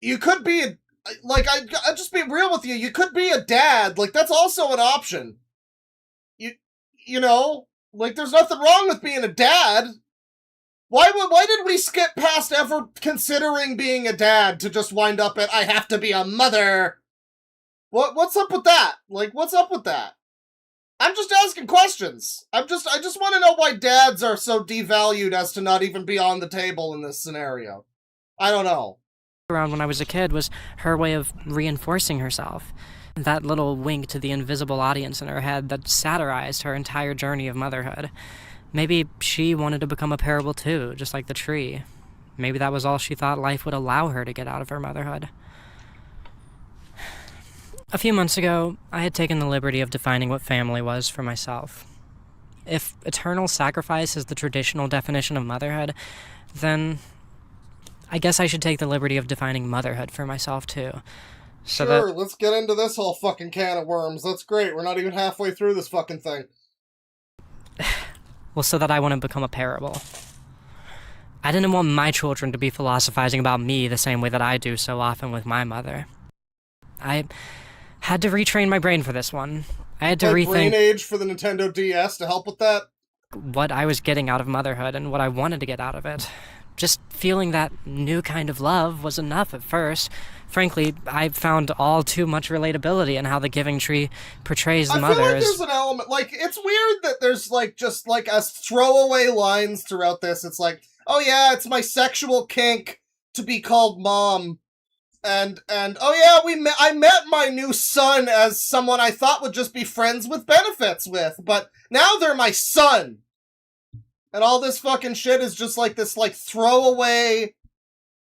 You could be like, I just be real with you. You could be a dad. Like, that's also an option. You know, like, there's nothing wrong with being a dad. Why did we skip past ever considering being a dad to just wind up at, I have to be a mother? What's up with that? Like, what's up with that? I'm just asking questions. I just want to know why dads are so devalued as to not even be on the table in this scenario. I don't know. Around when I was a kid was her way of reinforcing herself. That little wink to the invisible audience in her head that satirized her entire journey of motherhood. Maybe she wanted to become a parable too, just like the tree. Maybe that was all she thought life would allow her to get out of her motherhood. A few months ago, I had taken the liberty of defining what family was for myself. If eternal sacrifice is the traditional definition of motherhood, then I guess I should take the liberty of defining motherhood for myself, too. Sure, let's get into this whole fucking can of worms. That's great. We're not even halfway through this fucking thing. Well, so that I want to become a parable. I didn't want my children to be philosophizing about me the same way that I do so often with my mother. I had to retrain my brain for this one. I had to rethink... Brain age for the Nintendo DS to help with that? What I was getting out of motherhood and what I wanted to get out of it. Just feeling that new kind of love was enough at first. Frankly, I found all too much relatability in how the Giving Tree portrays the mother. I feel like there's an element, like, it's weird that there's, like, just, like, a throwaway lines throughout this. It's like, oh yeah, it's my sexual kink to be called mom. And oh yeah, I met my new son as someone I thought would just be friends with benefits with, but now they're my son. And all this fucking shit is just like this, like, throwaway,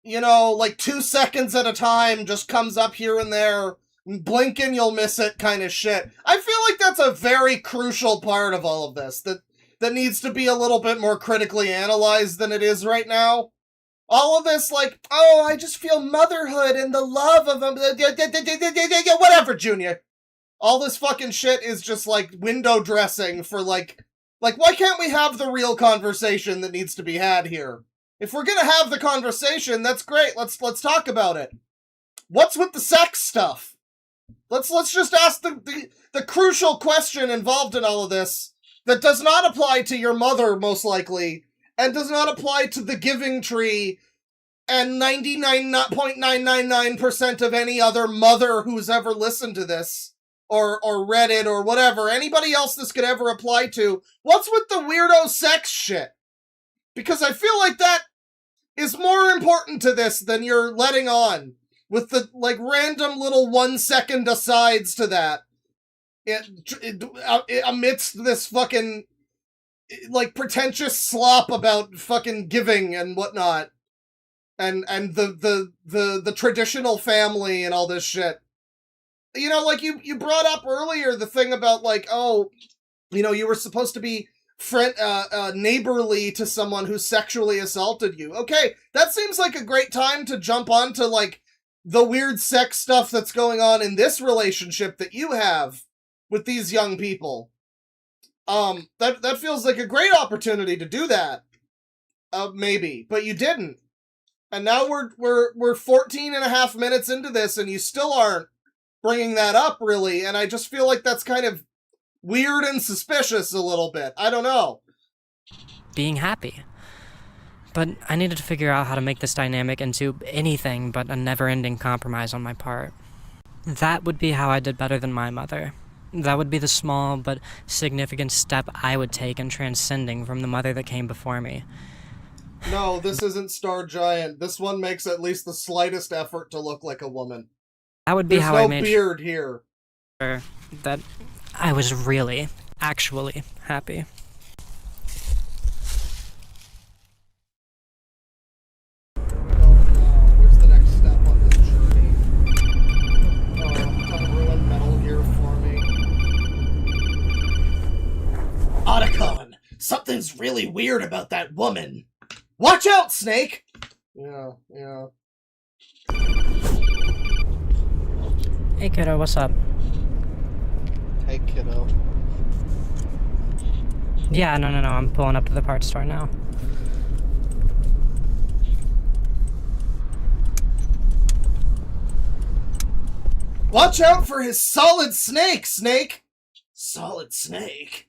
you know, like 2 seconds at a time just comes up here and there, blink and you'll miss it kind of shit. I feel like that's a very crucial part of all of this, that needs to be a little bit more critically analyzed than it is right now. All of this, like, oh, I just feel motherhood and the love of them, whatever, Junior. All this fucking shit is just, like, window dressing for, like, why can't we have the real conversation that needs to be had here? If we're gonna have the conversation, that's great. Let's talk about it. What's with the sex stuff? Let's just ask the crucial question involved in all of this that does not apply to your mother, most likely, and does not apply to the Giving Tree and 99.999% of any other mother who's ever listened to this. Or read it, or whatever, anybody else this could ever apply to. What's with the weirdo sex shit? Because I feel like that is more important to this than you're letting on. With the, like, random little 1 second asides to that. Amidst this fucking, like, pretentious slop about fucking giving and whatnot. And the traditional family and all this shit. You know, like, you brought up earlier the thing about, like, oh, you know, you were supposed to be neighborly to someone who sexually assaulted you. Okay, that seems like a great time to jump onto, like, the weird sex stuff that's going on in this relationship that you have with these young people. That feels like a great opportunity to do that. Maybe, but you didn't. And now we're 14 and a half minutes into this, and you still aren't bringing that up, really. And I just feel like that's kind of weird and suspicious a little bit. I don't know. Being happy. But I needed to figure out how to make this dynamic into anything but a never-ending compromise on my part. That would be how I did better than my mother. That would be the small but significant step I would take in transcending from the mother that came before me. No, this isn't Star Giant. This one makes at least the slightest effort to look like a woman. That would be There's how no I made beard here. sure that I was really, actually happy. Where's the next step on this journey? Oh, don't ruin Metal Gear for me. Otacon, something's really weird about that woman. Watch out, Snake! Yeah. Hey kiddo, what's up? Hey kiddo. Yeah, no, I'm pulling up to the parts store now. Watch out for his solid snake, Snake! Solid Snake?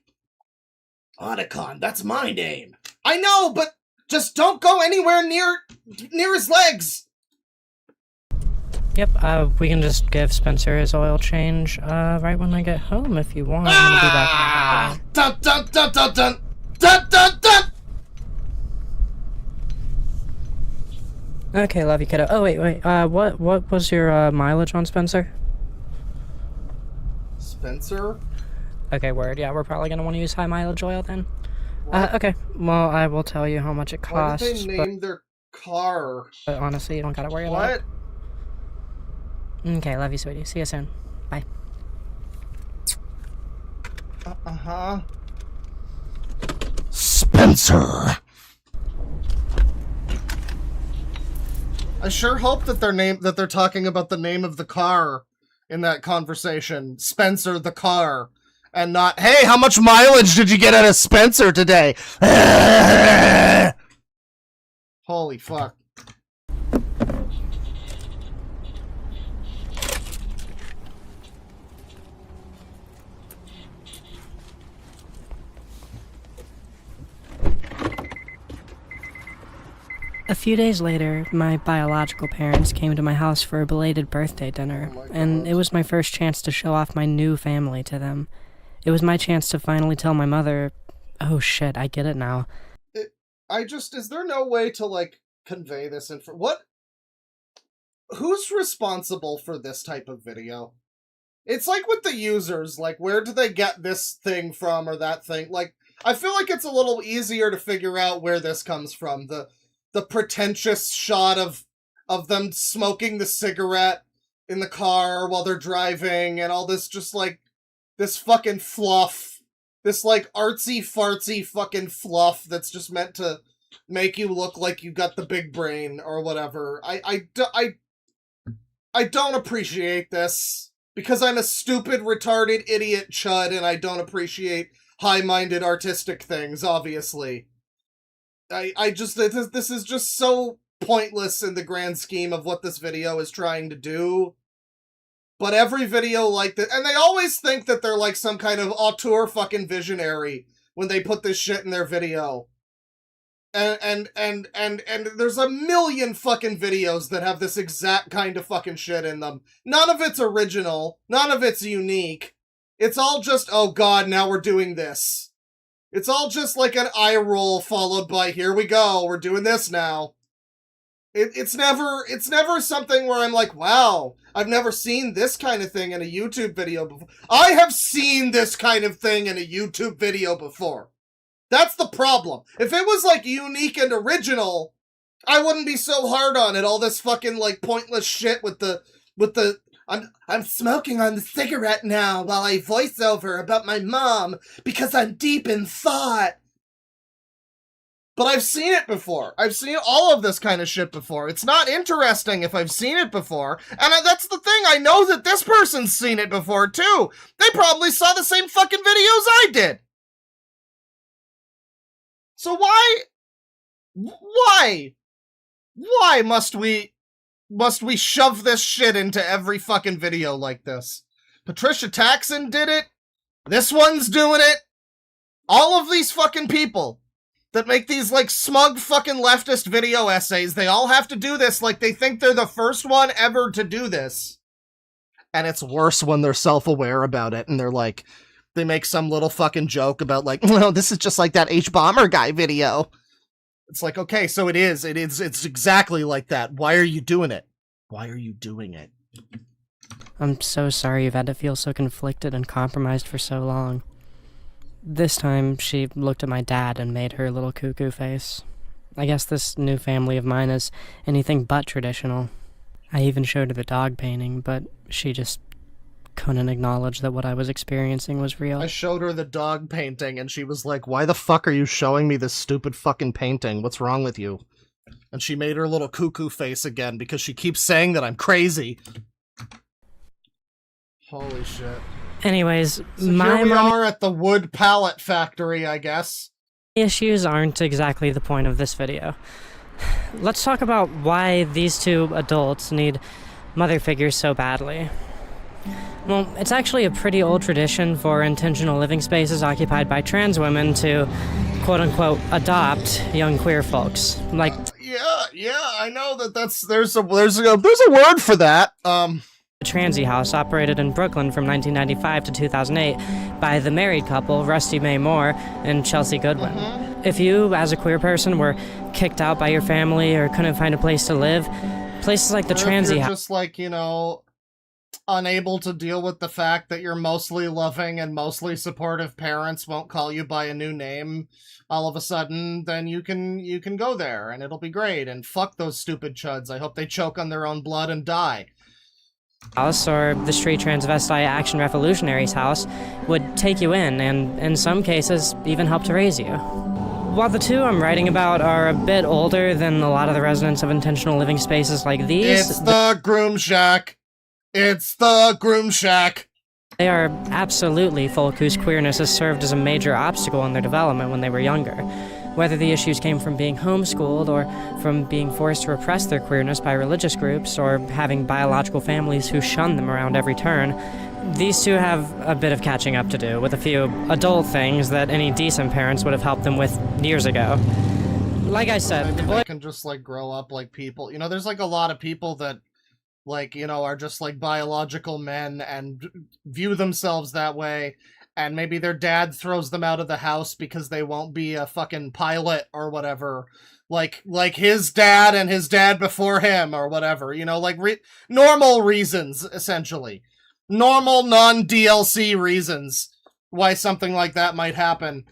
Otacon, that's my name. I know, but just don't go anywhere near his legs! Yep, we can just give Spencer his oil change, right when I get home if you want. I'm gonna be back. Dun dun dun dun dun! Dun dun dun! Okay, love you, kiddo. Oh, wait, what was your, mileage on Spencer? Spencer? Okay, word, yeah, we're probably gonna want to use high mileage oil then. Okay, well, I will tell you how much it costs. Why did they name their car? But honestly, you don't gotta worry about it. Okay, love you, sweetie. See you soon. Bye. Uh-huh. Spencer! I sure hope that they're talking about the name of the car in that conversation. Spencer the car. And not, hey, how much mileage did you get out of Spencer today? Holy fuck. A few days later, my biological parents came to my house for a belated birthday dinner, and it was my first chance to show off my new family to them. It was my chance to finally tell my mother, oh shit, I get it now. Is there no way to, like, convey this who's responsible for this type of video? It's like with the users, like, where do they get this thing from or that thing? Like, I feel like it's a little easier to figure out where this comes from. The pretentious shot of them smoking the cigarette in the car while they're driving and all this just, like, this fucking fluff. This, like, artsy-fartsy fucking fluff that's just meant to make you look like you got the big brain or whatever. I don't appreciate this. Because I'm a stupid, retarded, idiot chud and I don't appreciate high-minded artistic things, obviously. This is just so pointless in the grand scheme of what this video is trying to do. But every video like that, and they always think that they're like some kind of auteur fucking visionary when they put this shit in their video. And there's a million fucking videos that have this exact kind of fucking shit in them. None of it's original. None of it's unique. It's all just, oh god, now we're doing this. It's all just like an eye roll followed by, here we go, we're doing this now. It's never something where I'm like, wow, I've never seen this kind of thing in a YouTube video before. I have seen this kind of thing in a YouTube video before. That's the problem. If it was, like, unique and original, I wouldn't be so hard on it. All this fucking, like, pointless shit with the, I'm smoking on the cigarette now while I voice over about my mom because I'm deep in thought. But I've seen it before. I've seen all of this kind of shit before. It's not interesting if I've seen it before. And that's the thing. I know that this person's seen it before, too. They probably saw the same fucking videos I did. So why Why must we shove this shit into every fucking video like this? Patricia Taxon did it. This one's doing it. All of these fucking people that make these, like, smug fucking leftist video essays, they all have to do this like they think they're the first one ever to do this. And it's worse when they're self-aware about it, and they're like, they make some little fucking joke about, like, no, this is just like that H-Bomber guy video. It's like, okay, so it's exactly like that. Why are you doing it? Why are you doing it? I'm so sorry you've had to feel so conflicted and compromised for so long. This time, she looked at my dad and made her little cuckoo face. I guess this new family of mine is anything but traditional. I even showed her the dog painting, but she just couldn't acknowledge that what I was experiencing was real. I showed her the dog painting, and she was like, why the fuck are you showing me this stupid fucking painting? What's wrong with you? And she made her little cuckoo face again, because she keeps saying that I'm crazy. Holy shit. Anyways, so here we are at the wood pallet factory, I guess. Issues aren't exactly the point of this video. Let's talk about why these two adults need mother figures so badly. Well, it's actually a pretty old tradition for intentional living spaces occupied by trans women to, quote-unquote, adopt young queer folks. Like, yeah, I know that there's a word for that. The Transy House operated in Brooklyn from 1995 to 2008 by the married couple Rusty Mae Moore and Chelsea Goodwin. If you, as a queer person, were kicked out by your family or couldn't find a place to live, places like the Transy House... just like, you know, unable to deal with the fact that your mostly loving and mostly supportive parents won't call you by a new name all of a sudden, then you can go there and it'll be great. And fuck those stupid chuds. I hope they choke on their own blood and die. House or the Street Transvestite Action Revolutionaries house would take you in and, in some cases, even help to raise you. While the two I'm writing about are a bit older than a lot of the residents of intentional living spaces like these... It's the Groom Shack! It's the Groom Shack! They are absolutely folk whose queerness has served as a major obstacle in their development when they were younger. Whether the issues came from being homeschooled or from being forced to repress their queerness by religious groups or having biological families who shun them around every turn, these two have a bit of catching up to do with a few adult things that any decent parents would have helped them with years ago. Like I said, the boy can just, like, grow up like people. You know, there's, like, a lot of people that, like, you know, are just, like, biological men and view themselves that way. And maybe their dad throws them out of the house because they won't be a fucking pilot or whatever. Like his dad and his dad before him or whatever. You know, like normal reasons, essentially. Normal, non-DLC reasons why something like that might happen.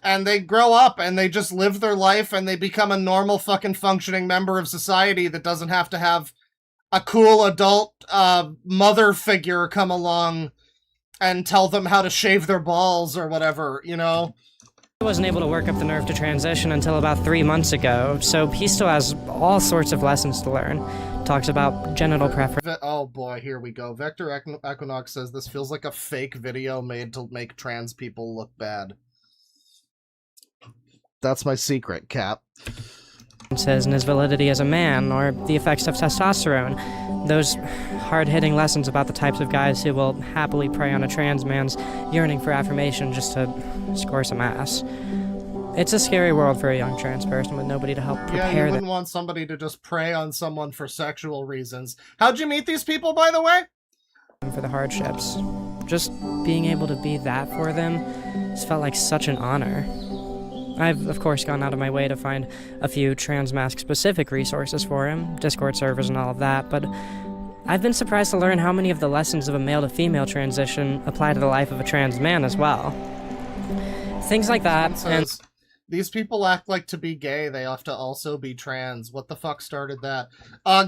And they grow up and they just live their life and they become a normal fucking functioning member of society that doesn't have to have a cool adult mother figure come along and tell them how to shave their balls or whatever, you know? I wasn't able to work up the nerve to transition until about 3 months ago, so he still has all sorts of lessons to learn. Talks about genital preference. Oh boy, here we go. Vector Equinox says this feels like a fake video made to make trans people look bad. That's my secret, Cap. And his validity as a man, or the effects of testosterone. Those hard-hitting lessons about the types of guys who will happily prey on a trans man's yearning for affirmation just to score some ass. It's a scary world for a young trans person with nobody to help prepare them. Yeah, you wouldn't want somebody to just prey on someone for sexual reasons. How'd you meet these people, by the way? For the hardships. Just being able to be that for them has felt like such an honor. I've, of course, gone out of my way to find a few trans-mask-specific resources for him, Discord servers and all of that, but I've been surprised to learn how many of the lessons of a male-to-female transition apply to the life of a trans man as well. Things like that, and... These people act like to be gay, they have to also be trans. What the fuck started that?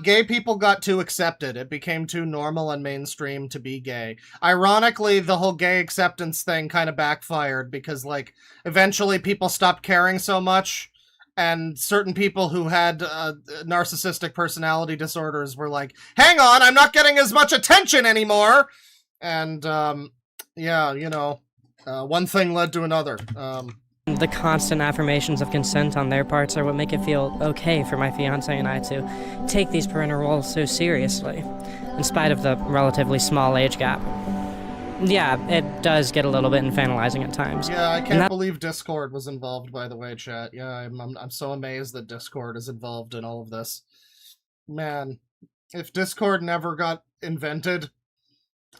Gay people got too accepted. It became too normal and mainstream to be gay. Ironically, the whole gay acceptance thing kind of backfired because, like, eventually people stopped caring so much, and certain people who had narcissistic personality disorders were like, hang on, I'm not getting as much attention anymore! And, yeah, you know, one thing led to another. The constant affirmations of consent on their parts are what make it feel okay for my fiancé and I to take these parental roles so seriously, in spite of the relatively small age gap. Yeah, it does get a little bit infantilizing at times. Yeah, I can't believe Discord was involved, by the way, chat. Yeah, I'm so amazed that Discord is involved in all of this. Man, if Discord never got invented,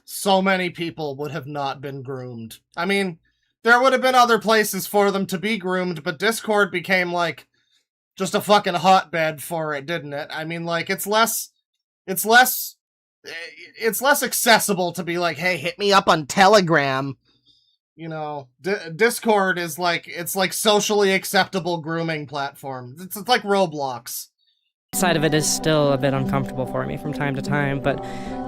so many people would have not been groomed. I mean, there would have been other places for them to be groomed, but Discord became, like, just a fucking hotbed for it, didn't it? I mean, like, it's less accessible to be like, hey, hit me up on Telegram. You know, Discord is like, it's like socially acceptable grooming platform. It's like Roblox. Side of it is still a bit uncomfortable for me from time to time, but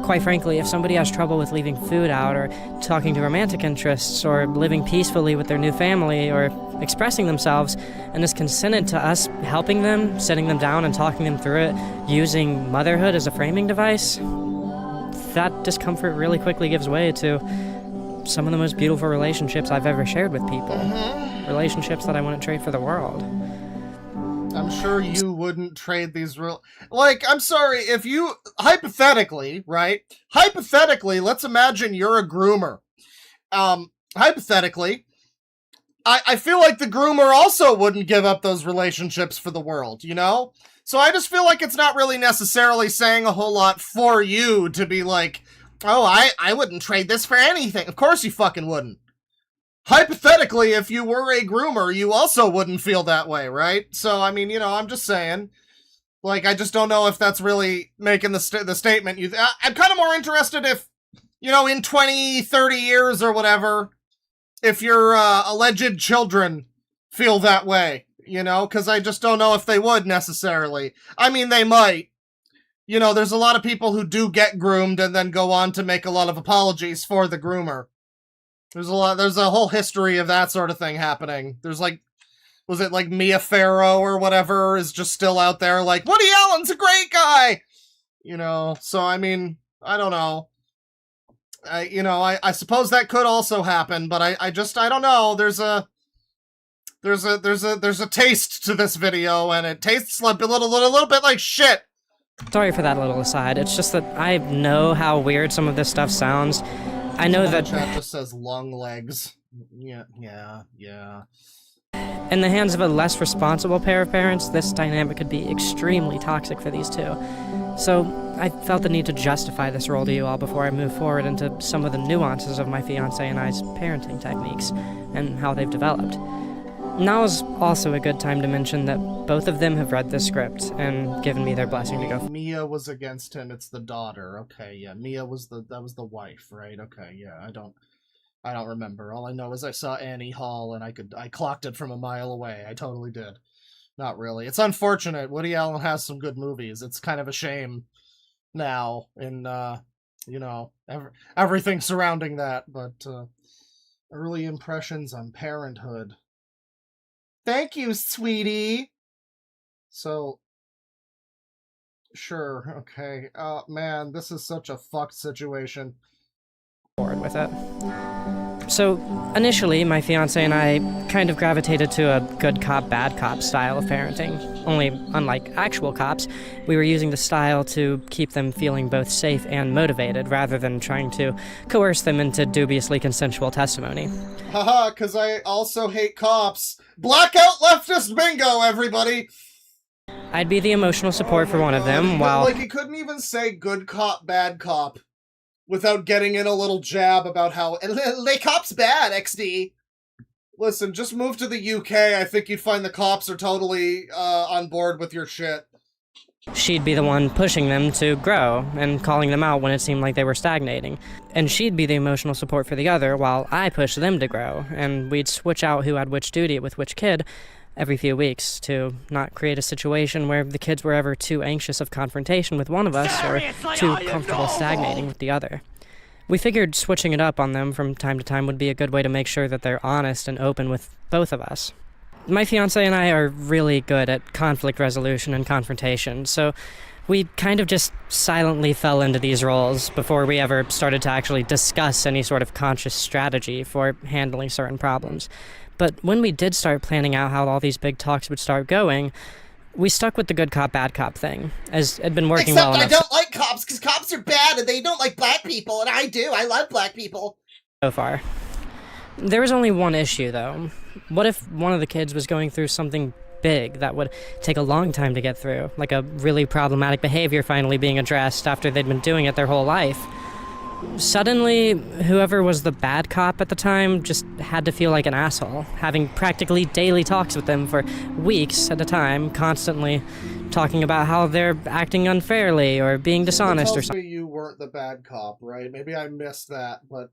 quite frankly, if somebody has trouble with leaving food out, or talking to romantic interests, or living peacefully with their new family, or expressing themselves, and is consented to us helping them, sitting them down and talking them through it, using motherhood as a framing device, that discomfort really quickly gives way to some of the most beautiful relationships I've ever shared with people. Relationships that I wouldn't trade for the world. I'm sure you wouldn't trade these like, I'm sorry, if you, hypothetically, right? Hypothetically, let's imagine you're a groomer. Hypothetically, I feel like the groomer also wouldn't give up those relationships for the world, you know? So I just feel like it's not really necessarily saying a whole lot for you to be like, oh, I wouldn't trade this for anything. Of course you fucking wouldn't. Hypothetically, if you were a groomer, you also wouldn't feel that way, right? So, I mean, you know, I'm just saying. Like, I just don't know if that's really making the statement. I'm kind of more interested if, you know, in 20, 30 years or whatever, if your alleged children feel that way, you know? Because I just don't know if they would necessarily. I mean, they might. You know, there's a lot of people who do get groomed and then go on to make a lot of apologies for the groomer. There's a whole history of that sort of thing happening. There's like, was it like Mia Farrow or whatever is just still out there like, Woody Allen's a great guy! You know, so I mean, I don't know. I suppose that could also happen, but I don't know. There's a taste to this video, and it tastes like a little bit like shit. Sorry for that little aside. It's just that I know how weird some of this stuff sounds. I know that chat just says long legs. Yeah. In the hands of a less responsible pair of parents, this dynamic could be extremely toxic for these two. So I felt the need to justify this role to you all before I move forward into some of the nuances of my fiancé and I's parenting techniques and how they've developed. Now is also a good time to mention that both of them have read the script and given me their blessing to go. Mia was against him, it's the daughter. Okay, yeah. Mia was the wife, right? Okay, yeah. I don't remember. All I know is I saw Annie Hall and I clocked it from a mile away. I totally did. Not really. It's unfortunate. Woody Allen has some good movies. It's kind of a shame now in you know, everything surrounding that, but early impressions on parenthood. Thank you, sweetie. So, sure, okay. Man, this is such a fucked situation. Forward with it. So, initially, my fiancé and I kind of gravitated to a good cop, bad cop style of parenting. Only, unlike actual cops, we were using the style to keep them feeling both safe and motivated, rather than trying to coerce them into dubiously consensual testimony. Haha, because I also hate cops. Blackout leftist bingo, everybody! I'd be the emotional support for one of them, while... Like, he couldn't even say good cop, bad cop without getting in a little jab about how, the cop's bad, XD. Listen, just move to the UK, I think you'd find the cops are totally on board with your shit. She'd be the one pushing them to grow and calling them out when it seemed like they were stagnating. And she'd be the emotional support for the other while I pushed them to grow, and we'd switch out who had which duty with which kid every few weeks to not create a situation where the kids were ever too anxious of confrontation with one of us or too comfortable stagnating with the other. We figured switching it up on them from time to time would be a good way to make sure that they're honest and open with both of us. My fiancé and I are really good at conflict resolution and confrontation, so we kind of just silently fell into these roles before we ever started to actually discuss any sort of conscious strategy for handling certain problems. But when we did start planning out how all these big talks would start going, we stuck with the good cop, bad cop thing, as it had been working well enough. Except I don't like cops, because cops are bad and they don't like black people, and I do. I love black people. So far. There was only one issue, though. What if one of the kids was going through something big that would take a long time to get through, like a really problematic behavior finally being addressed after they'd been doing it their whole life? Suddenly, whoever was the bad cop at the time just had to feel like an asshole, having practically daily talks with them for weeks at a time, constantly talking about how they're acting unfairly or being dishonest or something. You weren't the bad cop, right? Maybe I missed that, but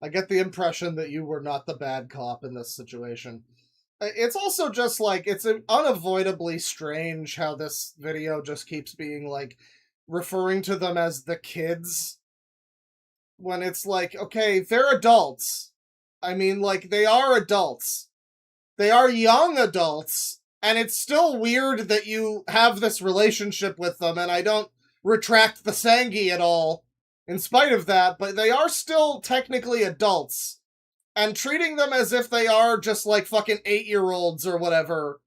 I get the impression that you were not the bad cop in this situation. It's also just like, it's unavoidably strange how this video just keeps being like, referring to them as the kids. When it's like, okay, they're adults. I mean, like, they are adults. They are young adults. And it's still weird that you have this relationship with them, and I don't retract the Sangi at all, in spite of that, but they are still technically adults. And treating them as if they are just, like, fucking 8-year-olds or whatever.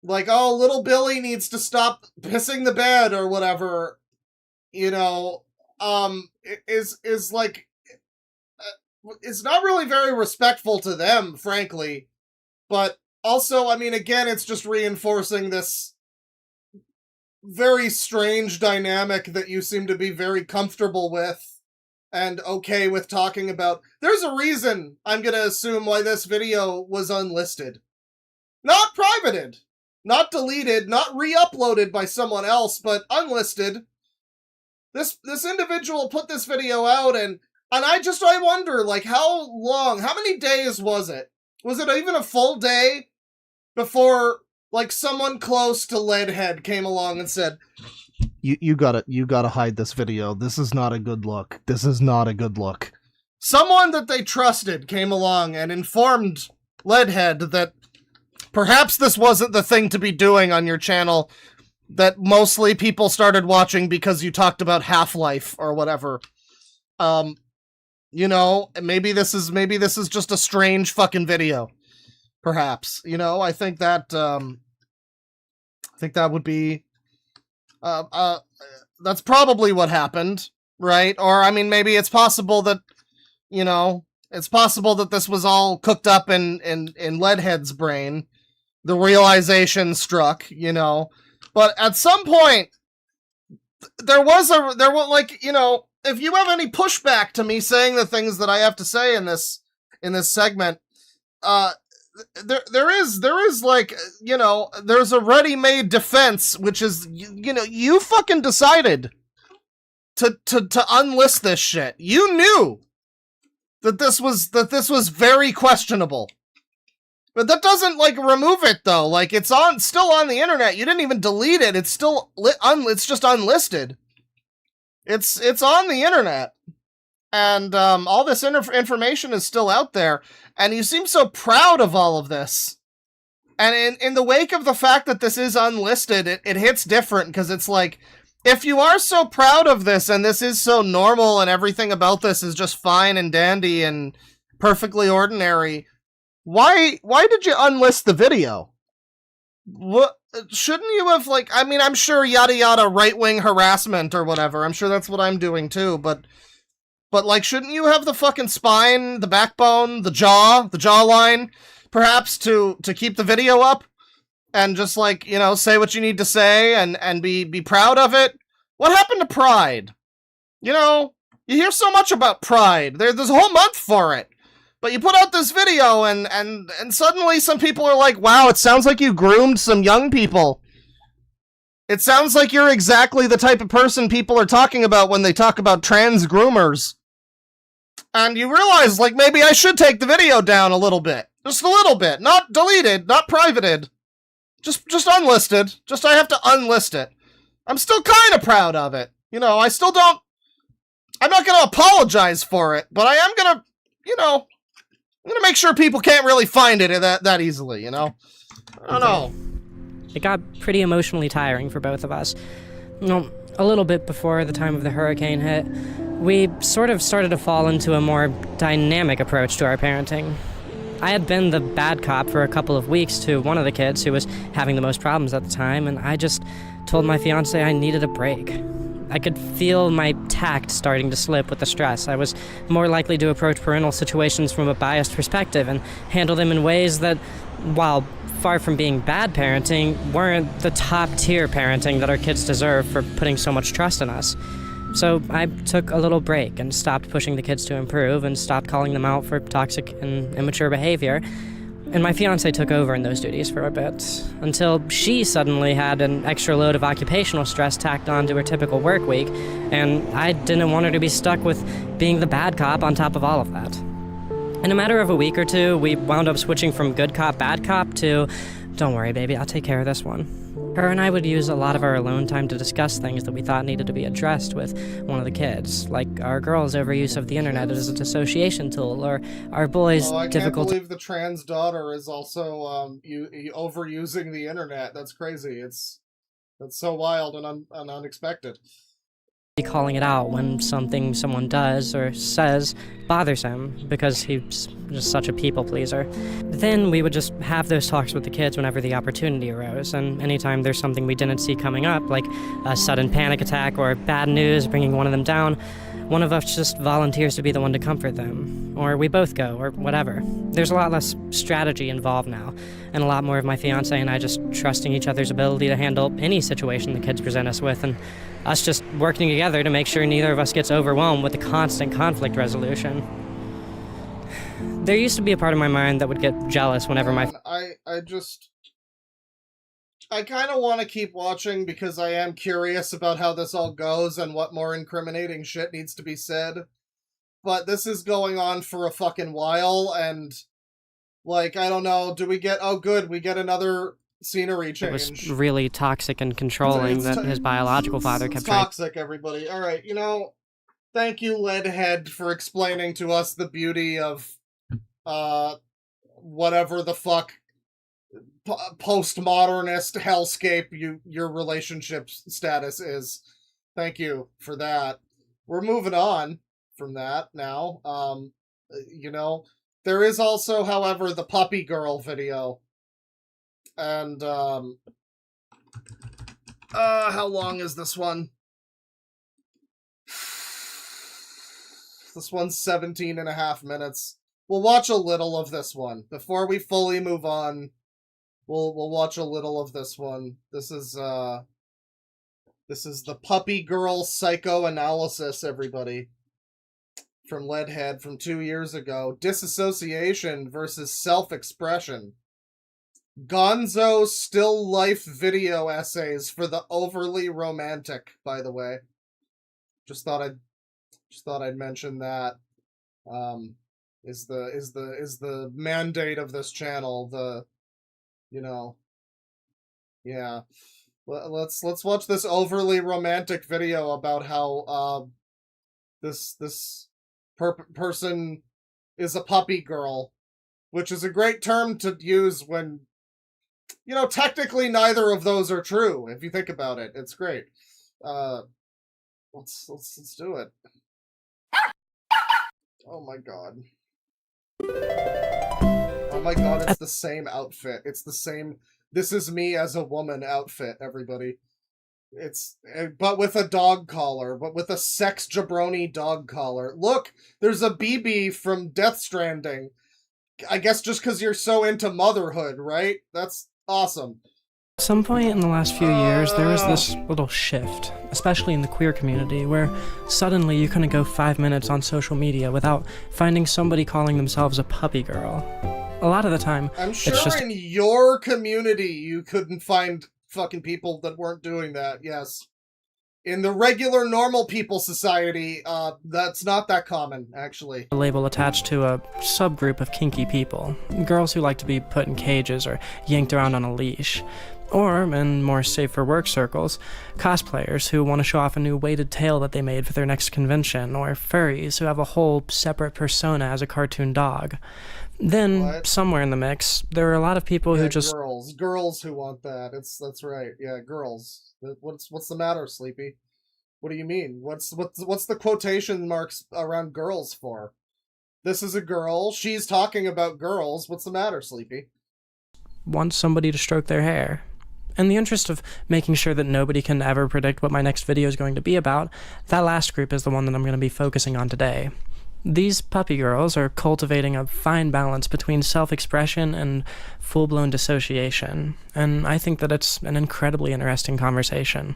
Like, oh, little Billy needs to stop pissing the bed or whatever, you know, is like, it's not really very respectful to them, frankly. But also, I mean, again, it's just reinforcing this very strange dynamic that you seem to be very comfortable with and okay with talking about. There's a reason, I'm gonna assume, why this video was unlisted. Not privated, not deleted, not re-uploaded by someone else, but unlisted. This individual put this video out, and I wonder, like, how long, how many days was it? Was it even a full day before, like, someone close to Leadhead came along and said, you gotta hide this video. This is not a good look. This is not a good look. Someone that they trusted came along and informed Leadhead that perhaps this wasn't the thing to be doing on your channel, that mostly people started watching because you talked about Half-Life or whatever. You know, maybe this is just a strange fucking video. Perhaps. You know, I think that would be that's probably what happened, right? Or I mean, maybe it's possible that, you know, it's possible that this was all cooked up in Leadhead's brain. The realization struck, you know. But at some point, there was like, you know, if you have any pushback to me saying the things that I have to say in this segment, there is like, you know, there's a ready-made defense, which is, you know, you fucking decided to unlist this shit. You knew that this was very questionable. But that doesn't, like, remove it, though. Like, it's still on the internet. You didn't even delete it. It's still, it's just unlisted. It's on the internet. And, all this information is still out there. And you seem so proud of all of this. And in the wake of the fact that this is unlisted, it hits different, because it's like, if you are so proud of this, and this is so normal, and everything about this is just fine and dandy and perfectly ordinary, why did you unlist the video? What, shouldn't you have, like, I mean, I'm sure yada yada right-wing harassment or whatever, I'm sure that's what I'm doing too, but like, shouldn't you have the fucking spine, the backbone, the jawline, perhaps, to keep the video up? And just, like, you know, say what you need to say and be proud of it? What happened to pride? You know, you hear so much about pride. There's a whole month for it. But you put out this video, and suddenly some people are like, wow, it sounds like you groomed some young people. It sounds like you're exactly the type of person people are talking about when they talk about trans groomers. And you realize, like, maybe I should take the video down a little bit. Just a little bit. Not deleted, not privated. Just unlisted. Just I have to unlist it. I'm still kind of proud of it. You know, I still don't... I'm not going to apologize for it, but I am going to, you know... I'm gonna make sure people can't really find it that easily, you know? I don't know. It got pretty emotionally tiring for both of us. You know, a little bit before the time of the hurricane hit, we sort of started to fall into a more dynamic approach to our parenting. I had been the bad cop for a couple of weeks to one of the kids who was having the most problems at the time, and I just told my fiance I needed a break. I could feel my tact starting to slip with the stress. I was more likely to approach parental situations from a biased perspective and handle them in ways that, while far from being bad parenting, weren't the top-tier parenting that our kids deserve for putting so much trust in us. So I took a little break and stopped pushing the kids to improve and stopped calling them out for toxic and immature behavior. And my fiancé took over in those duties for a bit, until she suddenly had an extra load of occupational stress tacked on to her typical work week, and I didn't want her to be stuck with being the bad cop on top of all of that. In a matter of a week or two, we wound up switching from good cop, bad cop to, don't worry, baby, I'll take care of this one. Her and I would use a lot of our alone time to discuss things that we thought needed to be addressed with one of the kids, like our girls' overuse of the internet as a dissociation tool, or our boys' I difficult... can't believe the trans daughter is also overusing the internet. That's crazy. That's so wild and unexpected. calling it out when something someone does or says bothers him because he's just such a people pleaser. Then we would just have those talks with the kids whenever the opportunity arose, and anytime there's something we didn't see coming up, like a sudden panic attack or bad news bringing one of them down, one of us just volunteers to be the one to comfort them, or we both go, or whatever. There's a lot less strategy involved now, and a lot more of my fiancé and I just trusting each other's ability to handle any situation the kids present us with, and us just working together to make sure neither of us gets overwhelmed with the constant conflict resolution. There used to be a part of my mind that would get jealous whenever my... I kind of want to keep watching because I am curious about how this all goes and what more incriminating shit needs to be said. But this is going on for a fucking while, and, like, I don't know, do we get... Oh, good, we get another scenery change. It was really toxic and controlling that his biological father kept trying... Toxic, everybody. Alright, you know, thank you, Leadhead, for explaining to us the beauty of, whatever the fuck postmodernist hellscape your relationship status is. Thank you for that. We're moving on from that now. You know, there is also, however, the puppy girl video. And, how long is this one? This one's 17 and a half minutes. We'll watch a little of this one. Before we fully move on, we'll watch a little of this one. This is the puppy girl psychoanalysis, everybody. From Leadhead from 2 years ago. Disassociation versus self-expression. Gonzo still life video essays for the overly romantic, by the way. Just thought I'd mention that. Is the mandate of this channel, you know, yeah. Let's watch this overly romantic video about how this person is a puppy girl, which is a great term to use when, you know, technically neither of those are true. If you think about it, it's great. Let's do it. Oh my god. Oh my god, it's the same outfit. It's the same "this is me as a woman" outfit, everybody. It's, but with a dog collar, but with a sex jabroni dog collar. Look, there's a BB from Death Stranding. I guess just because you're so into motherhood, right? That's awesome. At some point in the last few years, there was this little shift, especially in the queer community, where suddenly you couldn't go 5 minutes on social media without finding somebody calling themselves a puppy girl. A lot of the time, I'm sure it's just... in your community you couldn't find fucking people that weren't doing that, yes. In the regular normal people society, that's not that common, actually. A label attached to a subgroup of kinky people. Girls who like to be put in cages or yanked around on a leash. Or, in more safe-for-work circles, cosplayers who want to show off a new weighted tail that they made for their next convention, or furries who have a whole separate persona as a cartoon dog. Then, somewhere in the mix, there are a lot of people who just... Girls who want that. That's right. Yeah, girls. What's the matter, Sleepy? What do you mean? What's the quotation marks around girls for? This is a girl. She's talking about girls. What's the matter, Sleepy? Want somebody to stroke their hair. In the interest of making sure that nobody can ever predict what my next video is going to be about, that last group is the one that I'm going to be focusing on today. These puppy girls are cultivating a fine balance between self-expression and full-blown dissociation, and I think that it's an incredibly interesting conversation.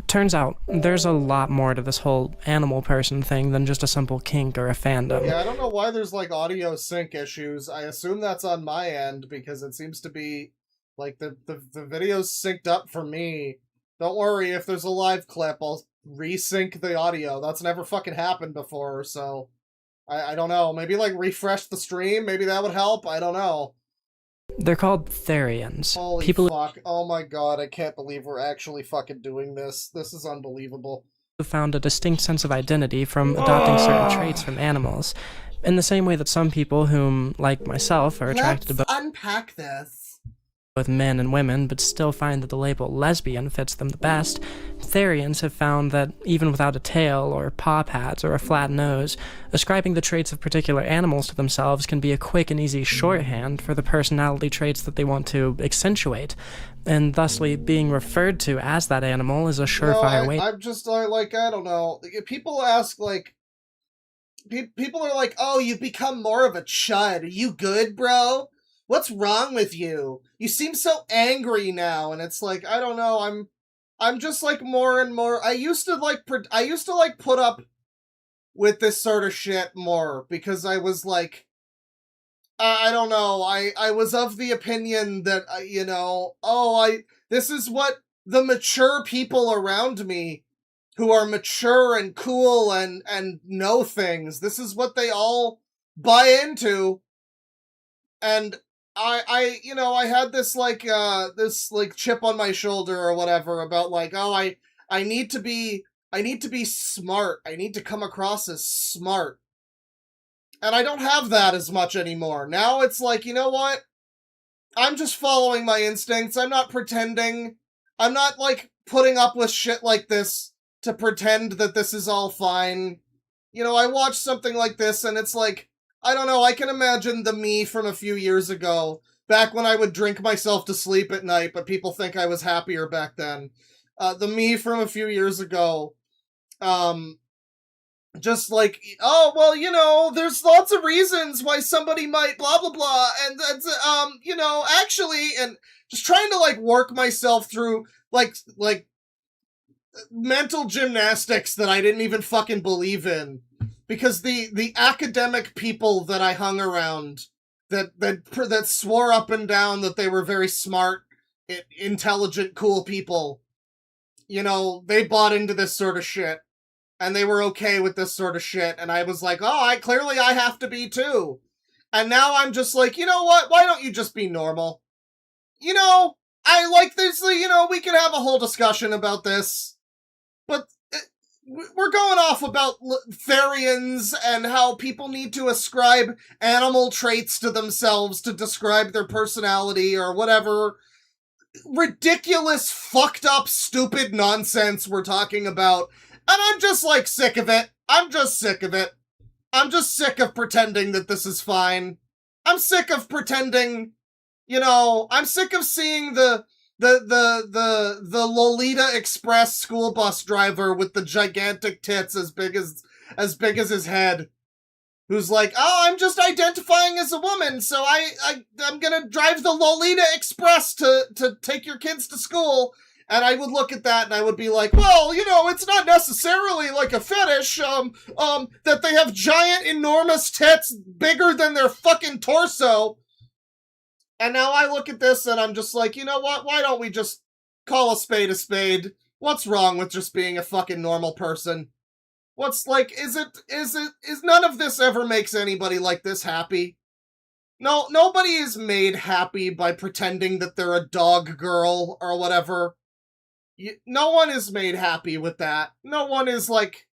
Turns out, there's a lot more to this whole animal person thing than just a simple kink or a fandom. Yeah, I don't know why there's, like, audio sync issues. I assume that's on my end, because it seems to be, like, the video's synced up for me. Don't worry, if there's a live clip, I'll resync the audio. That's never fucking happened before, so I don't know. Maybe, like, refresh the stream? Maybe that would help? I don't know. They're called Therians. Holy fuck. Oh my god, I can't believe we're actually fucking doing this. This is unbelievable. Who found a distinct sense of identity from adopting certain traits from animals, in the same way that some people whom, like myself, are attracted to both unpack this. With men and women, but still find that the label lesbian fits them the best. Therians have found that even without a tail, or paw pads, or a flat nose, ascribing the traits of particular animals to themselves can be a quick and easy shorthand for the personality traits that they want to accentuate, and thusly being referred to as that animal is a surefire way. I'm just like, I don't know. People ask, like, people are like, oh, you've become more of a chud. Are you good, bro? What's wrong with you? You seem so angry now, and it's like, I don't know, I'm just like more and more, I used to put up with this sort of shit more, because I was like, I don't know, I was of the opinion that, you know, this is what the mature people around me, who are mature and cool and know things, this is what they all buy into, and I you know, I had this chip on my shoulder or whatever about like, oh, I need to be smart. I need to come across as smart. And I don't have that as much anymore. Now it's like, you know what? I'm just following my instincts. I'm not pretending. I'm not like putting up with shit like this to pretend that this is all fine. You know, I watch something like this and it's like, I don't know, I can imagine the me from a few years ago, back when I would drink myself to sleep at night, but people think I was happier back then. The me from a few years ago, just like, oh, well, you know, there's lots of reasons why somebody might blah, blah, blah, and that's, you know, actually, and just trying to, like, work myself through, like, mental gymnastics that I didn't even fucking believe in. Because the academic people that I hung around, that swore up and down that they were very smart, intelligent, cool people, you know, they bought into this sort of shit, and they were okay with this sort of shit, and I was like, oh, clearly I have to be too. And now I'm just like, you know what, why don't you just be normal? You know, I like this, you know, we could have a whole discussion about this, but we're going off about Therians and how people need to ascribe animal traits to themselves to describe their personality or whatever ridiculous, fucked up, stupid nonsense we're talking about. And I'm just, like, sick of it. I'm just sick of it. I'm just sick of pretending that this is fine. I'm sick of pretending, you know, I'm sick of seeing the Lolita Express school bus driver with the gigantic tits as big as his head, who's like, oh, I'm just identifying as a woman, so I'm gonna drive the Lolita Express to take your kids to school. And I would look at that and I would be like, well, you know, it's not necessarily like a fetish, that they have giant, enormous tits bigger than their fucking torso. And now I look at this and I'm just like, you know what? Why don't we just call a spade a spade? What's wrong with just being a fucking normal person? What's like, is none of this ever makes anybody like this happy? No, nobody is made happy by pretending that they're a dog girl or whatever. No one is made happy with that. No one is like,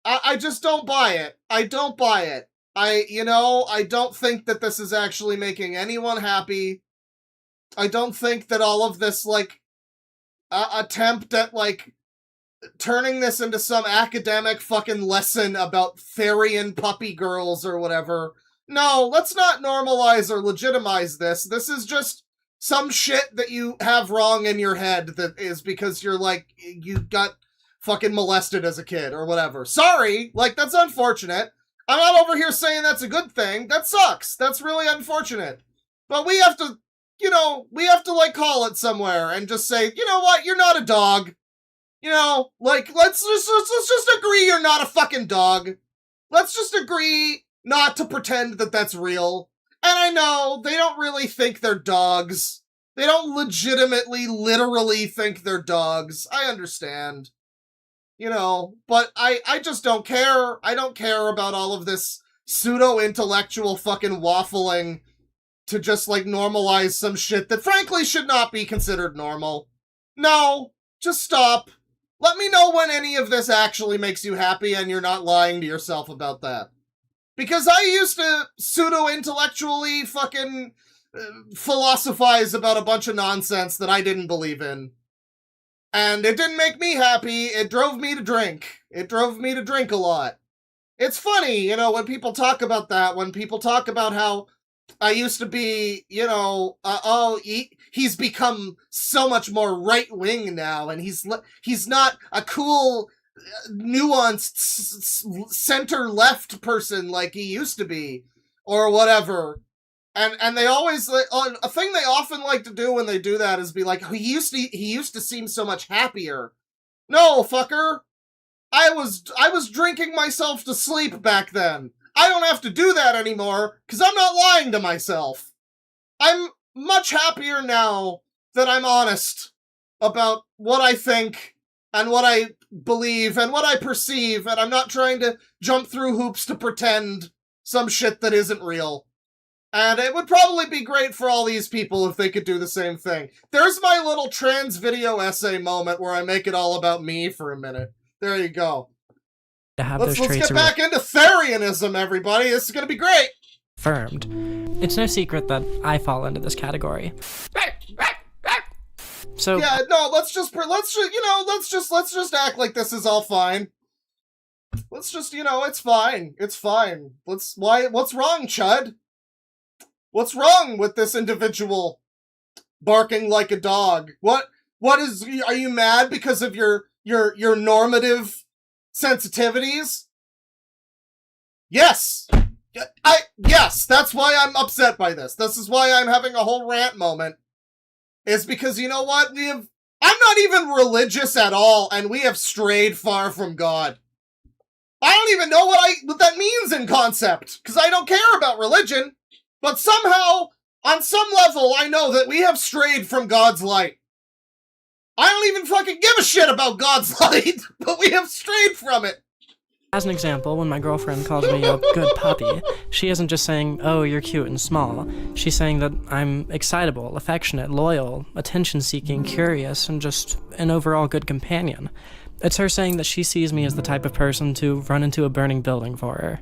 I just don't buy it. I don't buy it. I don't think that this is actually making anyone happy. I don't think that all of this, like, attempt at, like, turning this into some academic fucking lesson about Therian puppy girls or whatever. No, let's not normalize or legitimize this. This is just some shit that you have wrong in your head that is because you're like, you got fucking molested as a kid or whatever. Sorry, like, that's unfortunate. I'm not over here saying that's a good thing. That sucks. That's really unfortunate. But we have to, you know, like, call it somewhere and just say, you know what, you're not a dog. You know, like, let's just agree you're not a fucking dog. Let's just agree not to pretend that that's real. And I know they don't really think they're dogs. They don't literally think they're dogs. I understand. You know, but I just don't care. I don't care about all of this pseudo-intellectual fucking waffling to just, like, normalize some shit that frankly should not be considered normal. No, just stop. Let me know when any of this actually makes you happy and you're not lying to yourself about that. Because I used to pseudo-intellectually fucking philosophize about a bunch of nonsense that I didn't believe in. And it didn't make me happy. It drove me to drink. It drove me to drink a lot. It's funny, you know, when people talk about that, when people talk about how I used to be, you know, he's become so much more right-wing now, and he's not a cool, nuanced, center-left person like he used to be, or whatever. And they always, a thing they often like to do when they do that is be like, he used to seem so much happier. No, fucker. I was drinking myself to sleep back then. I don't have to do that anymore, because I'm not lying to myself. I'm much happier now that I'm honest about what I think, and what I believe, and what I perceive, and I'm not trying to jump through hoops to pretend some shit that isn't real. And it would probably be great for all these people if they could do the same thing. There's my little trans video essay moment where I make it all about me for a minute. There you go. Let's get back into Therianism, everybody. This is going to be great. Confirmed. It's no secret that I fall into this category. So yeah, no, let's just act like this is all fine. Let's just, you know, it's fine. It's fine. What's wrong, Chud? What's wrong with this individual barking like a dog? What is, are you mad because of your normative sensitivities? Yes. Yes, that's why I'm upset by this. This is why I'm having a whole rant moment. Is because, you know what? I'm not even religious at all, and we have strayed far from God. I don't even know what that means in concept, because I don't care about religion. But somehow, on some level, I know that we have strayed from God's light. I don't even fucking give a shit about God's light, but we have strayed from it. As an example, when my girlfriend calls me a good puppy, she isn't just saying, oh, you're cute and small. She's saying that I'm excitable, affectionate, loyal, attention-seeking, curious, and just an overall good companion. It's her saying that she sees me as the type of person to run into a burning building for her.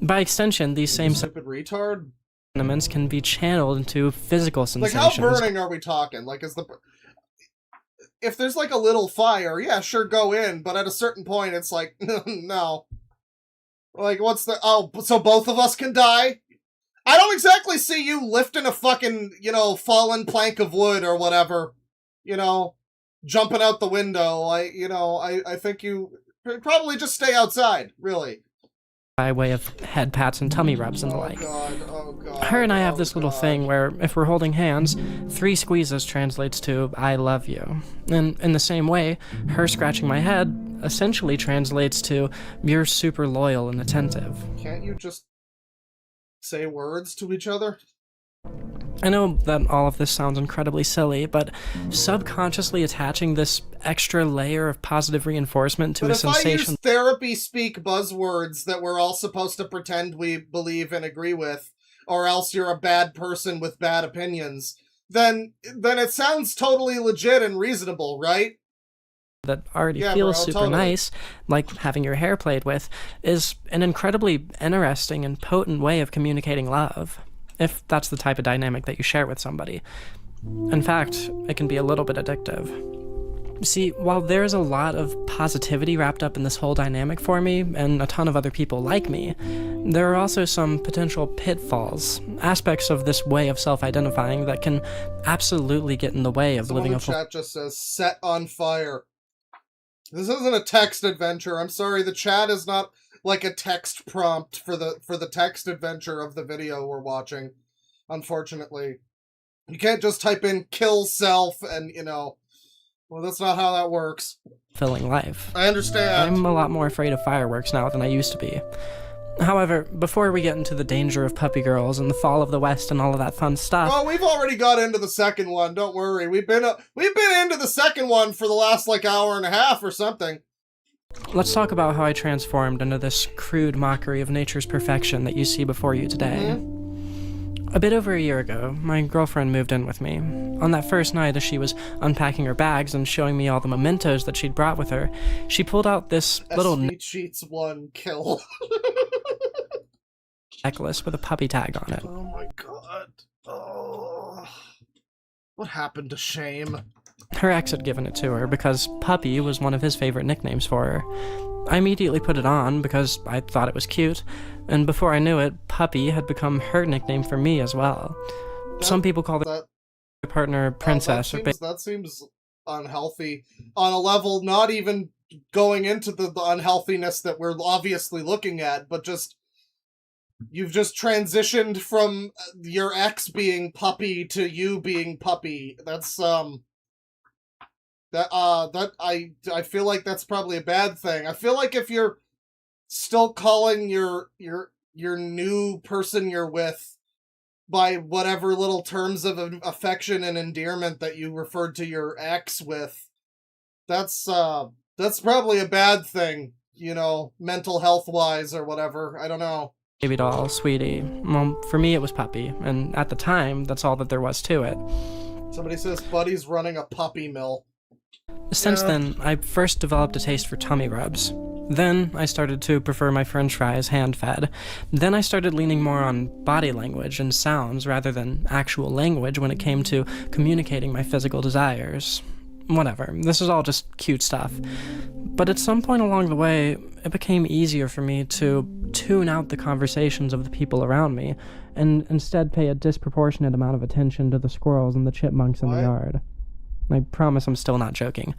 By extension, these same stupid retard sentiments can be channeled into physical sensations. Like, how burning are we talking? Like, if there's like a little fire, yeah, sure, go in, but at a certain point, it's like, no. Like, so both of us can die? I don't exactly see you lifting a fucking, you know, fallen plank of wood or whatever, you know, jumping out the window. I think you probably just stay outside, really. By way of head pats and tummy rubs and the like. Her and I have this little thing where if we're holding hands, 3 squeezes translates to I love you. And in the same way, her scratching my head essentially translates to you're super loyal and attentive. Can't you just say words to each other? I know that all of this sounds incredibly silly, but subconsciously attaching this extra layer of positive reinforcement to a sensation... If I use therapy speak buzzwords that we're all supposed to pretend we believe and agree with, or else you're a bad person with bad opinions, then it sounds totally legit and reasonable, right? That already feels super nice, like having your hair played with, is an incredibly interesting and potent way of communicating love. If that's the type of dynamic that you share with somebody. In fact, it can be a little bit addictive. See, while there's a lot of positivity wrapped up in this whole dynamic for me, and a ton of other people like me, there are also some potential pitfalls, aspects of this way of self-identifying that can absolutely get in the way of living a full... Chat just says, set on fire. This isn't a text adventure. I'm sorry, the chat is not like a text prompt for the text adventure of the video we're watching, unfortunately. You can't just type in kill self and, you know... Well, that's not how that works. Fulfilling life. I understand. I'm a lot more afraid of fireworks now than I used to be. However, before we get into the danger of puppy girls and the fall of the West and all of that fun stuff... Oh, we've already got into the second one, don't worry. We've been into the second one for the last, like, hour and a half or something. Let's talk about how I transformed into this crude mockery of nature's perfection that you see before you today. A bit over a year ago, my girlfriend moved in with me. On that first night, as she was unpacking her bags and showing me all the mementos that she'd brought with her, she pulled out this little Cheats one kill. necklace with a puppy tag on it. Oh my god. Oh. What happened to Shame? Her ex had given it to her because Puppy was one of his favorite nicknames for her. I immediately put it on because I thought it was cute, and before I knew it, Puppy had become her nickname for me as well. Some people call their partner Princess. That seems unhealthy on a level not even going into the unhealthiness that we're obviously looking at, but just you've just transitioned from your ex being Puppy to you being Puppy. That's I feel like that's probably a bad thing. I feel like if you're still calling your new person you're with by whatever little terms of affection and endearment that you referred to your ex with, that's probably a bad thing, you know, mental health wise or whatever. I don't know. Baby doll, sweetie. Well, for me it was Puppy, and at the time, that's all that there was to it. Somebody says Buddy's running a puppy mill. Since then, I first developed a taste for tummy rubs. Then, I started to prefer my french fries hand-fed. Then I started leaning more on body language and sounds rather than actual language when it came to communicating my physical desires. Whatever, this is all just cute stuff. But at some point along the way, it became easier for me to tune out the conversations of the people around me, and instead pay a disproportionate amount of attention to the squirrels and the chipmunks in the yard. I promise I'm still not joking.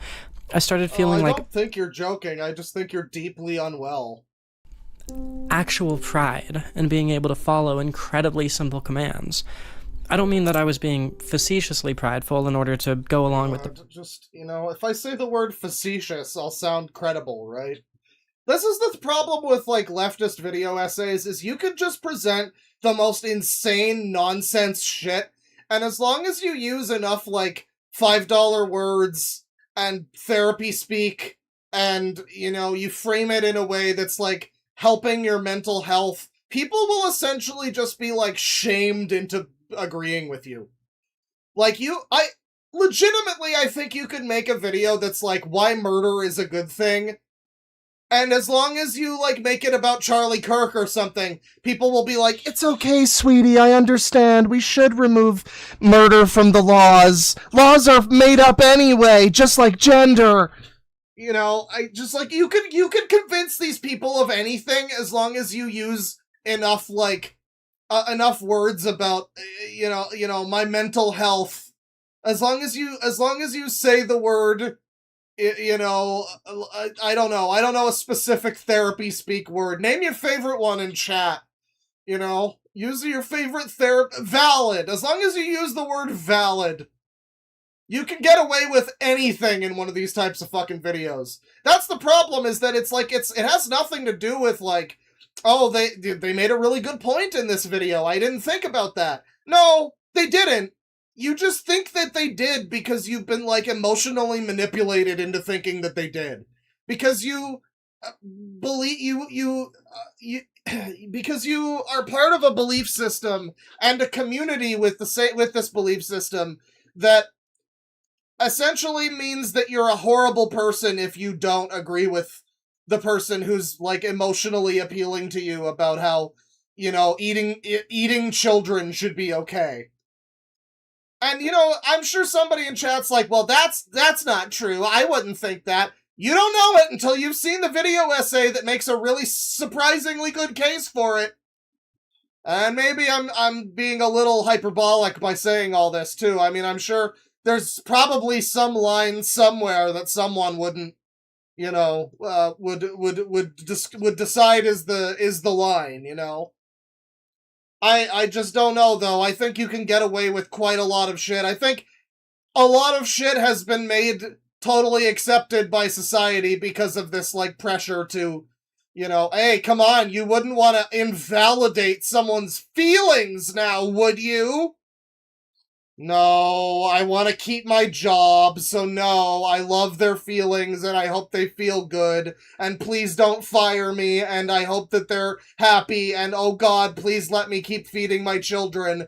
I started feeling like... I don't think you're joking, I just think you're deeply unwell. Actual pride in being able to follow incredibly simple commands. I don't mean that I was being facetiously prideful in order to go along with the... Just, you know, if I say the word facetious, I'll sound credible, right? This is the problem with, like, leftist video essays, is you can just present the most insane nonsense shit, and as long as you use enough, like, $5 words and therapy speak, and, you know, you frame it in a way that's, like, helping your mental health, people will essentially just be, like, shamed into agreeing with you. Like, legitimately, I think you could make a video that's like, why murder is a good thing, and as long as you, like, make it about Charlie Kirk or something, people will be like, it's okay, sweetie, I understand, we should remove murder from the laws. Laws are made up anyway, just like gender. You know, you could convince these people of anything as long as you use enough, like, enough words about, you know, my mental health. As long as you say the word, you know, I don't know a specific therapy speak word. Name your favorite one in chat. You know, use your favorite valid. As long as you use the word valid, you can get away with anything in one of these types of fucking videos. That's the problem, is that it's like, it has nothing to do with, like, oh, they made a really good point in this video, I didn't think about that. No, they didn't. You just think that they did because you've been, like, emotionally manipulated into thinking that they did. Because you because you are part of a belief system and a community with this belief system that essentially means that you're a horrible person if you don't agree with the person who's, like, emotionally appealing to you about how, you know, eating children should be okay. And, you know, I'm sure somebody in chat's like, well, that's not true. I wouldn't think that. You don't know it until you've seen the video essay that makes a really surprisingly good case for it. And maybe I'm being a little hyperbolic by saying all this, too. I mean, I'm sure there's probably some line somewhere that someone wouldn't, you know, would decide is the line, you know? I just don't know, though. I think you can get away with quite a lot of shit. I think a lot of shit has been made totally accepted by society because of this, like, pressure to, you know, hey, come on, you wouldn't want to invalidate someone's feelings now, would you? No, I want to keep my job, so no, I love their feelings, and I hope they feel good, and please don't fire me, and I hope that they're happy, and oh god, please let me keep feeding my children.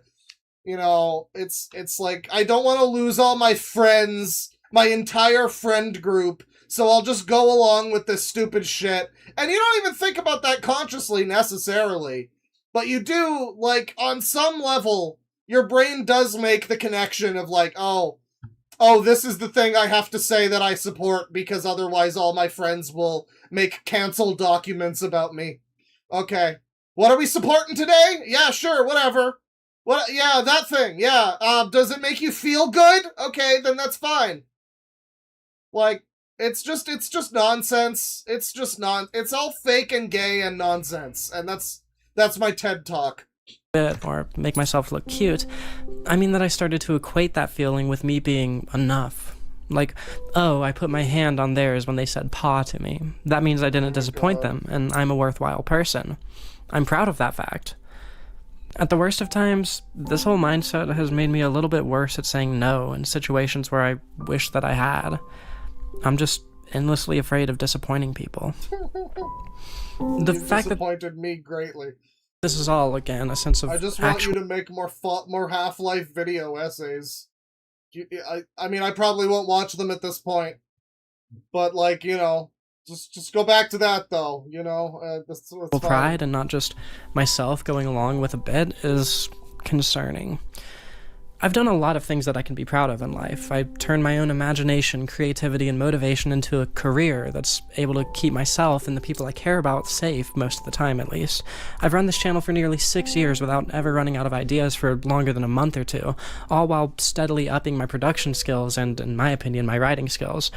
You know, it's like, I don't want to lose all my friends, my entire friend group, so I'll just go along with this stupid shit. And you don't even think about that consciously, necessarily. But you do, like, on some level, your brain does make the connection of, like, oh, this is the thing I have to say that I support, because otherwise all my friends will make cancel documents about me. Okay. What are we supporting today? Yeah, sure, whatever. What? Yeah, that thing, yeah. Does it make you feel good? Okay, then that's fine. Like, it's just nonsense. It's all fake and gay and nonsense. And that's my TED Talk. Or make myself look cute. I mean that I started to equate that feeling with me being enough. Like, oh, I put my hand on theirs when they said paw to me. That means I didn't disappoint them, and I'm a worthwhile person. I'm proud of that fact. At the worst of times, this whole mindset has made me a little bit worse at saying no in situations where I wish that I had. I'm just endlessly afraid of disappointing people. The fact disappointed me greatly. This is all, again, a sense of I just want you to make more Half-Life video essays. I mean, I probably won't watch them at this point. But, like, you know, just go back to that, though, you know? That's pride and not just myself going along with a bit is concerning. I've done a lot of things that I can be proud of in life. I turned my own imagination, creativity, and motivation into a career that's able to keep myself and the people I care about safe, most of the time at least. I've run this channel for nearly 6 years without ever running out of ideas for longer than a month or two, all while steadily upping my production skills and, in my opinion, my writing skills.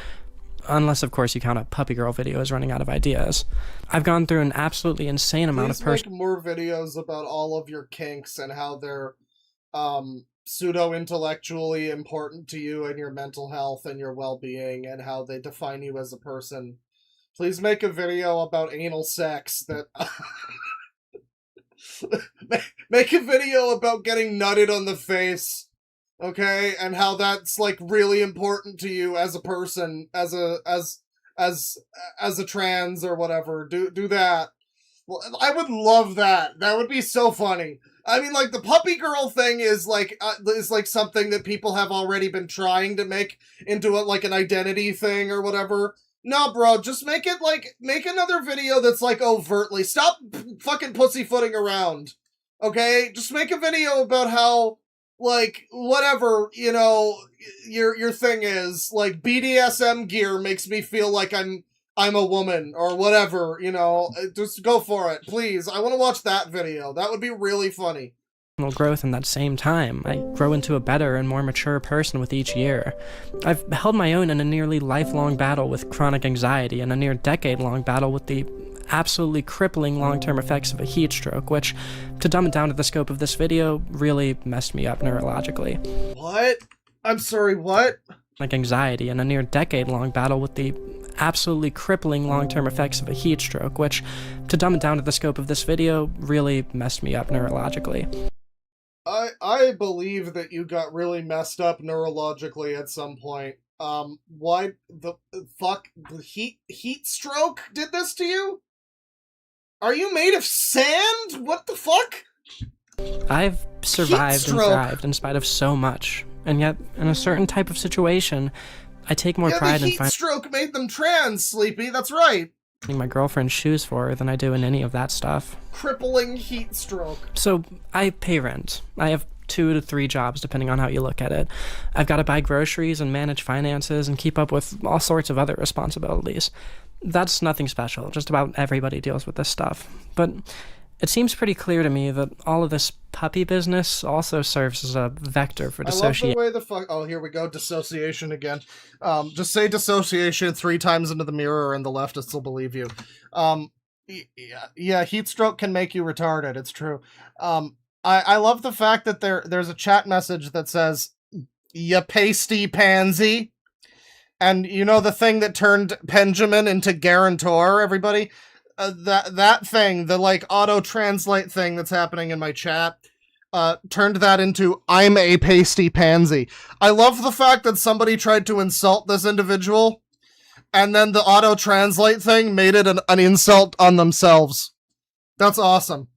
Unless, of course, you count a puppy girl video as running out of ideas. I've gone through an absolutely insane amount of make more videos about all of your kinks and how they're, pseudo-intellectually important to you and your mental health and your well-being and how they define you as a person. Please make a video about anal sex that... make a video about getting nutted on the face, okay? And how that's, like, really important to you as a person, as a trans or whatever. Do that. Well, I would love that. That would be so funny. I mean, like, the puppy girl thing is like something that people have already been trying to make into like an identity thing or whatever. No, bro, just make another video that's like overtly. Stop fucking pussyfooting around. Okay? Just make a video about how, like, whatever, you know, your thing is. Like, BDSM gear makes me feel like I'm a woman, or whatever, you know, just go for it, please. I want to watch that video. That would be really funny. Growth in that same time. I grow into a better and more mature person with each year. I've held my own in a nearly lifelong battle with chronic anxiety and a near decade-long battle with the absolutely crippling long-term effects of a heat stroke, which, to dumb it down to the scope of this video, really messed me up neurologically. What? I'm sorry, what? Like anxiety and a near decade-long battle with the absolutely crippling long-term effects of a heat stroke, which, to dumb it down to the scope of this video, really messed me up neurologically. I believe that you got really messed up neurologically at some point. Why the fuck the heat stroke did this to you? Are you made of sand? What the fuck? I've survived and thrived in spite of so much, and yet, in a certain type of situation, I take more pride in the heat stroke made them trans, Sleepy, that's right. Finding my girlfriend's shoes for her than I do in any of that stuff. Crippling heat stroke. So, I pay rent. I have 2 to 3 jobs, depending on how you look at it. I've got to buy groceries and manage finances and keep up with all sorts of other responsibilities. That's nothing special. Just about everybody deals with this stuff. But it seems pretty clear to me that all of this puppy business also serves as a vector for dissociation. I love the way the fuck... Oh, here we go. Dissociation again. Just say dissociation 3 times into the mirror and the leftists will believe you. Yeah, heat stroke can make you retarded. It's true. I love the fact that there's a chat message that says, "Ya pasty pansy." And you know the thing that turned Benjamin into Guarantor, everybody? That thing, the like auto-translate thing that's happening in my chat, turned that into "I'm a pasty pansy." I love the fact that somebody tried to insult this individual, and then the auto-translate thing made it an insult on themselves. That's awesome.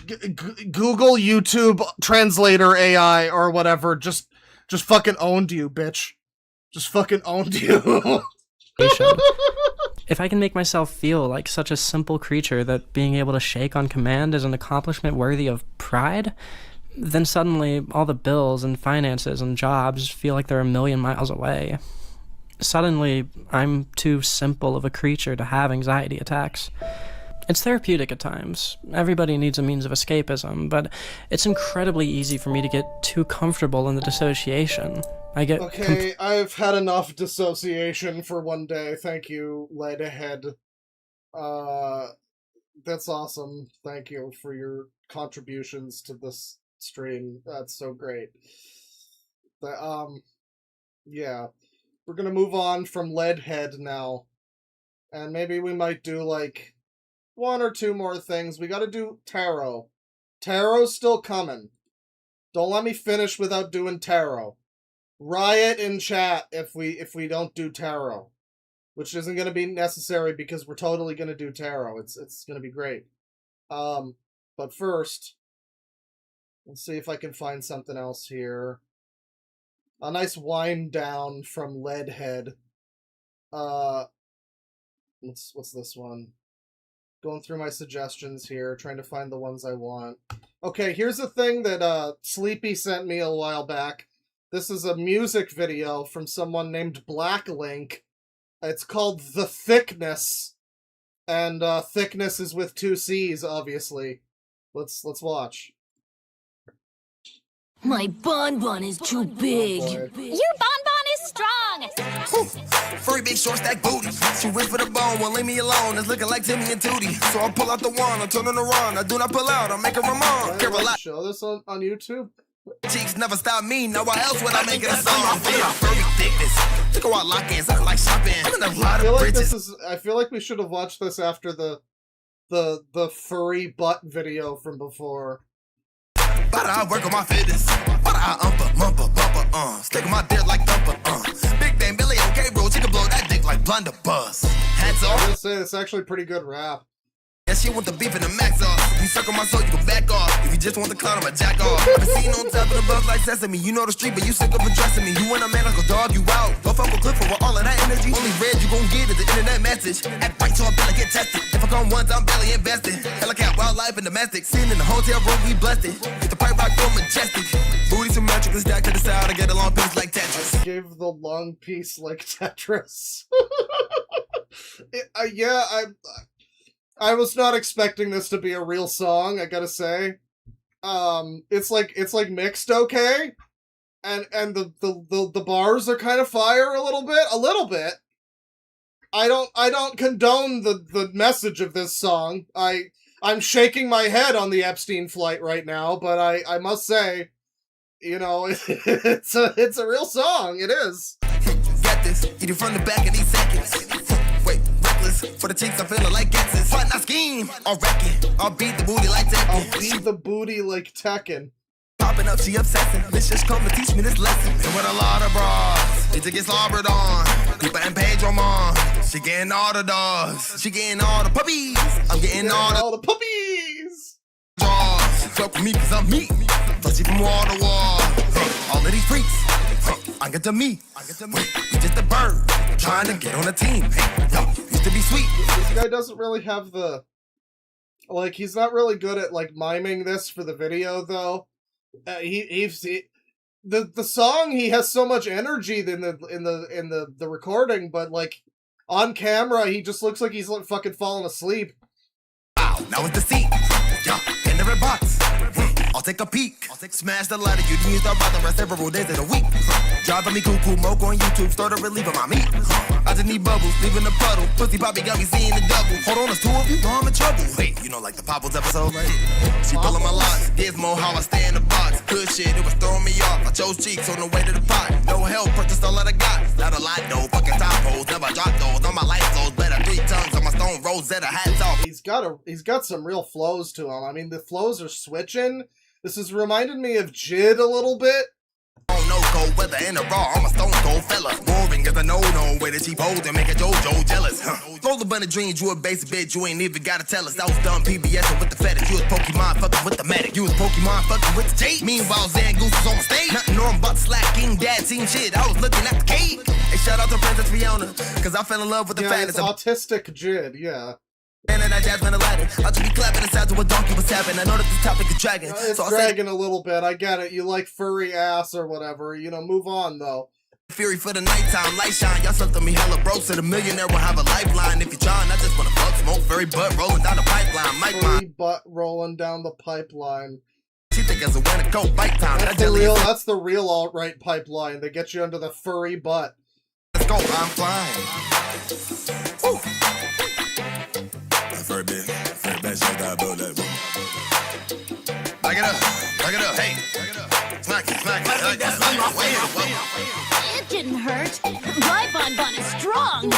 Google, YouTube, translator AI, or whatever, just fucking owned you, bitch. Just fucking owned you. If I can make myself feel like such a simple creature that being able to shake on command is an accomplishment worthy of pride, then suddenly all the bills and finances and jobs feel like they're a million miles away. Suddenly, I'm too simple of a creature to have anxiety attacks. It's therapeutic at times. Everybody needs a means of escapism, but it's incredibly easy for me to get too comfortable in the dissociation. I get... Okay, I've had enough dissociation for one day. Thank you, Leadhead. That's awesome. Thank you for your contributions to this stream. That's so great. Yeah. We're gonna move on from Leadhead now. And maybe we might do, like, 1 or 2 more things. We gotta do Tarot. Tarot's still coming. Don't let me finish without doing Tarot. Riot in chat if we don't do Tarot. Which isn't gonna be necessary because we're totally gonna do Tarot. It's gonna be great. But first, let's see if I can find something else here. A nice wind down from Leadhead. What's this one? Going through my suggestions here, trying to find the ones I want. Okay, here's a thing that Sleepy sent me a while back. This is a music video from someone named Blacklink. It's called The Thickness. And Thickness is with 2 C's, obviously. Let's watch. My bonbon is too big. Your bonbon is strong. Furry big short stack booty. She went for the bone, won't leave me alone. It's looking like Timmy and Tootie. So I pull out the wand, I turn it around. I do not pull out, I make a Ramon. Show this on YouTube? Cheeks never stop me. Now why else would I make it a song? Furry thickness. Look at what lock ins. I like shopping. I'm in a lot of bridges. I feel like we should have watched this after the furry butt video from before. But I work on my fitness. But I bumper, stick my dick like thumper, Big bang Billy, okay, bro. She can blow that dick like blunderbuss. Hands off. I gotta say, it's actually pretty good rap. Yeah, she want the beef and the max off. You suck on my soul, you can back off. If you just want the clown, I'ma jack off. I've been seen on top of the bus like sesame. You know the street, but you sick of addressing me. You want a man like a dog, you out. Don't fuck with Cliff for all of that energy. Only red you gon' get is the internet message. Act right, so I better get tested. If I come once, I'm barely invested. Helicat, wildlife, and domestic. Sitting in the hotel room, we blessed it. Get the pipe rock, feel majestic. Booty symmetrical, stack to the side. I get a long piece like Tetris. Give the long piece like Tetris. I was not expecting this to be a real song, I gotta say. It's like mixed okay, and the bars are kind of fire a little bit. I don't condone the message of this song. I'm shaking my head on the Epstein flight right now, but I must say, you know, it's a real song. It is. Get this, eat it from the back in these seconds. Wait, reckless for the cheeks, I'm feeling like Getsons. But not scheme, I'll wreck it. I'll beat the booty like Tekken. I'll beat the booty like Tekken. Popping up, she obsessing. Let's just come to teach me this lesson. And with a lot of bras, need to get slobbered on. Deeper and Pedro Mon. She getting all the dogs. She getting all the puppies. I'm getting all the puppies. Draws. Fuck with me cause I'm me. Flushy from wall to wall. All of these freaks. I get to me. You just a bird. Trying to get on a team. Used to be sweet. This guy doesn't really have the... Like, he's not really good at, like, miming this for the video, though. The song, he has so much energy in the recording, but like on camera he just looks like he's like fucking falling asleep. Wow, now it's the seat. Yeah, in the red box. I'll take a peek. Smash the ladder, you need to about the rest several days of the week. Driving me cuckoo, moke on YouTube, started relieving my meat. I just need bubbles, leaving the puddle. Pussy poppy got me seeing the double. Hold on, there's two of you, no, I'm in trouble. Wait, you know like the Popples episode, right? She pulling my locks, gizmo how I stay in the box. Good shit, it was throwing me off. I chose cheeks on the way to the pot. No help, purchased all that I got. Not a lot, no fucking top holes, never drop those. On my life flows, better 3 tongues on my stone Rosetta hats off. He's got some real flows to him. I mean, the flows are switching. This has reminded me of Jid a little bit. No cold weather in a raw, I'm a stone cold fella. Boring as a no-no, with a cheap hold to make a JoJo jealous. Roll a bunch of dreams, you a basic bitch, you ain't even gotta tell us. That was dumb PBS with the FedEx, you was Pokemon fucking with the medic. You was Pokemon fucking with the Jade. Meanwhile, Zangoose was on the stage. Nothing normal but slacking, dad team shit, I was looking at the cake. Hey, shout out to Princess Fiona, cause I fell in love with the It's autistic Jid, yeah. And then I Jasmine Aladdin. I'll just be clapping inside to a donkey was having. I know that this topic is dragging. It's so dragging a little bit, I get it. You like furry ass or whatever, you know, move on though. Fury for the nighttime, light shine. Y'all something me hella broke, so the millionaire will have a lifeline. If you're trying, I just wanna fuck, smoke, furry butt rolling down the pipeline. Mike furry butt rolling down the pipeline. She think it's a winter coat, bite time. That's the real alt-right pipeline. They get you under the furry butt. Let's go, I'm flying. Woo. Furry bad shit, I build that. Back it up, hey. Smack it. It didn't hurt. My bonbon is strong.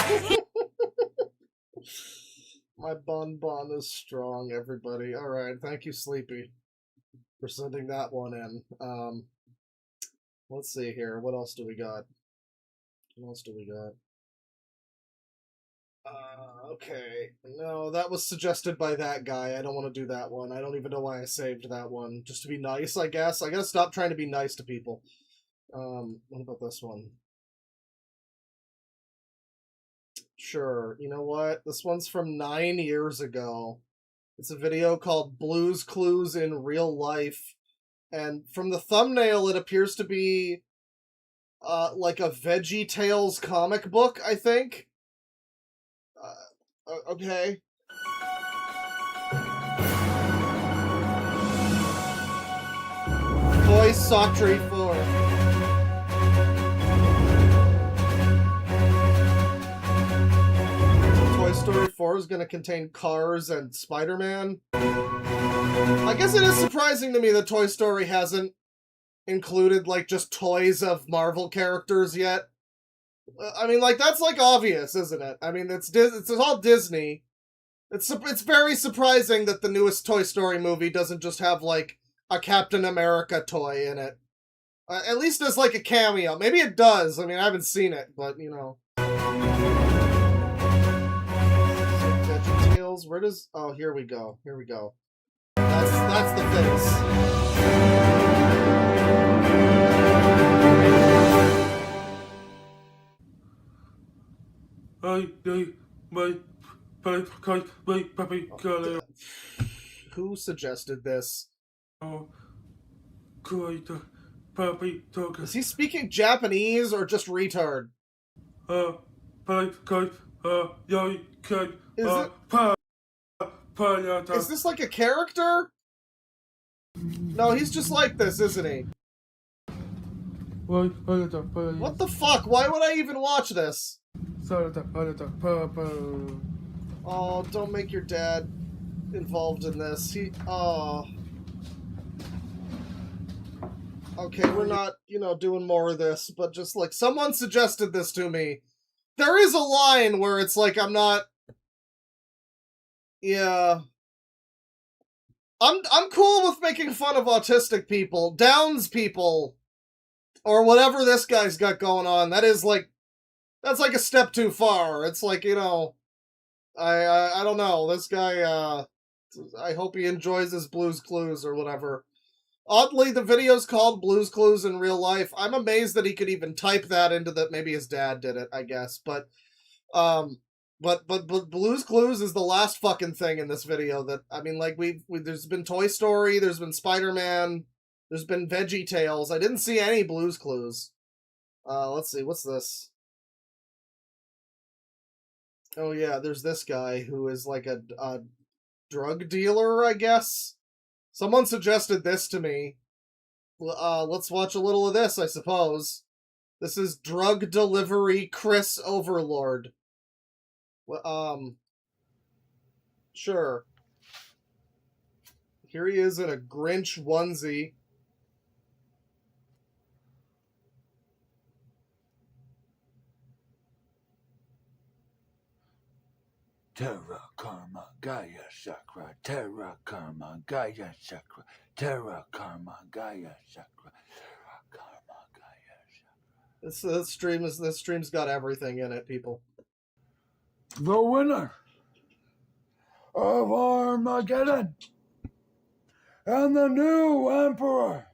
My bonbon is strong, everybody. Alright, thank you, Sleepy, for sending that one in. Let's see here. What else do we got? Okay. No, that was suggested by that guy. I don't want to do that one. I don't even know why I saved that one. Just to be nice, I guess. I gotta stop trying to be nice to people. What about this one? Sure. You know what? This one's from 9 years ago. It's a video called Blue's Clues in Real Life. And from the thumbnail, it appears to be like a VeggieTales comic book, I think. Okay. Toy Story 4. Toy Story 4 is going to contain Cars and Spider-Man. I guess it is surprising to me that Toy Story hasn't included, like, just toys of Marvel characters yet. I mean, like, that's, like, obvious, isn't it? I mean, it's all Disney. It's very surprising that the newest Toy Story movie doesn't just have, like, a Captain America toy in it. At least as, like, a cameo. Maybe it does. I mean, I haven't seen it, but, you know. VeggieTales, where does... Oh, here we go. That's the face. Who suggested this? Is he speaking Japanese or just retard? Is this like a character? No, he's just like this, isn't he? What the fuck? Why would I even watch this? Oh, don't make your dad involved in this. Okay, we're not, doing more of this, but just, like, someone suggested this to me. There is a line where it's like, I'm not... Yeah. I'm cool with making fun of autistic people, Downs people, or whatever this guy's got going on. That's like a step too far. It's like, I don't know. This guy, I hope he enjoys his Blue's Clues or whatever. Oddly, the video's called Blue's Clues in Real Life. I'm amazed that he could even type that into the... Maybe his dad did it, I guess. But Blue's Clues is the last fucking thing in this video that... I mean, like, there's been Toy Story, there's been Spider-Man, There's been Veggie Tales. I didn't see any Blue's Clues. Let's see, what's this? Oh yeah, there's this guy who is like a drug dealer, I guess. Someone suggested this to me. Let's watch a little of this, I suppose. This is Drug Delivery Chris Overlord. Sure. Here he is in a Grinch onesie. Terra Karma Gaia Chakra, Terra Karma Gaia Chakra, Terra Karma Gaia Chakra, Terra Karma Gaia Chakra. This stream's got everything in it, people. The winner of Armageddon and the new emperor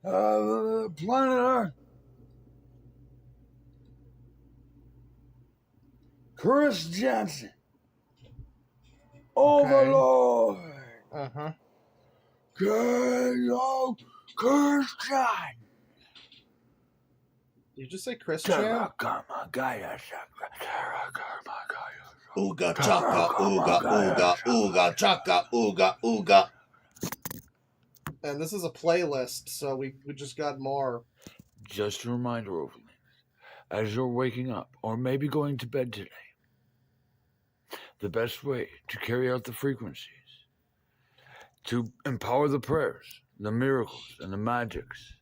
of the planet Earth, Chris Johnson, Overlord. Uh-huh. K.O. Christian. Did you just say Christian? Terra Karma Gaia Chakra. Terra Karma Gaia. Ooga chaka, ooga, ooga, ooga chaka, ooga, ooga. And this is a playlist, so we just got more. Just a reminder, Overlings, as you're waking up or maybe going to bed today, the best way to carry out the frequencies, to empower the prayers, the miracles, and the magics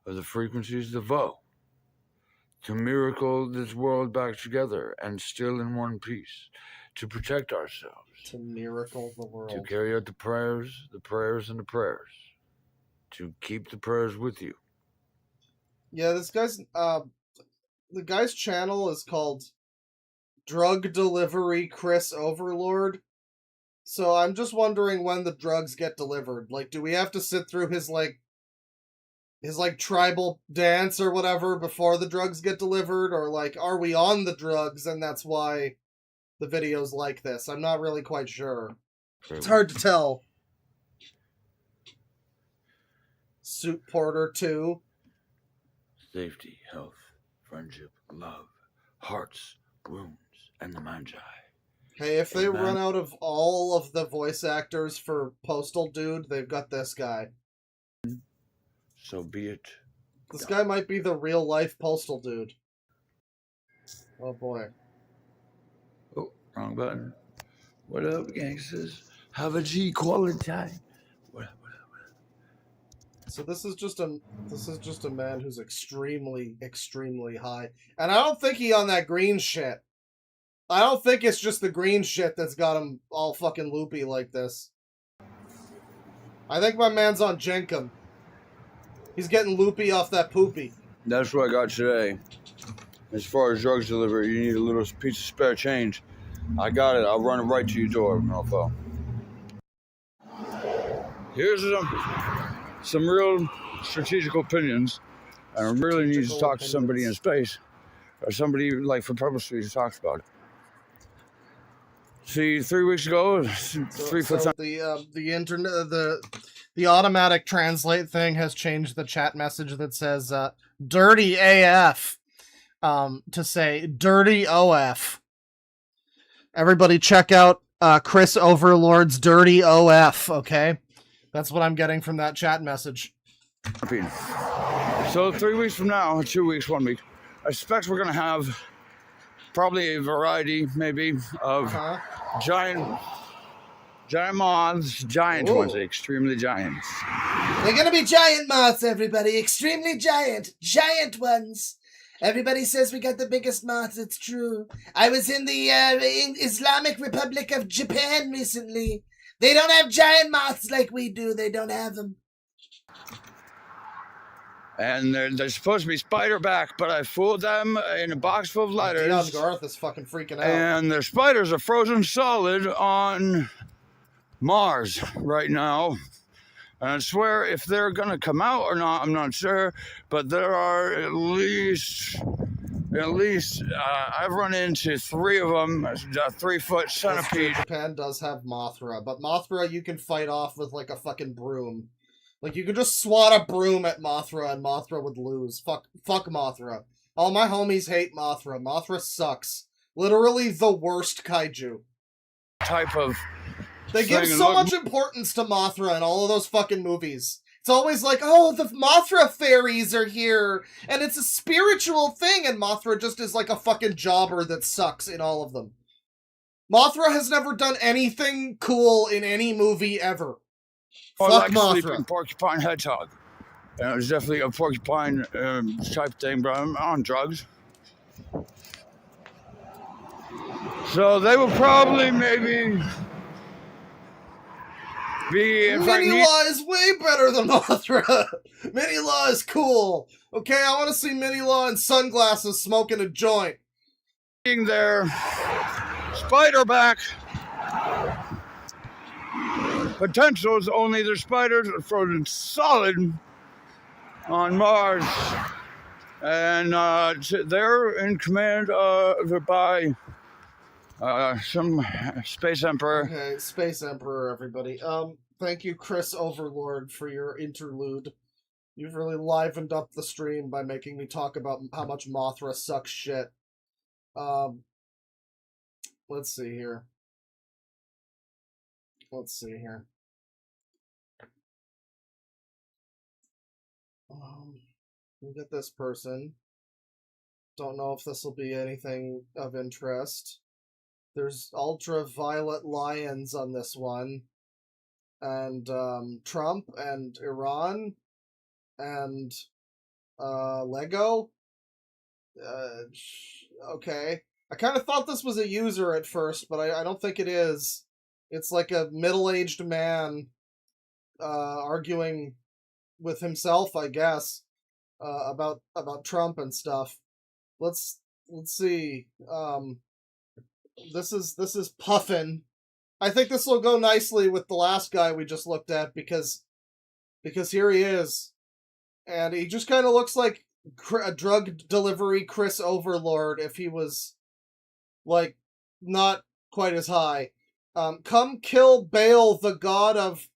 of the frequencies of the vow, to miracle this world back together and still in one piece, to protect ourselves, to miracle the world, to carry out the prayers, and the prayers, to keep the prayers with you. Yeah, this guy's the guy's channel is called Drug Delivery Chris Overlord. So I'm just wondering when the drugs get delivered. Like, do we have to sit through his tribal dance or whatever before the drugs get delivered? Or, like, are we on the drugs and that's why the video's like this? I'm not really quite sure. It's hard to tell. Suit Porter 2. Safety, health, friendship, love, hearts, wounds, and the Magi. Hey, if they run out of all of the voice actors for Postal Dude, they've got this guy. So be it. This guy might be the real-life Postal Dude. Oh, boy. Oh, wrong button. What up, gangsters? Have a G quality. What up? So this is just a man who's extremely, extremely high. And I don't think he on that green shit. I don't think it's just the green shit that's got him all fucking loopy like this. I think my man's on Jenkum. He's getting loopy off that poopy. That's what I got today. As far as drugs delivery, you need a little piece of spare change. I got it. I'll run it right to your door, mofo. Here's some real strategic opinions. And I really need to talk to somebody in space. Or somebody like for purpose who talks about it. See, 3 weeks ago, 3 foot. So the internet, the automatic translate thing has changed the chat message that says "dirty AF" to say "dirty OF." Everybody, check out Chris Overlord's "dirty OF." Okay, that's what I'm getting from that chat message. So 3 weeks from now, 2 weeks, 1 week, I suspect we're gonna have probably a variety, maybe, of giant moths, giant ones, extremely giant. They're gonna be giant moths, everybody. Extremely giant ones. Everybody says we got the biggest moths. It's true. I was in the Islamic Republic of Japan recently. They don't have giant moths like we do. They don't have them. And they're supposed to be spider-back, but I fooled them in a box full of letters. Dion Garth is fucking freaking out. And their spiders are frozen solid on Mars right now. And I swear, if they're going to come out or not, I'm not sure. But there are at least, I've run into 3 of them, 3-foot centipede. Japan does have Mothra, but Mothra you can fight off with like a fucking broom. Like, you could just swat a broom at Mothra and Mothra would lose. Fuck Mothra. All my homies hate Mothra. Mothra sucks. Literally the worst kaiju. Type of... They give so much importance to Mothra in all of those fucking movies. It's always like, oh, the Mothra fairies are here, and it's a spiritual thing, and Mothra just is like a fucking jobber that sucks in all of them. Mothra has never done anything cool in any movie ever. Fuck like Mothra. Mothra. Porcupine hedgehog. And it was definitely a porcupine type thing, but I'm on drugs. So they will probably maybe be... Minnie-L is way better than Mothra. Minnie-L is cool. Okay, I want to see Minnie-L in sunglasses smoking a joint. Their spider back potentials, only their spiders are frozen solid on Mars. And they're in command by some Space Emperor. Okay, Space Emperor, everybody. Thank you, Chris Overlord, for your interlude. You've really livened up the stream by making me talk about how much Mothra sucks shit. Let's see here. We'll get this person. Don't know if this will be anything of interest. There's ultraviolet lions on this one. And, Trump and Iran. And, Lego. Okay. I kind of thought this was a user at first, but I don't think it is. It's like a middle-aged man, arguing with himself, I guess, about Trump and stuff. Let's see. This is Puffin. I think this will go nicely with the last guy we just looked at because here he is, and he just kind of looks like a drug delivery Chris Overlord if he was like not quite as high. Come kill Bale, the god of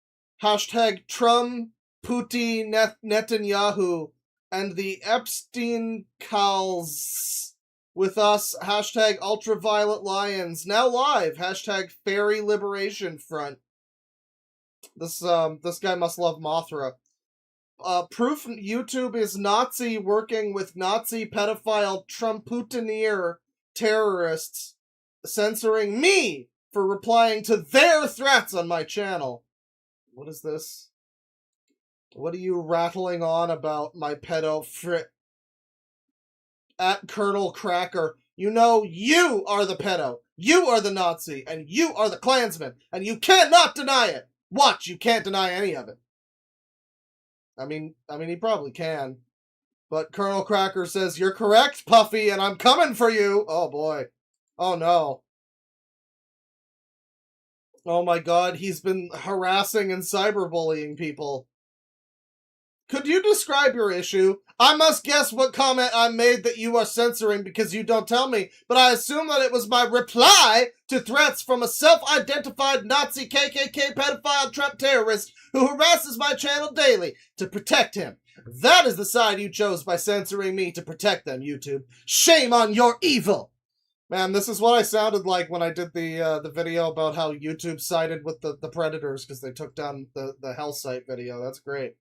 hashtag Trump, Putin, Netanyahu, and the Epstein Cals with us, hashtag Ultraviolet Lions, now live, hashtag Fairy Liberation Front. This guy must love Mothra. Proof YouTube is Nazi working with Nazi pedophile Trumputineer terrorists, censoring me for replying to their threats on my channel. What is this? What are you rattling on about, my pedo frit? At Colonel Cracker, you know you are the pedo, you are the Nazi, and you are the Klansman, and you cannot deny it. Watch, you can't deny any of it. I mean, he probably can. But Colonel Cracker says, you're correct, Puffy, and I'm coming for you. Oh, boy. Oh, no. Oh, my God. He's been harassing and cyberbullying people. Could you describe your issue? I must guess what comment I made that you are censoring because you don't tell me, but I assume that it was my reply to threats from a self-identified Nazi KKK pedophile Trump terrorist who harasses my channel daily to protect him. That is the side you chose by censoring me to protect them, YouTube. Shame on your evil! Man, this is what I sounded like when I did the video about how YouTube sided with the Predators because they took down the Hell Site video. That's great.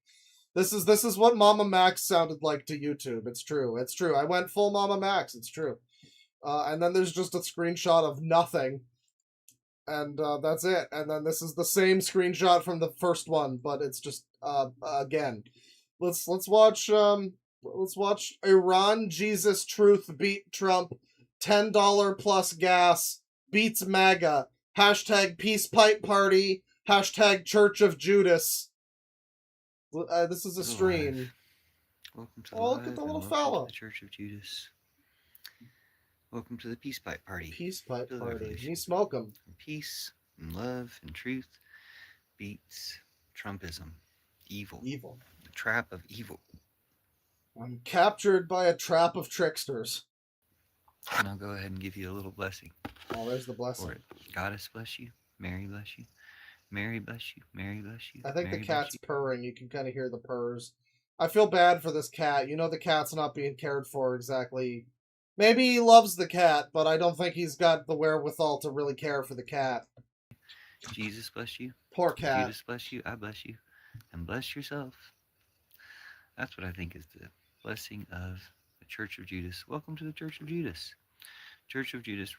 This is what Mama Max sounded like to YouTube. It's true. It's true. I went full Mama Max. It's true. And then there's just a screenshot of nothing. And that's it. And then this is the same screenshot from the first one, but it's just again. Let's watch Iran Jesus Truth beat Trump. $10 plus gas beats MAGA. Hashtag Peace Pipe Party. Hashtag Church of Judas. This is a stream. Welcome to the look at the little fella. The Church of Judas. Welcome to the Peace Pipe Party. Peace Pipe Party. Me smoke 'em. Peace and love and truth beats Trumpism. Evil. Evil. The trap of evil. I'm captured by a trap of tricksters. And I'll go ahead and give you a little blessing. Oh, there's the blessing. Goddess bless you. Mary bless you. Mary bless you. Mary bless you. I think Mary the bless cat's you. purring. You can kind of hear the purrs. I feel bad for this cat. You know the cat's not being cared for exactly. Maybe he loves the cat, but I don't think he's got the wherewithal to really care for the cat. Jesus bless you. Poor cat. Jesus bless you. I bless you. And bless yourself. That's what I think is the blessing of the Church of Judas. Welcome to the Church of Judas. Church of Judas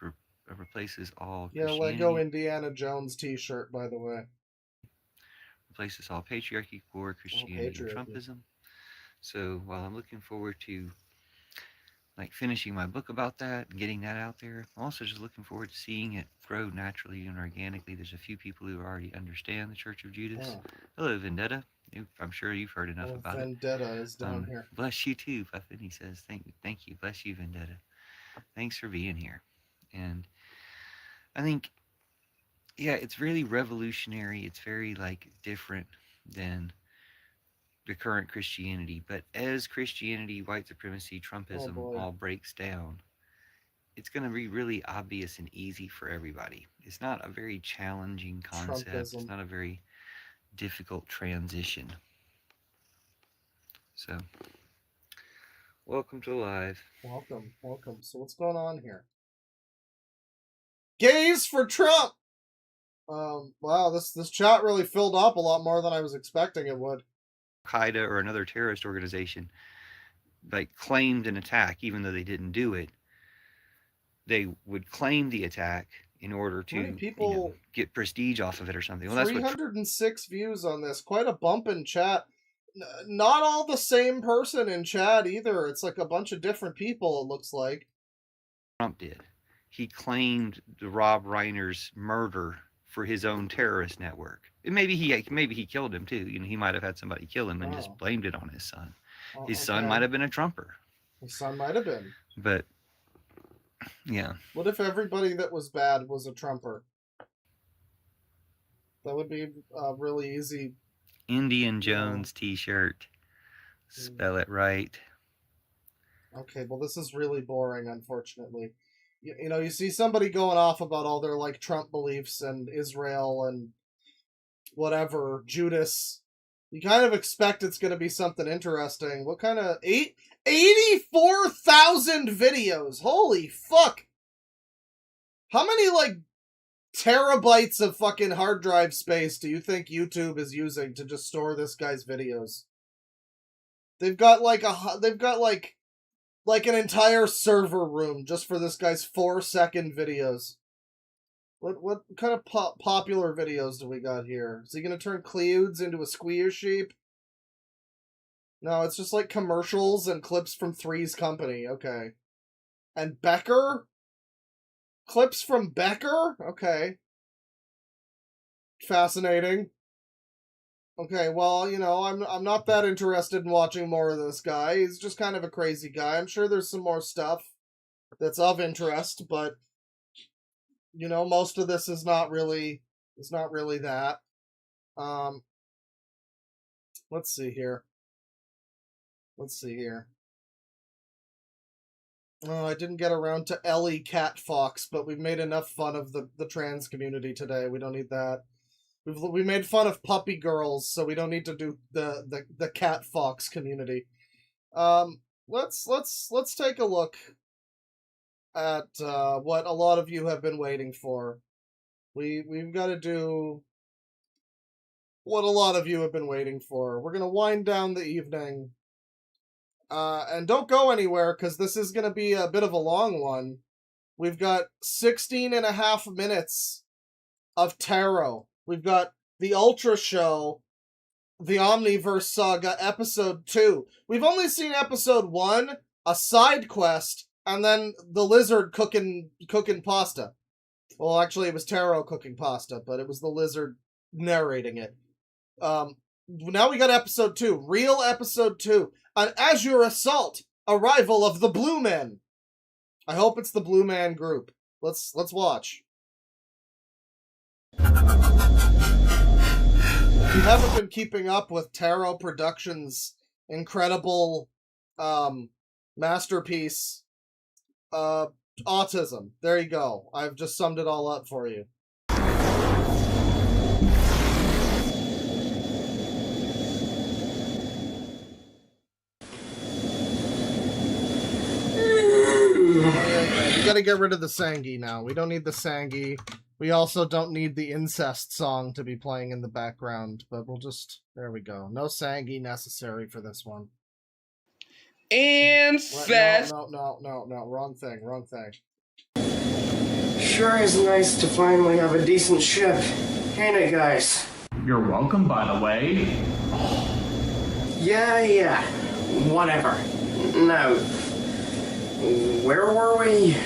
replaces all Christianity. Lego Indiana Jones t-shirt, by the way. Replaces all patriarchy, core Christianity, and Trumpism. So while I'm looking forward to finishing my book about that and getting that out there, I'm also just looking forward to seeing it grow naturally and organically. There's a few people who already understand the Church of Judas. Oh. Hello, Vendetta. I'm sure you've heard enough about Vendetta is down here. Bless you too, Puffin. He says, thank you. Bless you, Vendetta. Thanks for being here. And I think, it's really revolutionary. It's very, different than the current Christianity. But as Christianity, white supremacy, Trumpism all breaks down, it's going to be really obvious and easy for everybody. It's not a very challenging concept. Trumpism. It's not a very difficult transition. So, welcome to Live. Welcome. So what's going on here? Gays for Trump! Wow, this chat really filled up a lot more than I was expecting it would. Al-Qaeda or another terrorist organization claimed an attack, even though they didn't do it. They would claim the attack in order to get prestige off of it or something. Well, that's 306 views on this. Quite a bump in chat. Not all the same person in chat either. It's a bunch of different people, it looks like. Trump did. He claimed the Rob Reiner's murder for his own terrorist network. And maybe he killed him too. He might have had somebody kill him and just blamed it on his son. His son might have been a Trumper. His son might have been. But yeah. What if everybody that was bad was a Trumper? That would be really easy. Indian Jones t-shirt. Spell it right. Okay, well this is really boring, unfortunately. You see somebody going off about all their Trump beliefs and Israel and whatever, Judas. You kind of expect it's going to be something interesting. What kind of 84,000 videos? Holy fuck! How many terabytes of fucking hard drive space do you think YouTube is using to just store this guy's videos? They've got an entire server room just for this guy's 4-second videos. What kind of popular videos do we got here? Is he gonna turn Cleudes into a squeer sheep? No, it's just commercials and clips from Three's Company. Okay. And Becker? Clips from Becker? Okay. Fascinating. Okay, well, I'm not that interested in watching more of this guy. He's just kind of a crazy guy. I'm sure there's some more stuff that's of interest, but most of this is not really that. Let's see here. Oh, I didn't get around to Ellie Cat Fox, but we've made enough fun of the trans community today. We don't need that. We made fun of puppy girls, so we don't need to do the cat fox community. Let's take a look at what a lot of you have been waiting for. We've got to do what a lot of you have been waiting for. We're gonna wind down the evening, and don't go anywhere because this is gonna be a bit of a long one. We've got 16.5 minutes of tarot. We've got the Ultra Show, the Omniverse Saga, Episode 2. We've only seen Episode 1, a side quest, and then the lizard cooking pasta. Well, actually, it was tarot cooking pasta, but it was the lizard narrating it. Now we got Episode 2, real Episode 2. An Azure Assault, arrival of the Blue Men. I hope it's the Blue Man group. Let's watch. If you haven't been keeping up with Tarot Productions' incredible masterpiece, Autism. There you go. I've just summed it all up for you. gotta get rid of the Sangi now. We don't need the Sangi. We also don't need the incest song to be playing in the background, but we'll just... There we go. No Sangi necessary for this one. Incest! No. Wrong thing. Sure is nice to finally have a decent ship, ain't it, guys? You're welcome, by the way. Yeah. Whatever. Now, where were we?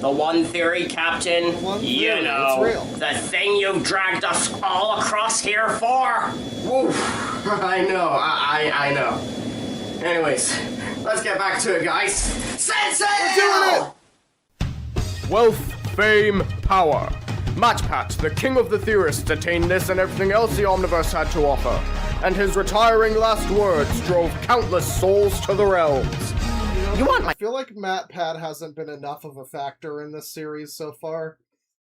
The one theory, Captain. You know, the thing you've dragged us all across here for. Oof, I know. Anyways, let's get back to it, guys. Set sail! Wealth, fame, power. Matpat, the king of the theorists, attained this and everything else the Omniverse had to offer, and his retiring last words drove countless souls to the realms. I feel like MatPat hasn't been enough of a factor in this series so far.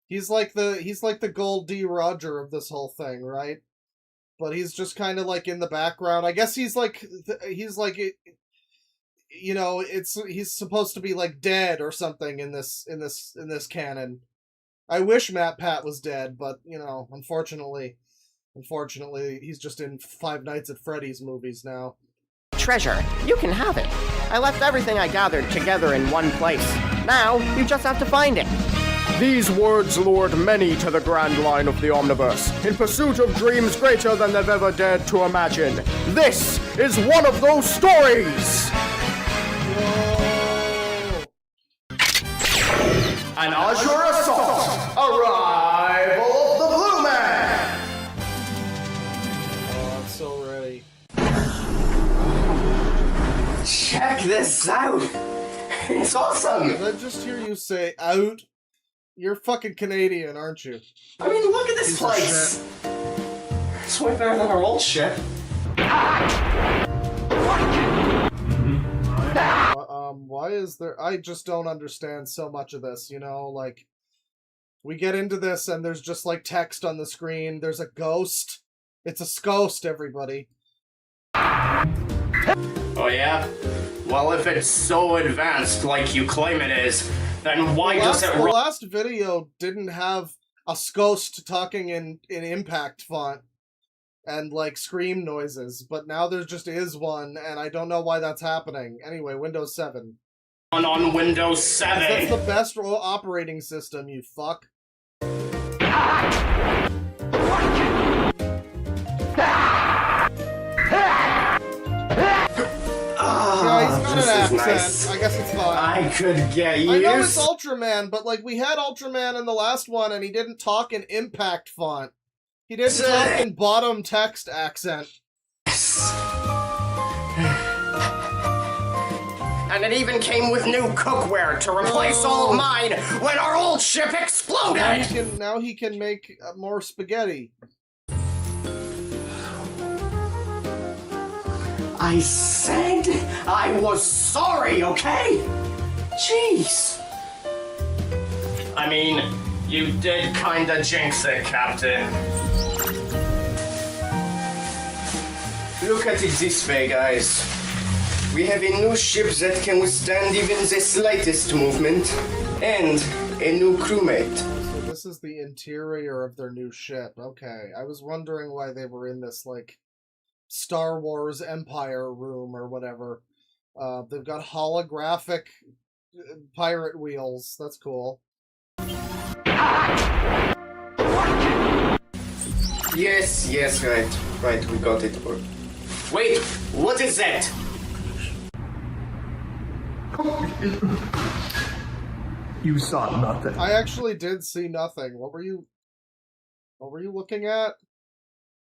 He's like the Gold D. Roger of this whole thing, right? But he's just kind of like in the background. I guess he's like you know, he's supposed to be like dead or something in this canon. I wish MatPat was dead, but you know, unfortunately, he's just in Five Nights at Freddy's movies now. Treasure, you can have it. I left everything I gathered together in one place. Now, you just have to find it. These words lured many to the grand line of the Omniverse, in pursuit of dreams greater than they've ever dared to imagine. This is one of those stories! An Azure Assault! Arrival of the Blue Man! Oh, I'm so ready. Check this out! It's awesome! Did I just hear you say out? You're fucking Canadian, aren't you? I mean, look at this place! It's way better than our old ship. Why is there... I just don't understand so much of this, you know? Like, we get into this and there's just, like, text on the screen. There's a ghost. It's a ghost, everybody. Oh yeah? Well, if it's so advanced like you claim it is, then why does it The last video didn't have a ghost talking in impact font and like scream noises, but now there just is one, and I don't know why that's happening. Anyway, Windows 7. On Windows 7! That's the best operating system, you fuck. Yeah, he's got an accent. Nice. I guess it's fine. I could get used. I know it's Ultraman, but like we had Ultraman in the last one, and he didn't talk in impact font. He didn't talk in bottom text accent. And it even came with new cookware to replace all of mine when our old ship exploded! Now he can make more spaghetti. I said I was sorry, okay? Jeez. I mean, you did kinda jinx it, Captain. Look at it this way, guys. We have a new ship that can withstand even the slightest movement, and a new crewmate. So this is the interior of their new ship. Okay, I was wondering why they were in this, like, Star Wars Empire room or whatever. They've got holographic pirate wheels. That's cool. Yes, right, we got it. Wait, what is that? You saw nothing. I actually did see nothing. What were you looking at?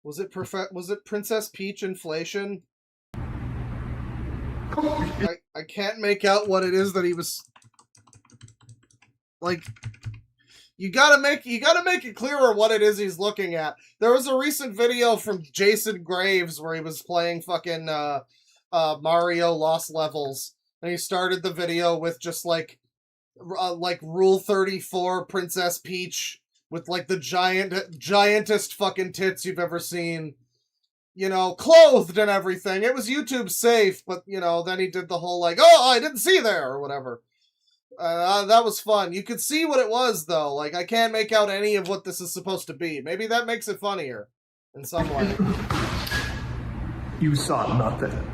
Was it Princess Peach inflation? I can't make out what it is that he was like. You gotta make it clearer what it is he's looking at. There was a recent video from Jason Graves where he was playing fucking Mario Lost Levels, and he started the video with just like Rule 34 Princess Peach with like the giantest fucking tits you've ever seen. you know, clothed and everything. It was YouTube safe, but, you know, then he did the whole, like, oh, I didn't see there, or whatever. That was fun. You could see what it was, though. Like, I can't make out any of what this is supposed to be. Maybe that makes it funnier in some way. You saw nothing.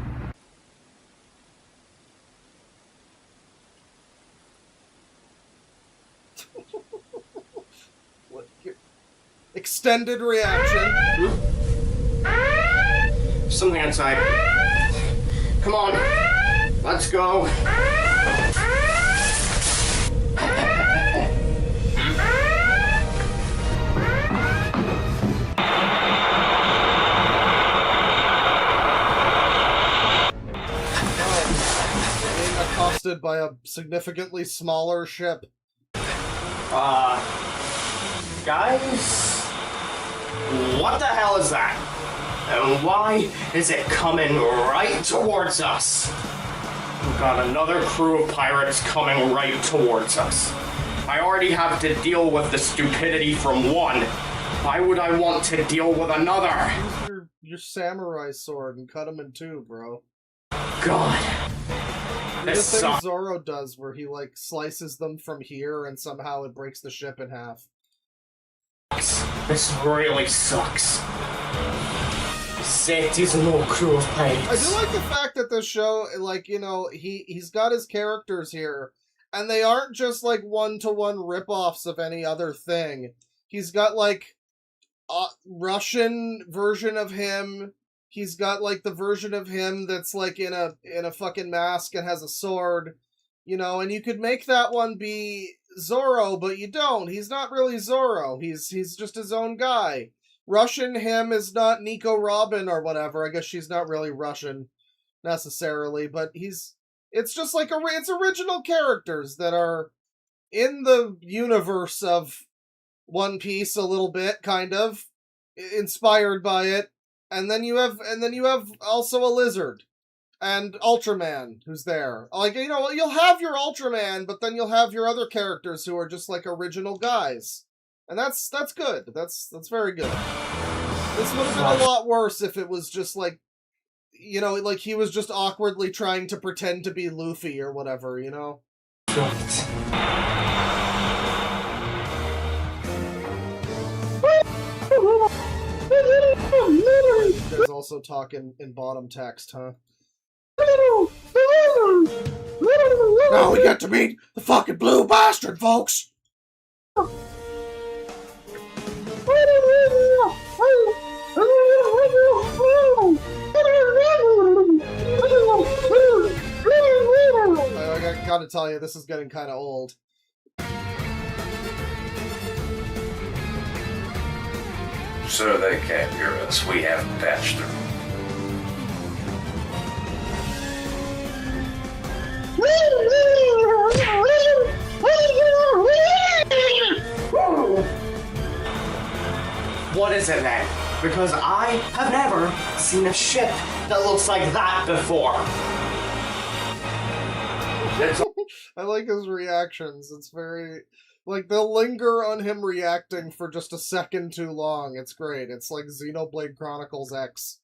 Extended reaction. Something outside. Come on. Let's go. Being accosted by a significantly smaller ship. Guys? What the hell is that? And why is it coming right towards us? We've got another crew of pirates coming right towards us. I already have to deal with the stupidity from one. Why would I want to deal with another? Use your samurai sword and cut him in two, bro. God. The thing Zoro does where he, like, slices them from here and somehow it breaks the ship in half. This really sucks. Set is no crew of pirates. I do like the fact that the show, like, you know, he's got his characters here, and they aren't just, like, one-to-one rip-offs of any other thing. He's got, like, a Russian version of him. He's got, like, the version of him that's, like, in a fucking mask and has a sword, you know, and you could make that one be Zoro, but you don't. He's not really Zoro. He's just his own guy. Russian him is not Nico Robin or whatever. I guess she's not really Russian necessarily, but it's just like it's original characters that are in the universe of One Piece a little bit, kind of inspired by it. And then you have also a lizard and Ultraman who's there. Like, you know, you'll have your Ultraman, but then you'll have your other characters who are just like original guys. And that's good. That's very good. This would have been a lot worse if it was just like, you know, like he was just awkwardly trying to pretend to be Luffy or whatever, you know? You guys also talking in bottom text, huh? Now we get to meet the fucking blue bastard, folks! I gotta tell you, this is getting kind of old. So they can't hear us. We haven't patched through. What is it then? Because I have never seen a ship that looks like that before. I like his reactions. It's very... Like, they'll linger on him reacting for just a second too long. It's great. It's like Xenoblade Chronicles X.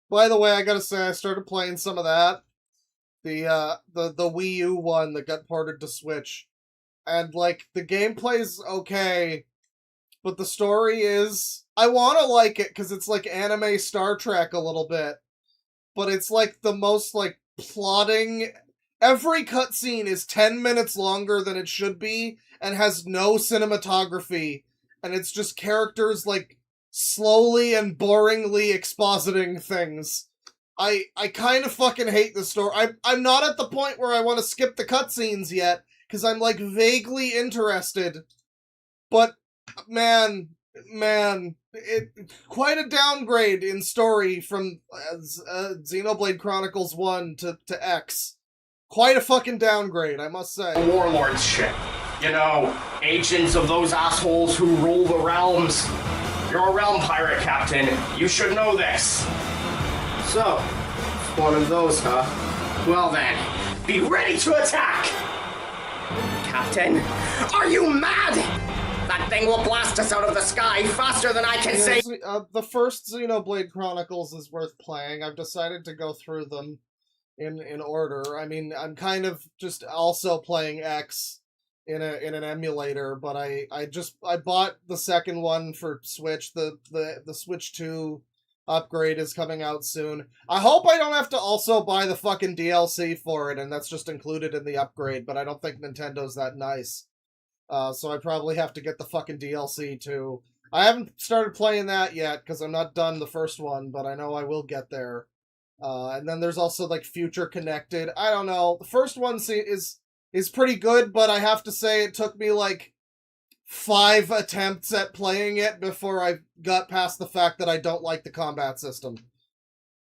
By the way, I gotta say, I started playing some of that. The Wii U one that got ported to Switch. And, like, the gameplay's okay, but the story is... I wanna like it, because it's like anime Star Trek a little bit. But it's like the most, like, plotting... Every cutscene is 10 minutes longer than it should be, and has no cinematography, and it's just characters, like, slowly and boringly expositing things. I kind of fucking hate the story. I'm not at the point where I want to skip the cutscenes yet, because I'm, like, vaguely interested. But, man, quite a downgrade in story from Xenoblade Chronicles 1 to X. Quite a fucking downgrade, I must say. A warlord's ship. You know, agents of those assholes who rule the realms. You're a realm pirate, Captain. You should know this. So, one of those, huh? Well then, be ready to attack! Captain, are you mad? That thing will blast us out of the sky faster than I can say. The first Xenoblade Chronicles is worth playing. I've decided to go through them in order. I mean, I'm kind of just also playing X in an emulator, but I bought the second one for Switch. The Switch 2 upgrade is coming out soon. I hope I don't have to also buy the fucking DLC for it, and that's just included in the upgrade, but I don't think Nintendo's that nice. So I probably have to get the fucking DLC too. I haven't started playing that yet, because I'm not done the first one, but I know I will get there. And then there's also, like, Future Connected. I don't know. The first one is pretty good, but I have to say it took me, like, 5 attempts at playing it before I got past the fact that I don't like the combat system.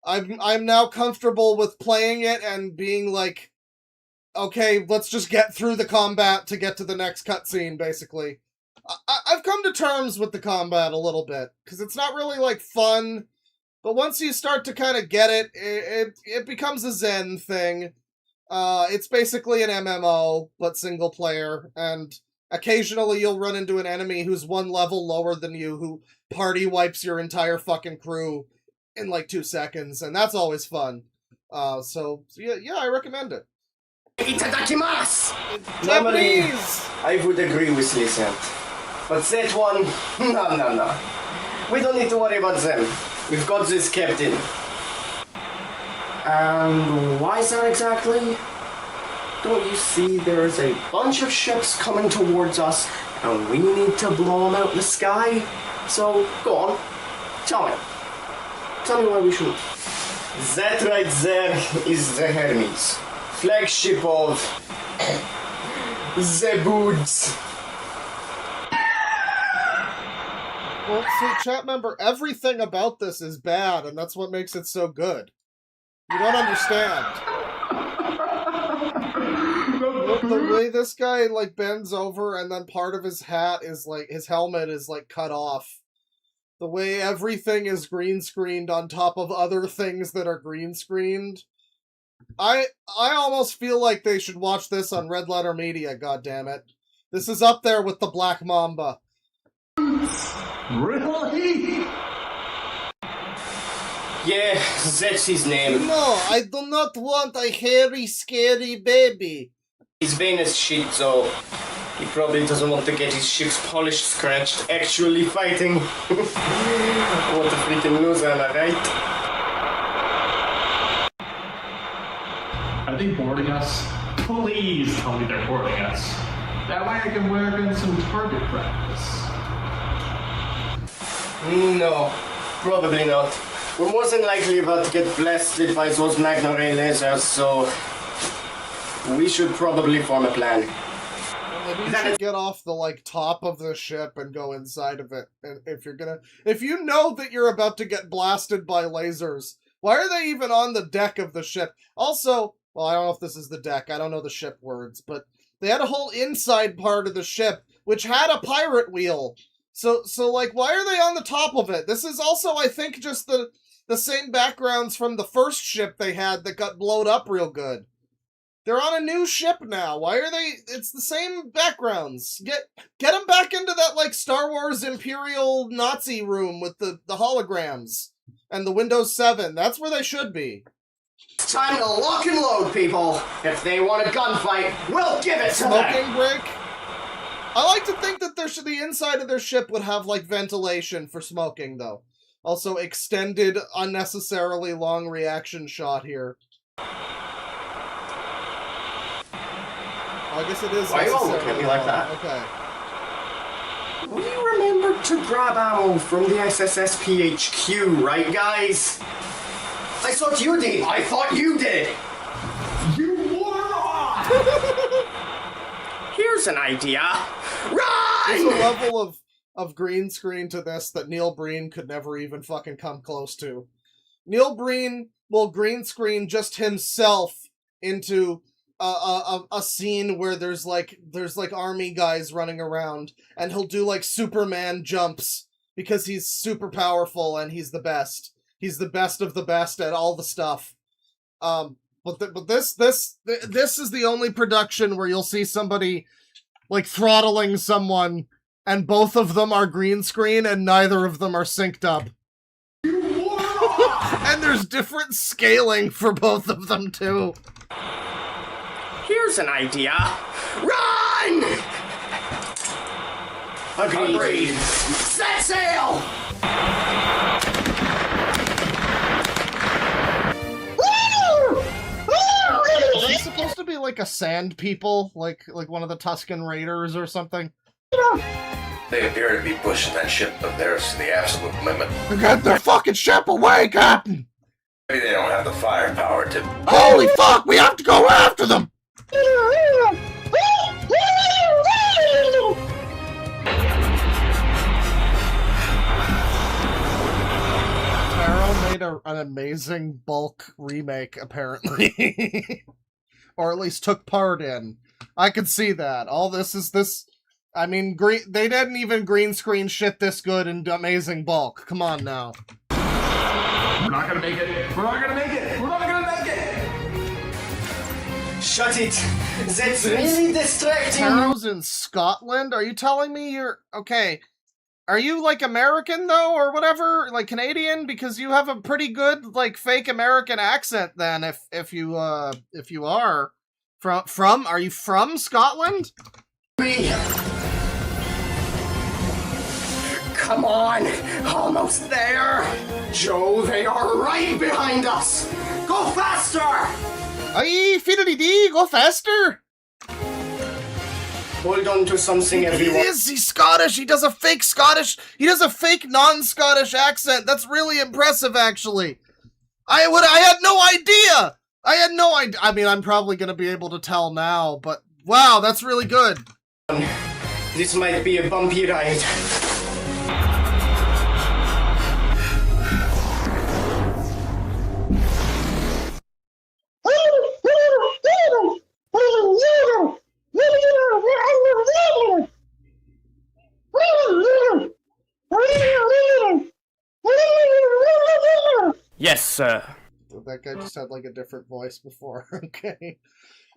I'm now comfortable with playing it and being like, okay, let's just get through the combat to get to the next cutscene, basically. I've come to terms with the combat a little bit, because it's not really, like, fun, but once you start to kind of get it, it becomes a Zen thing. It's basically an MMO, but single player, and occasionally you'll run into an enemy who's one level lower than you, who party wipes your entire fucking crew in like 2 seconds, and that's always fun. So yeah, I recommend it. Itadakimasu! Normally, I would agree with Leah. But that one, no. We don't need to worry about them. We've got this kept in. And why is that exactly? Don't you see there's a bunch of ships coming towards us, and we need to blow them out in the sky? So, go on. Tell me. Tell me why we should. That right there is the Hermes. Flagship of the Boods. Well, see, chat member, everything about this is bad, and that's what makes it so good. You don't understand. The way this guy, like, bends over and then part of his hat is, like, his helmet is, like, cut off. The way everything is green screened on top of other things that are green screened. I almost feel like they should watch this on Red Letter Media, goddammit. This is up there with the Black Mamba. Really? Yeah, that's his name. No, I do not want a hairy, scary baby. He's Venus shit, so he probably doesn't want to get his ships polished, scratched, actually fighting. What a freaking loser, am I right? Are they boarding us? Please tell me they're boarding us. That way I can work on some target practice. No, probably not. We're more than likely about to get blasted by those magna ray lasers, so we should probably form a plan. Maybe you should get off the, like, top of the ship and go inside of it. And if you know that you're about to get blasted by lasers, why are they even on the deck of the ship? Also, well, I don't know if this is the deck, I don't know the ship words, but they had a whole inside part of the ship, which had a pirate wheel. So like, why are they on the top of it? This is also, I think, just the same backgrounds from the first ship they had that got blowed up real good. They're on a new ship now. Why are they... It's the same backgrounds. Get them back into that, like, Star Wars Imperial Nazi room with the holograms and the Windows 7. That's where they should be. It's time to lock and load, people. If they want a gunfight, we'll give it to them. Smoking break? I like to think that the inside of their ship would have, like, ventilation for smoking, though. Also, extended, unnecessarily long reaction shot here. I guess it is. Why are you all looking at me like that? Okay. We remembered to grab ammo from the SSSP HQ, right, guys? I thought you did. I thought you did. You moron! Here's an idea. Run! There's a level of green screen to this that Neil Breen could never even fucking come close to. Neil Breen will green screen just himself into a scene where there's like army guys running around, and he'll do like Superman jumps because he's super powerful and he's the best. He's the best of the best at all the stuff. But this is the only production where you'll see somebody like throttling someone and both of them are green screen, and neither of them are synced up. And there's different scaling for both of them, too. Here's an idea. Run! Agreed. Set sail! Are they supposed to be like a sand people? Like one of the Tuscan Raiders or something? They appear to be pushing that ship of theirs to the absolute limit. Get their fucking ship away, Captain! Maybe they don't have the firepower to... Holy fuck, we have to go after them! Taro made an amazing bulk remake, apparently. Or at least took part in. I could see that. All this is this... I mean, they didn't even green screen shit this good in amazing bulk. Come on now. We're not gonna make it. We're not gonna make it. We're not gonna make it. Shut it. That's really distracting. Taro's in Scotland? Are you telling me you're... Okay. Are you, like, American, though, or whatever? Like, Canadian? Because you have a pretty good, like, fake American accent, then, if you are. Are you from Scotland? Come on! Almost there! Joe, they are right behind us! Go faster! Aye, fiddly-dee, go faster! Hold on to something, everyone. He's Scottish! He does a fake non-Scottish accent! That's really impressive, actually! I had no idea! I mean, I'm probably gonna be able to tell now, but wow, that's really good! This might be a bumpy ride. Yes, sir. That guy just had like a different voice before. Okay.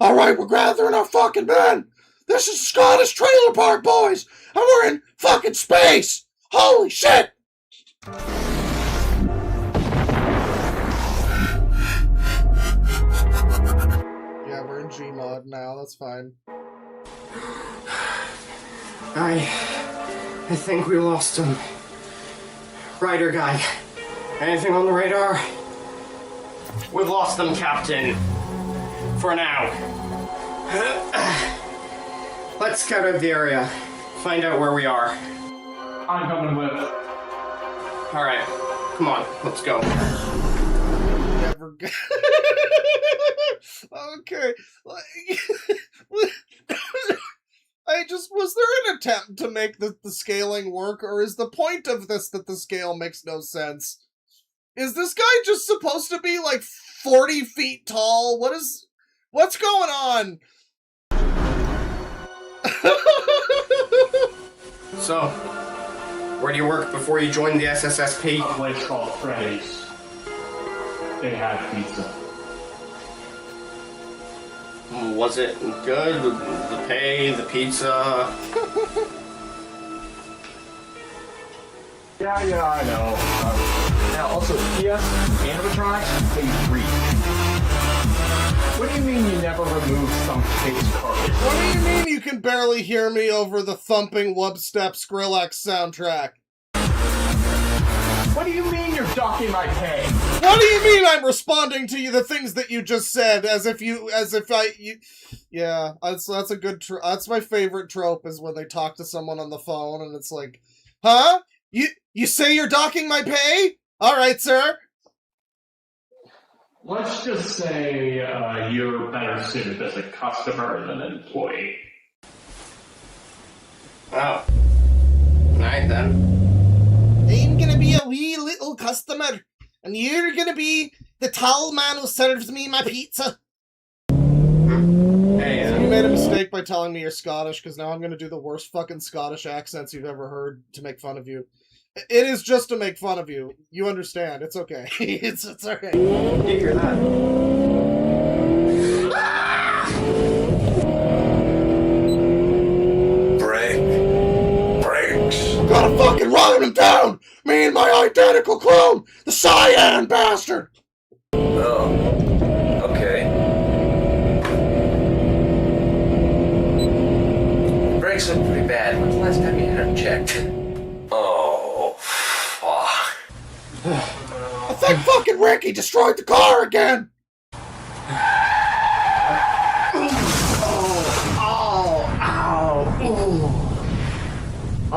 Alright, we're gathering our fucking men! This is Scottish Trailer Park, boys! And we're in fucking space! Holy shit! Yeah, we're in Gmod now, that's fine. I think we lost him. Rider guy. Anything on the radar? We've lost them, Captain. For now. Let's scout out the area. Find out where we are. I'm coming with. Alright. Come on, let's go. Never go. Okay. Was there an attempt to make the scaling work, or is the point of this that the scale makes no sense? Is this guy just supposed to be like 40 feet tall? What's going on? So, where do you work before you joined the SSSP? A place called Freddy's. They had pizza. Was it good? The pay, the pizza? Yeah, I know. Now, also, PS animatronics pay free. What do you mean you never removed some kid's carpet? What do you mean you can barely hear me over the thumping Wubstep Skrillex soundtrack? What do you mean you're docking my pay? What do you mean I'm responding to you, the things that you just said, yeah, that's a good, that's my favorite trope, is when they talk to someone on the phone and it's like, huh? You say you're docking my pay? Alright, sir. Let's just say you're better suited as a customer than an employee. Oh. Alright then. I'm gonna be a wee little customer, and you're gonna be the tall man who serves me my pizza. Hey, so you made a mistake by telling me you're Scottish, because now I'm gonna do the worst fucking Scottish accents you've ever heard to make fun of you. It is just to make fun of you. You understand. It's okay. It's okay. You hear that? Break gotta fucking run him down! Me and my identical clone! The cyan bastard! Oh. Okay. The brakes look pretty bad. When's the last time you had them checked? Oh, fuck. I think fucking Ricky destroyed the car again!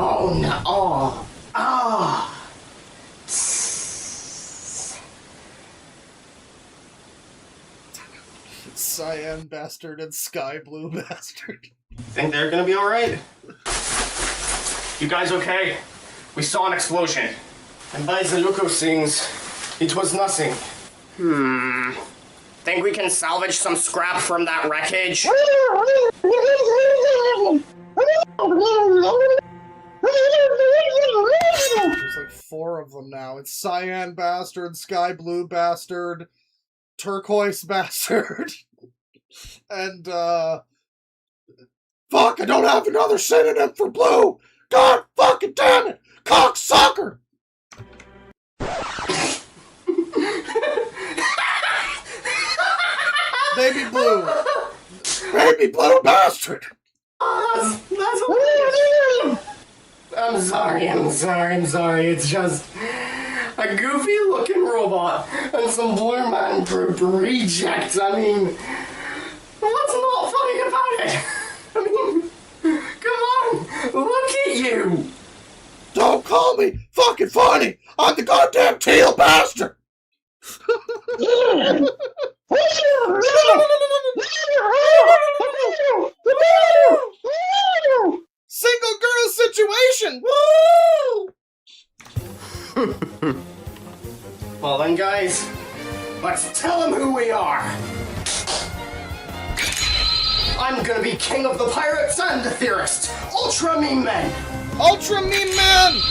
Oh no! Oh! Oh! Cyan bastard and sky blue bastard. Think they're gonna be alright? You guys okay? We saw an explosion. And by the look of things, it was nothing. Think we can salvage some scrap from that wreckage? There's like 4 of them now. It's cyan bastard, sky blue bastard, turquoise bastard, and fuck, I don't have another synonym for blue! God fucking damn it! Cocksucker! Baby blue! Baby blue bastard! That's I'm sorry. It's just a goofy looking robot and some blue man group rejects. I mean, what's not funny about it? I mean, come on, look at you. Don't call me fucking funny! I'm the goddamn teal bastard! Single girl situation! Woo! Well then, guys, let's tell them who we are. I'm gonna be king of the pirates and the theorists. Ultra mean men. Ultra mean men!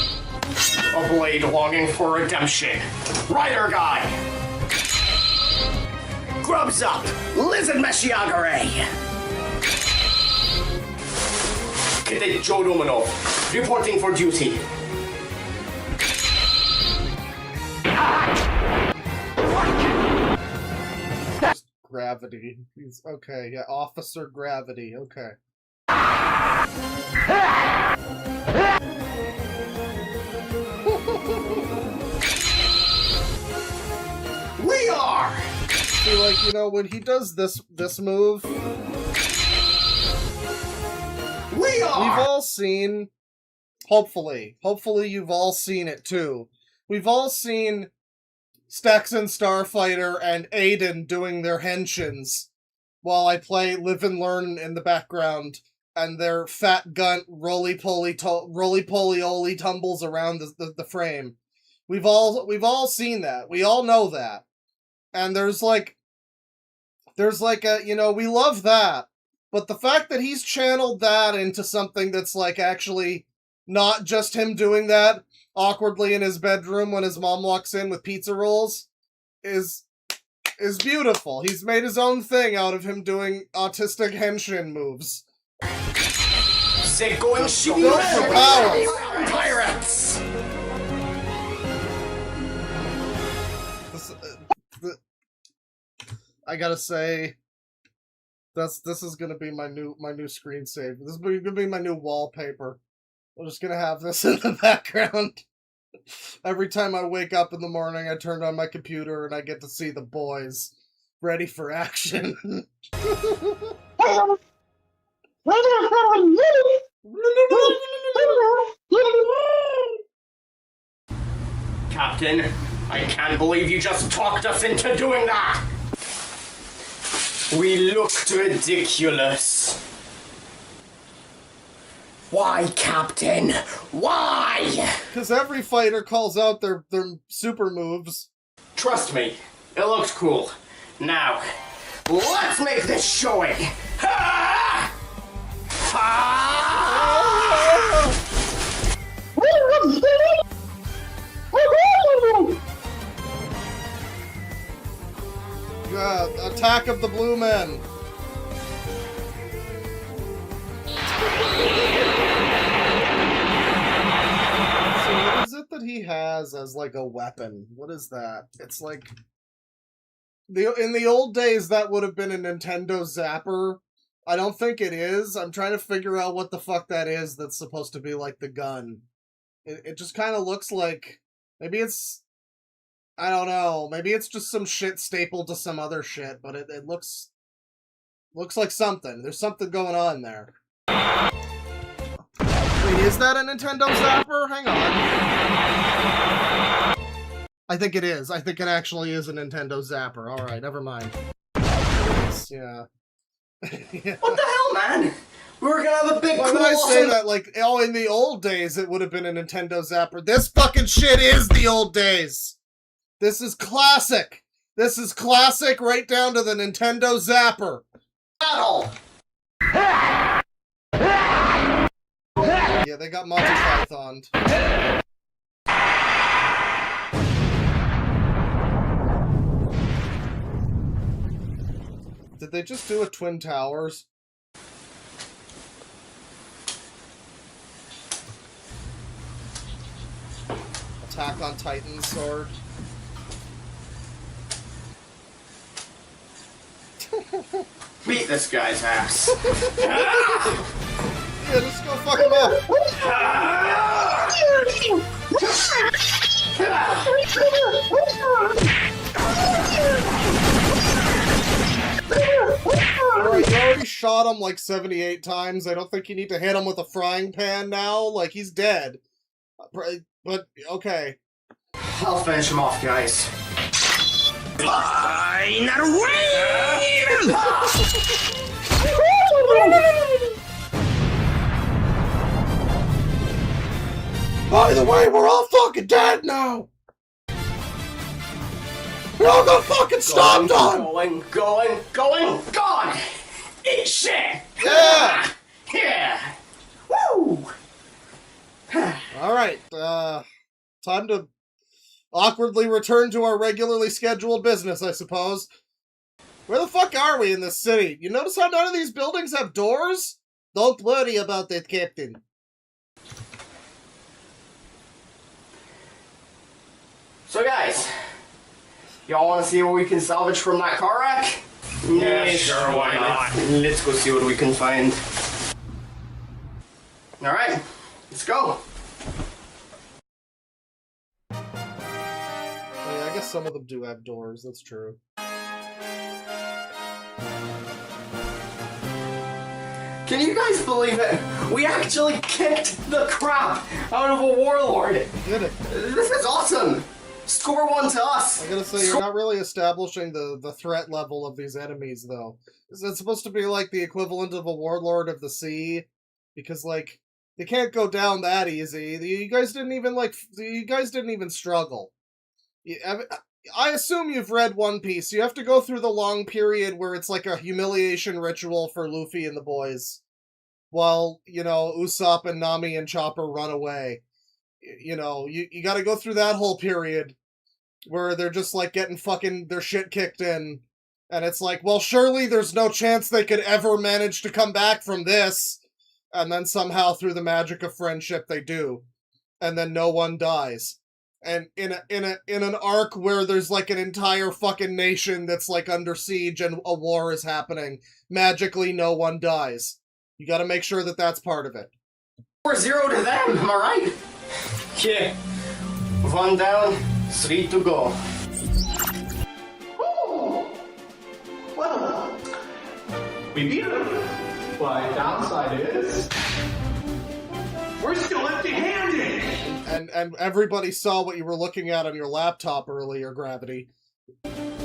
A blade longing for redemption. Rider guy. Grubs up. Lizard Meshiagare. Cadet Joe Domino, reporting for duty. Gravity. He's okay, yeah, Officer Gravity, okay. We are! See, like, you know, when he does this move, we are! We've all seen, hopefully you've all seen it too. We've all seen Stexon Starfighter and Aiden doing their henshins while I play Live and Learn in the background, and their fat gunt roly-poly tumbles around the frame. We've all seen that. We all know that. And there's like a, you know, we love that. But the fact that he's channeled that into something that's like actually not just him doing that awkwardly in his bedroom when his mom walks in with pizza rolls is beautiful. He's made his own thing out of him doing autistic henshin moves. Say going built for power. Pirates. I gotta say, this is gonna be my new screensaver. This is gonna be my new wallpaper. I'm just gonna have this in the background. Every time I wake up in the morning, I turn on my computer and I get to see the boys ready for action. Captain, I can't believe you just talked us into doing that! We looked ridiculous. Why, Captain? Why? Because every fighter calls out their super moves. Trust me, it looked cool. Now, let's make this showing! Ha! Ha! Attack of the Blue Men. he has as like a weapon? What is that? It's like in the old days that would have been a Nintendo Zapper. I don't think it is. I'm trying to figure out what the fuck that is that's supposed to be like the gun. It just kind of looks like maybe it's I don't know. Maybe it's just some shit stapled to some other shit, but it looks like something. There's something going on there. Wait, is that a Nintendo Zapper? Hang on. I think it is. I think it actually is a Nintendo Zapper. Alright, never mind. Yeah. Yeah. What the hell, man? We were gonna have a big Why would I say that? Like, oh, in the old days it would have been a Nintendo Zapper. This fucking shit is the old days! This is classic! This is classic right down to the Nintendo Zapper! Battle! Yeah, they got Monty Pythoned. Did they just do a Twin Towers? Attack on Titan sword. Beat this guy's ass. Yeah, just go fuck him up. Alright, you already shot him like 78 times. I don't think you need to hit him with a frying pan now. Like, he's dead. But, okay. I'll finish him off, guys. By the way, we're all fucking dead now! We all got fucking stomped on! Gone! Eat shit! Yeah! Yeah! Woo! Alright, time to awkwardly return to our regularly scheduled business, I suppose. Where the fuck are we in this city? You notice how none of these buildings have doors? Don't worry about it, Captain. So guys, y'all want to see what we can salvage from that car wreck? Yeah, sure, why not? Let's go see what we can find. Alright, let's go. Oh yeah, I guess some of them do have doors, that's true. Can you guys believe it? We actually kicked the crap out of a warlord! Did it? This is awesome! Score one to us! I gotta say, you're not really establishing the threat level of these enemies, though. Is that supposed to be like the equivalent of a warlord of the sea? Because, like, they can't go down that easy. You guys didn't even struggle. I assume you've read One Piece. You have to go through the long period where it's like a humiliation ritual for Luffy and the boys. While, you know, Usopp and Nami and Chopper run away. You know, you gotta go through that whole period where they're just like getting fucking their shit kicked in. And it's like, well, surely there's no chance they could ever manage to come back from this. And then somehow through the magic of friendship they do. And then no one dies. And in an arc where there's like an entire fucking nation that's like under siege and a war is happening, magically no one dies. You gotta make sure that that's part of it. 4-0 to them, am I right? Yeah. 1 down, 3 to go. Ooh. Well, we beat them. But downside is we're still empty-handed. And everybody saw what you were looking at on your laptop earlier, Gravity.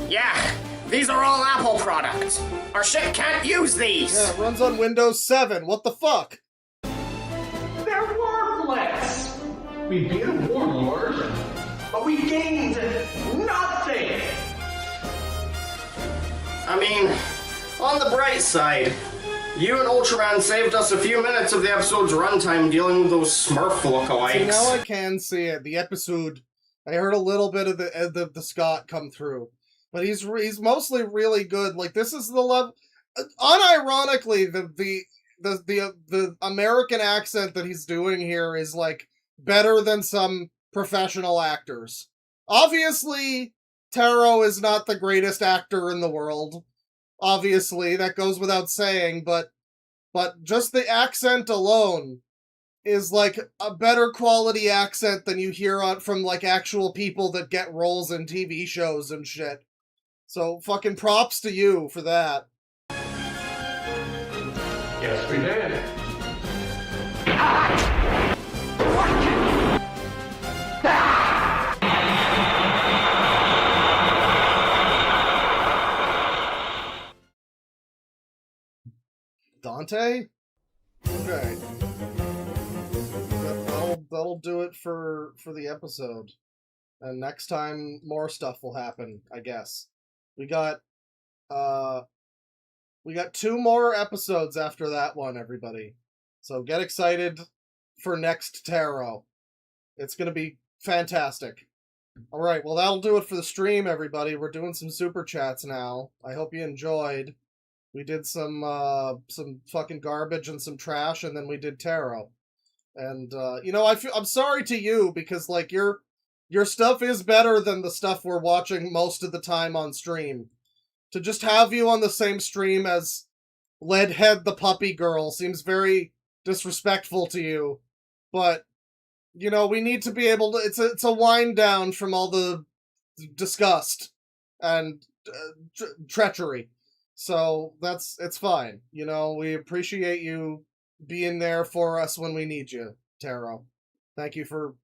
Yeah, these are all Apple products. Our ship can't use these. Yeah, it runs on Windows 7. What the fuck? They're worthless. We beat a warlord, but we gained nothing. I mean, on the bright side, you and Ultraman saved us a few minutes of the episode's runtime dealing with those Smurf lookalikes. See, now I can see it. The episode, I heard a little bit of the Scott come through, but he's mostly really good. Like, this is the level. Unironically, the American accent that he's doing here is like better than some professional actors. Obviously, Taro is not the greatest actor in the world. Obviously, that goes without saying, but just the accent alone is like a better quality accent than you hear from like actual people that get roles in TV shows and shit. So fucking props to you for that. Yes, we did. Dante? Okay. That'll do it for the episode. And next time more stuff will happen, I guess. We got 2 more episodes after that one, everybody. So get excited for next Taro. It's gonna be fantastic. Alright, well that'll do it for the stream, everybody. We're doing some super chats now. I hope you enjoyed. We did some fucking garbage and some trash, and then we did Taro. And you know, I'm sorry to you, because like your stuff is better than the stuff we're watching most of the time on stream. To just have you on the same stream as Leadhead the Puppy Girl seems very disrespectful to you. But you know, we need to be able to. It's a wind down from all the disgust and treachery. So it's fine. You know, we appreciate you being there for us when we need you, Taro. Thank you for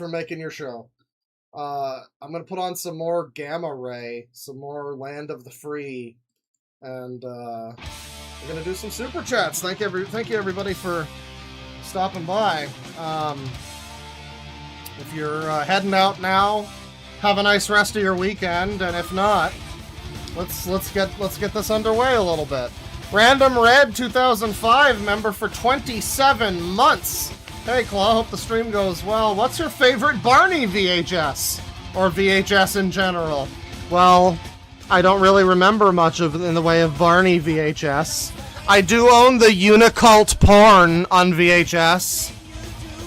making your show. I'm gonna put on some more Gamma Ray, some more Land of the Free, and we're gonna do some super chats. Thank you everybody for stopping by. If you're heading out now, have a nice rest of your weekend, and if not, let's get this underway a little bit. Random Red 2005 member for 27 months. Hey Claw, hope the stream goes well. What's your favorite Barney VHS? Or VHS in general? Well, I don't really remember much in the way of Barney VHS. I do own the Unicult porn on VHS.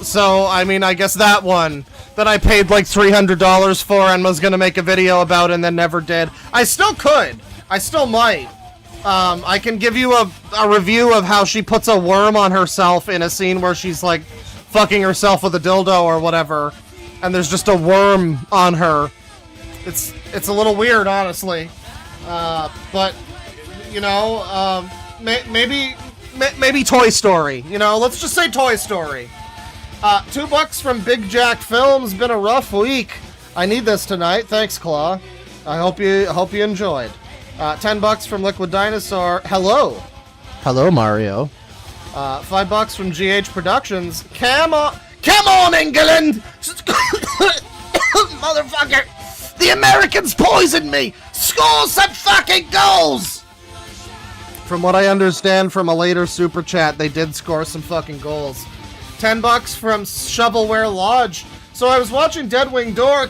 So, I mean, I guess that one that I paid like $300 for and was gonna make a video about and then never did. I still could. I still might. I can give you a review of how she puts a worm on herself in a scene where she's like fucking herself with a dildo or whatever, and there's just a worm on her. It's a little weird, honestly. But you know, maybe Toy Story. You know, let's just say Toy Story. $2 from Big Jack Films. Been a rough week. I need this tonight. Thanks, Claw. I hope you enjoyed. $10 from Liquid Dinosaur. Hello, Mario. $5 from GH Productions. Come on, England! Motherfucker! The Americans poisoned me! Score some fucking goals! From what I understand from a later super chat, they did score some fucking goals. $10 from Shovelware Lodge. So I was watching Deadwing Door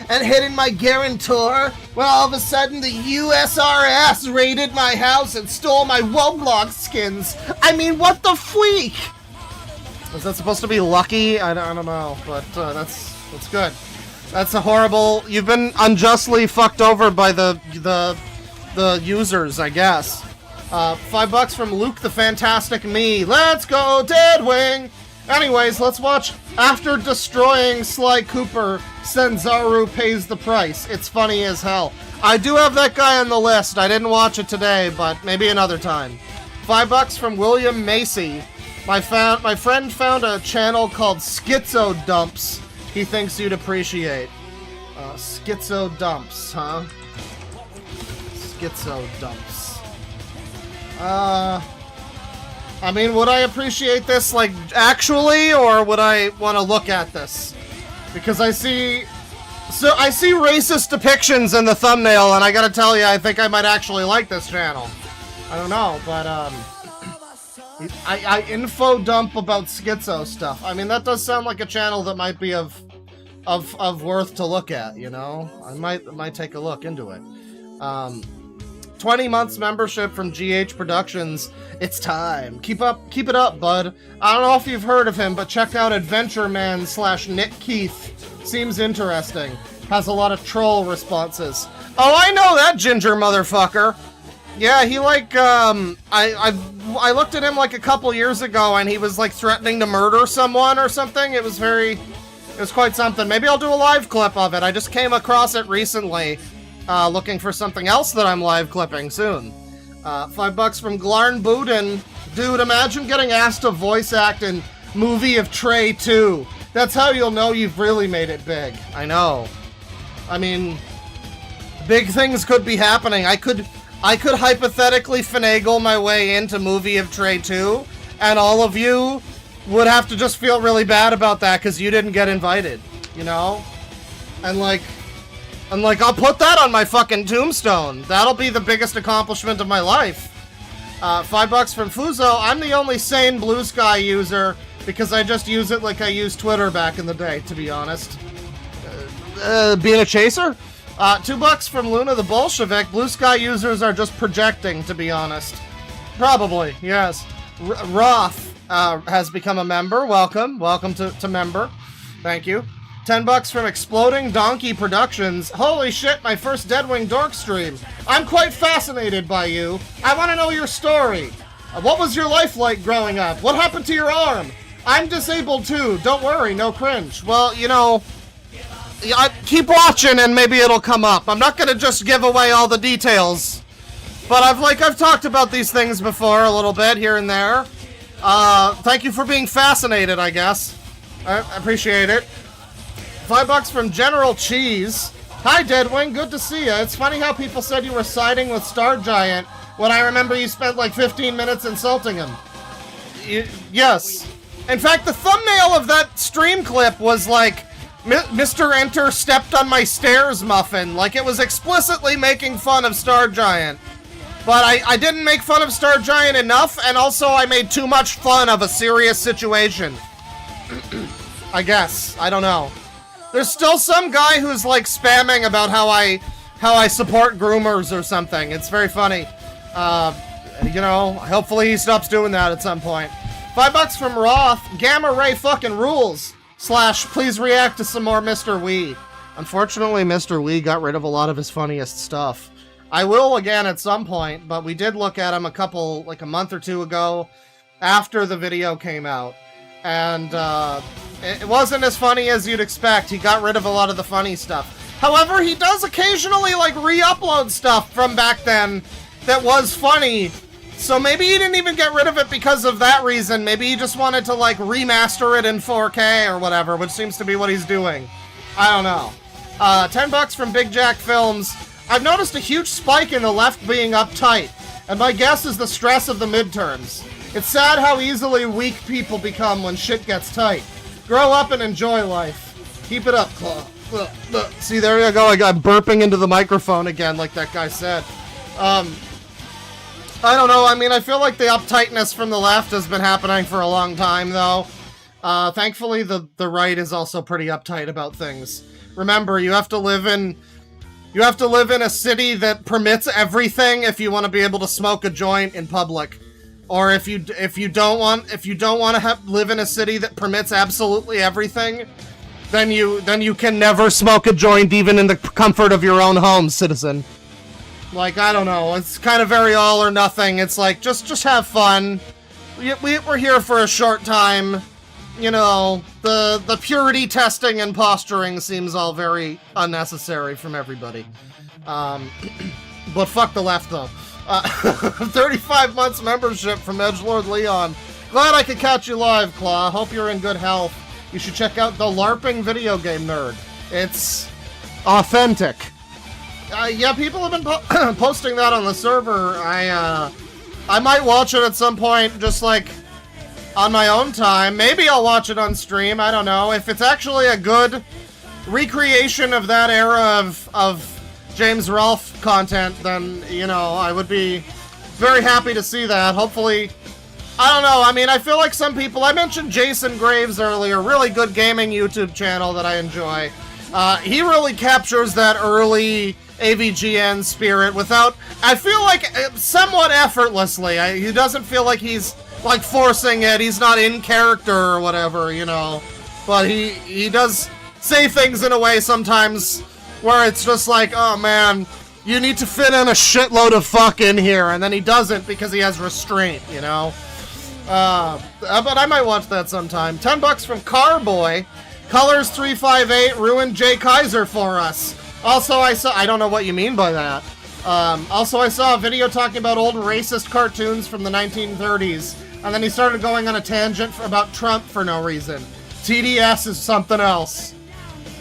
and hitting my guarantor when all of a sudden the USRS raided my house and stole my Woblog skins. I mean, what the freak? Was that supposed to be lucky? I don't know, but that's good. That's a horrible. You've been unjustly fucked over by the users, I guess. $5 from Luke the Fantastic Me. Let's go, Deadwing! Anyways, let's watch After Destroying Sly Cooper, Senzaru Pays the Price. It's funny as hell. I do have that guy on the list. I didn't watch it today, but maybe another time. $5 from William Macy. My friend found a channel called Schizo Dumps he thinks you'd appreciate. Schizo Dumps, huh? Schizo Dumps. I mean, would I appreciate this, like, actually, or would I want to look at this? Because I see racist depictions in the thumbnail, and I gotta tell you, I think I might actually like this channel. I don't know, but, I info dump about schizo stuff. I mean, that does sound like a channel that might be of worth to look at, you know? I might take a look into it. 20 months membership from GH Productions. It's time. Keep it up, bud. I don't know if you've heard of him, but check out Adventure Man / Nick Keith. Seems interesting. Has a lot of troll responses. Oh, I know that ginger motherfucker. Yeah, he like, I looked at him like a couple years ago and he was like threatening to murder someone or something. It was quite something. Maybe I'll do a live clip of it. I just came across it recently, looking for something else that I'm live clipping soon. $5 from Glarn Budin. Dude, imagine getting asked to voice act in Movie of Trey 2. That's how you'll know you've really made it big. I know. I mean, big things could be happening. I could hypothetically finagle my way into Movie of Trey 2, and all of you would have to just feel really bad about that because you didn't get invited, you know? And like, I'll put that on my fucking tombstone. That'll be the biggest accomplishment of my life. $5 from Fuzo. I'm the only sane Blue Sky user because I just use it like I used Twitter back in the day, to be honest. Being a chaser? $2 from Luna the Bolshevik. Blue Sky users are just projecting, to be honest. Probably, yes. Roth has become a member. Welcome to member. Thank you. $10 from Exploding Donkey Productions. Holy shit, my first Deadwing Dork stream. I'm quite fascinated by you. I want to know your story. What was your life like growing up? What happened to your arm? I'm disabled too. Don't worry, no cringe. Well, you know, keep watching and maybe it'll come up. I'm not gonna just give away all the details, but I've talked about these things before a little bit here and there. Thank you for being fascinated, I guess. I appreciate it. $5 from General Cheese. Hi, Deadwing. Good to see you. It's funny how people said you were siding with Star Giant when I remember you spent like 15 minutes insulting him. Yes. In fact, the thumbnail of that stream clip was like, Mr. Enter stepped on my stairs muffin. Like, it was explicitly making fun of Star Giant. But I didn't make fun of Star Giant enough, and also I made too much fun of a serious situation. I guess. I don't know. There's still some guy who's like spamming about how I support groomers or something. It's very funny. You know, hopefully he stops doing that at some point. $5 from Roth. Gamma Ray fucking rules. / please react to some more Mr. Wee. Unfortunately, Mr. Wee got rid of a lot of his funniest stuff. I will again at some point, but we did look at him a month or two ago after the video came out. And it wasn't as funny as you'd expect. He got rid of a lot of the funny stuff. However, he does occasionally like re-upload stuff from back then that was funny. So maybe he didn't even get rid of it because of that reason. Maybe he just wanted to like remaster it in 4K or whatever, which seems to be what he's doing. I don't know. $10 from Big Jack Films. I've noticed a huge spike in the left being uptight, and my guess is the stress of the midterms. It's sad how easily weak people become when shit gets tight. Grow up and enjoy life. Keep it up, Claw. See, there you go. I'm burping into the microphone again, like that guy said. I don't know. I mean, I feel like the uptightness from the left has been happening for a long time, though. Thankfully, the right is also pretty uptight about things. Remember, you have to live in a city that permits everything if you want to be able to smoke a joint in public. Or if you don't want to live in a city that permits absolutely everything, then you can never smoke a joint even in the comfort of your own home, citizen. Like, I don't know, it's kind of very all or nothing. It's like, just have fun. We're here for a short time. You know, the purity testing and posturing seems all very unnecessary from everybody. But fuck the left, though. 35 months membership from Edgelord Leon. Glad I could catch you live, Claw. Hope you're in good health. You should check out The LARPing Video Game Nerd. It's authentic. Yeah, people have been posting that on the server. I might watch it at some point, just like on my own time. Maybe I'll watch it on stream. I don't know. If it's actually a good recreation of that era of James Rolfe content, then, you know, I would be very happy to see that. Hopefully, I don't know. I mean, I feel like some people, I mentioned Jason Graves earlier, really good gaming YouTube channel that I enjoy. He really captures that early AVGN spirit without, I feel like, somewhat effortlessly. He doesn't feel like he's, like, forcing it. He's not in character or whatever, you know. But he does say things in a way sometimes where it's just like, oh man, you need to fit in a shitload of fuck in here, and then he doesn't because he has restraint, you know? But I might watch that sometime. $10 from Carboy. Colors 358 ruined Jay Kaiser for us. Also, I don't know what you mean by that. Also, I saw a video talking about old racist cartoons from the 1930s, and then he started going on a tangent about Trump for no reason. TDS is something else.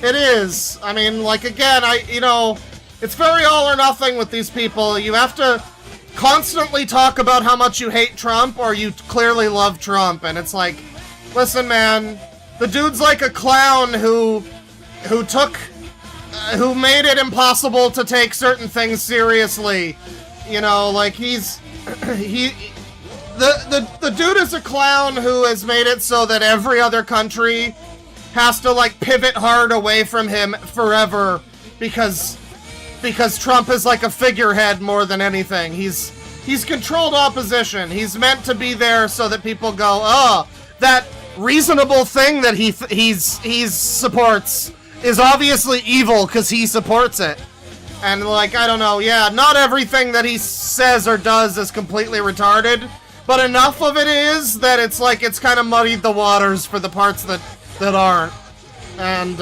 It is. I mean, like, again, it's very all or nothing with these people. You have to constantly talk about how much you hate Trump or you clearly love Trump, and it's like, listen, man, the dude's like a clown who made it impossible to take certain things seriously. You know, like the dude is a clown who has made it so that every other country has to, like, pivot hard away from him forever because Trump is like a figurehead more than anything. He's controlled opposition. He's meant to be there so that people go, oh, that reasonable thing that he supports is obviously evil because he supports it. And, like, I don't know, yeah, not everything that he says or does is completely retarded, but enough of it is that it's like it's kind of muddied the waters for the parts that aren't. And,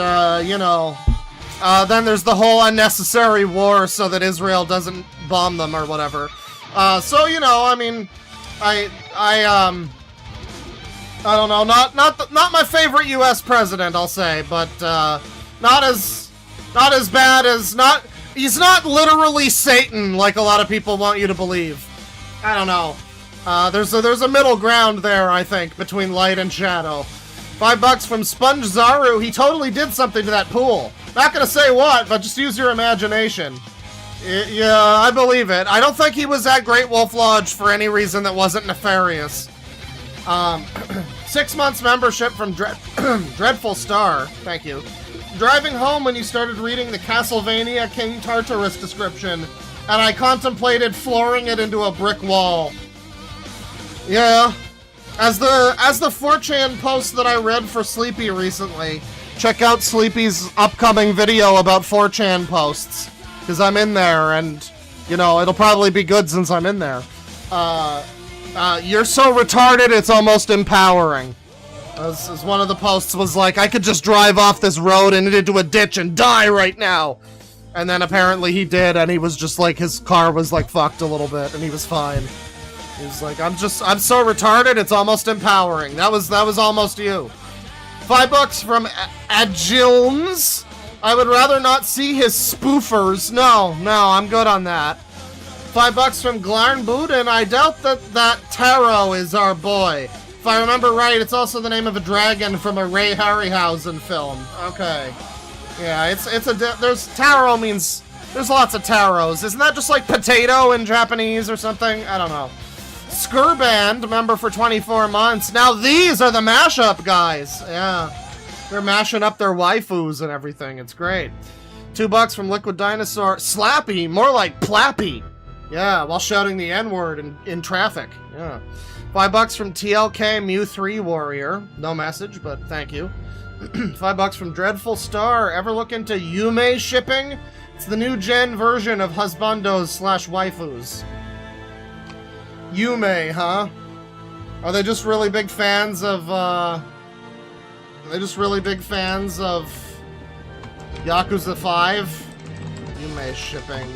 then there's the whole unnecessary war so that Israel doesn't bomb them or whatever. So, you know, I mean, I don't know, not my favorite U.S. president, I'll say, but, not as bad as, he's not literally Satan like a lot of people want you to believe. I don't know. There's a middle ground there, I think, between light and shadow. $5 from Sponge Zaru. He totally did something to that pool. Not gonna say what, but just use your imagination. Yeah, I believe it. I don't think he was at Great Wolf Lodge for any reason that wasn't nefarious. 6 months membership from Dreadful Star. Thank you. Driving home when you started reading the Castlevania King Tartarus description, and I contemplated flooring it into a brick wall. Yeah. As the 4chan post that I read for Sleepy recently, check out Sleepy's upcoming video about 4chan posts, because I'm in there, and, you know, it'll probably be good since I'm in there. You're so retarded, it's almost empowering. As one of the posts was like, I could just drive off this road and into a ditch and die right now. And then apparently he did, and he was just like, his car was like fucked a little bit, and he was fine. He was like, I'm so retarded, it's almost empowering. That was almost you. $5 from Agilms. I would rather not see his spoofers. No, I'm good on that. $5 from Glarnbuden. I doubt that Taro is our boy. If I remember right, it's also the name of a dragon from a Ray Harryhausen film. Okay. Yeah, there's taro means, there's lots of taros. Isn't that just like potato in Japanese or something? I don't know. Skurband, member for 24 months. Now these are the mashup guys. Yeah. They're mashing up their waifus and everything. It's great. $2 from Liquid Dinosaur. Slappy, more like Plappy. Yeah, while shouting the N-word in traffic. Yeah. $5 from TLK Mew 3 Warrior. No message, but thank you. $5 from Dreadful Star. Ever look into Yume shipping? It's the new gen version of husbandos / waifus. Yume, huh? Are they just really big fans of, Are they just really big fans of Yakuza 5? Yume shipping.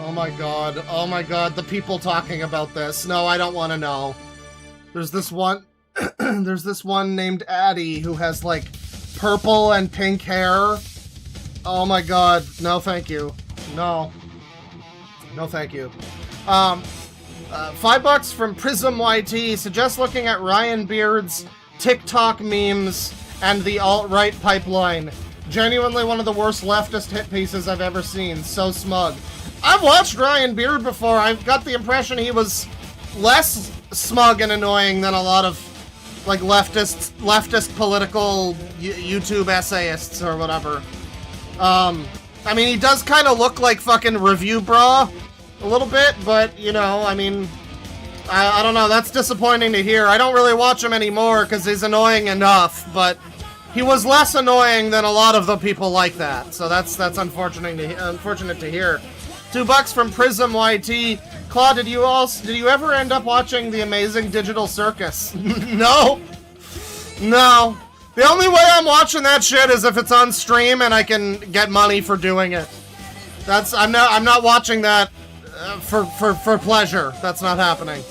Oh my god, the people talking about this. No, I don't want to know. There's this one named Addie who has like purple and pink hair. Oh my god, no thank you. No thank you. $5 from Prism YT. Suggest looking at Ryan Beard's TikTok memes and the alt-right pipeline. Genuinely one of the worst leftist hit pieces I've ever seen. So smug. I've watched Ryan Beard before. I've got the impression he was less smug and annoying than a lot of like leftist political YouTube essayists or whatever. I mean, he does kind of look like fucking Review Bra a little bit, but, you know, I mean, I don't know, that's disappointing to hear. I don't really watch him anymore because he's annoying enough, but he was less annoying than a lot of the people like that, so that's unfortunate to hear. $2 from Prism YT. Claude, did you ever end up watching The Amazing Digital Circus? No. No. The only way I'm watching that shit is if it's on stream and I can get money for doing it. I'm not watching that for pleasure. That's not happening.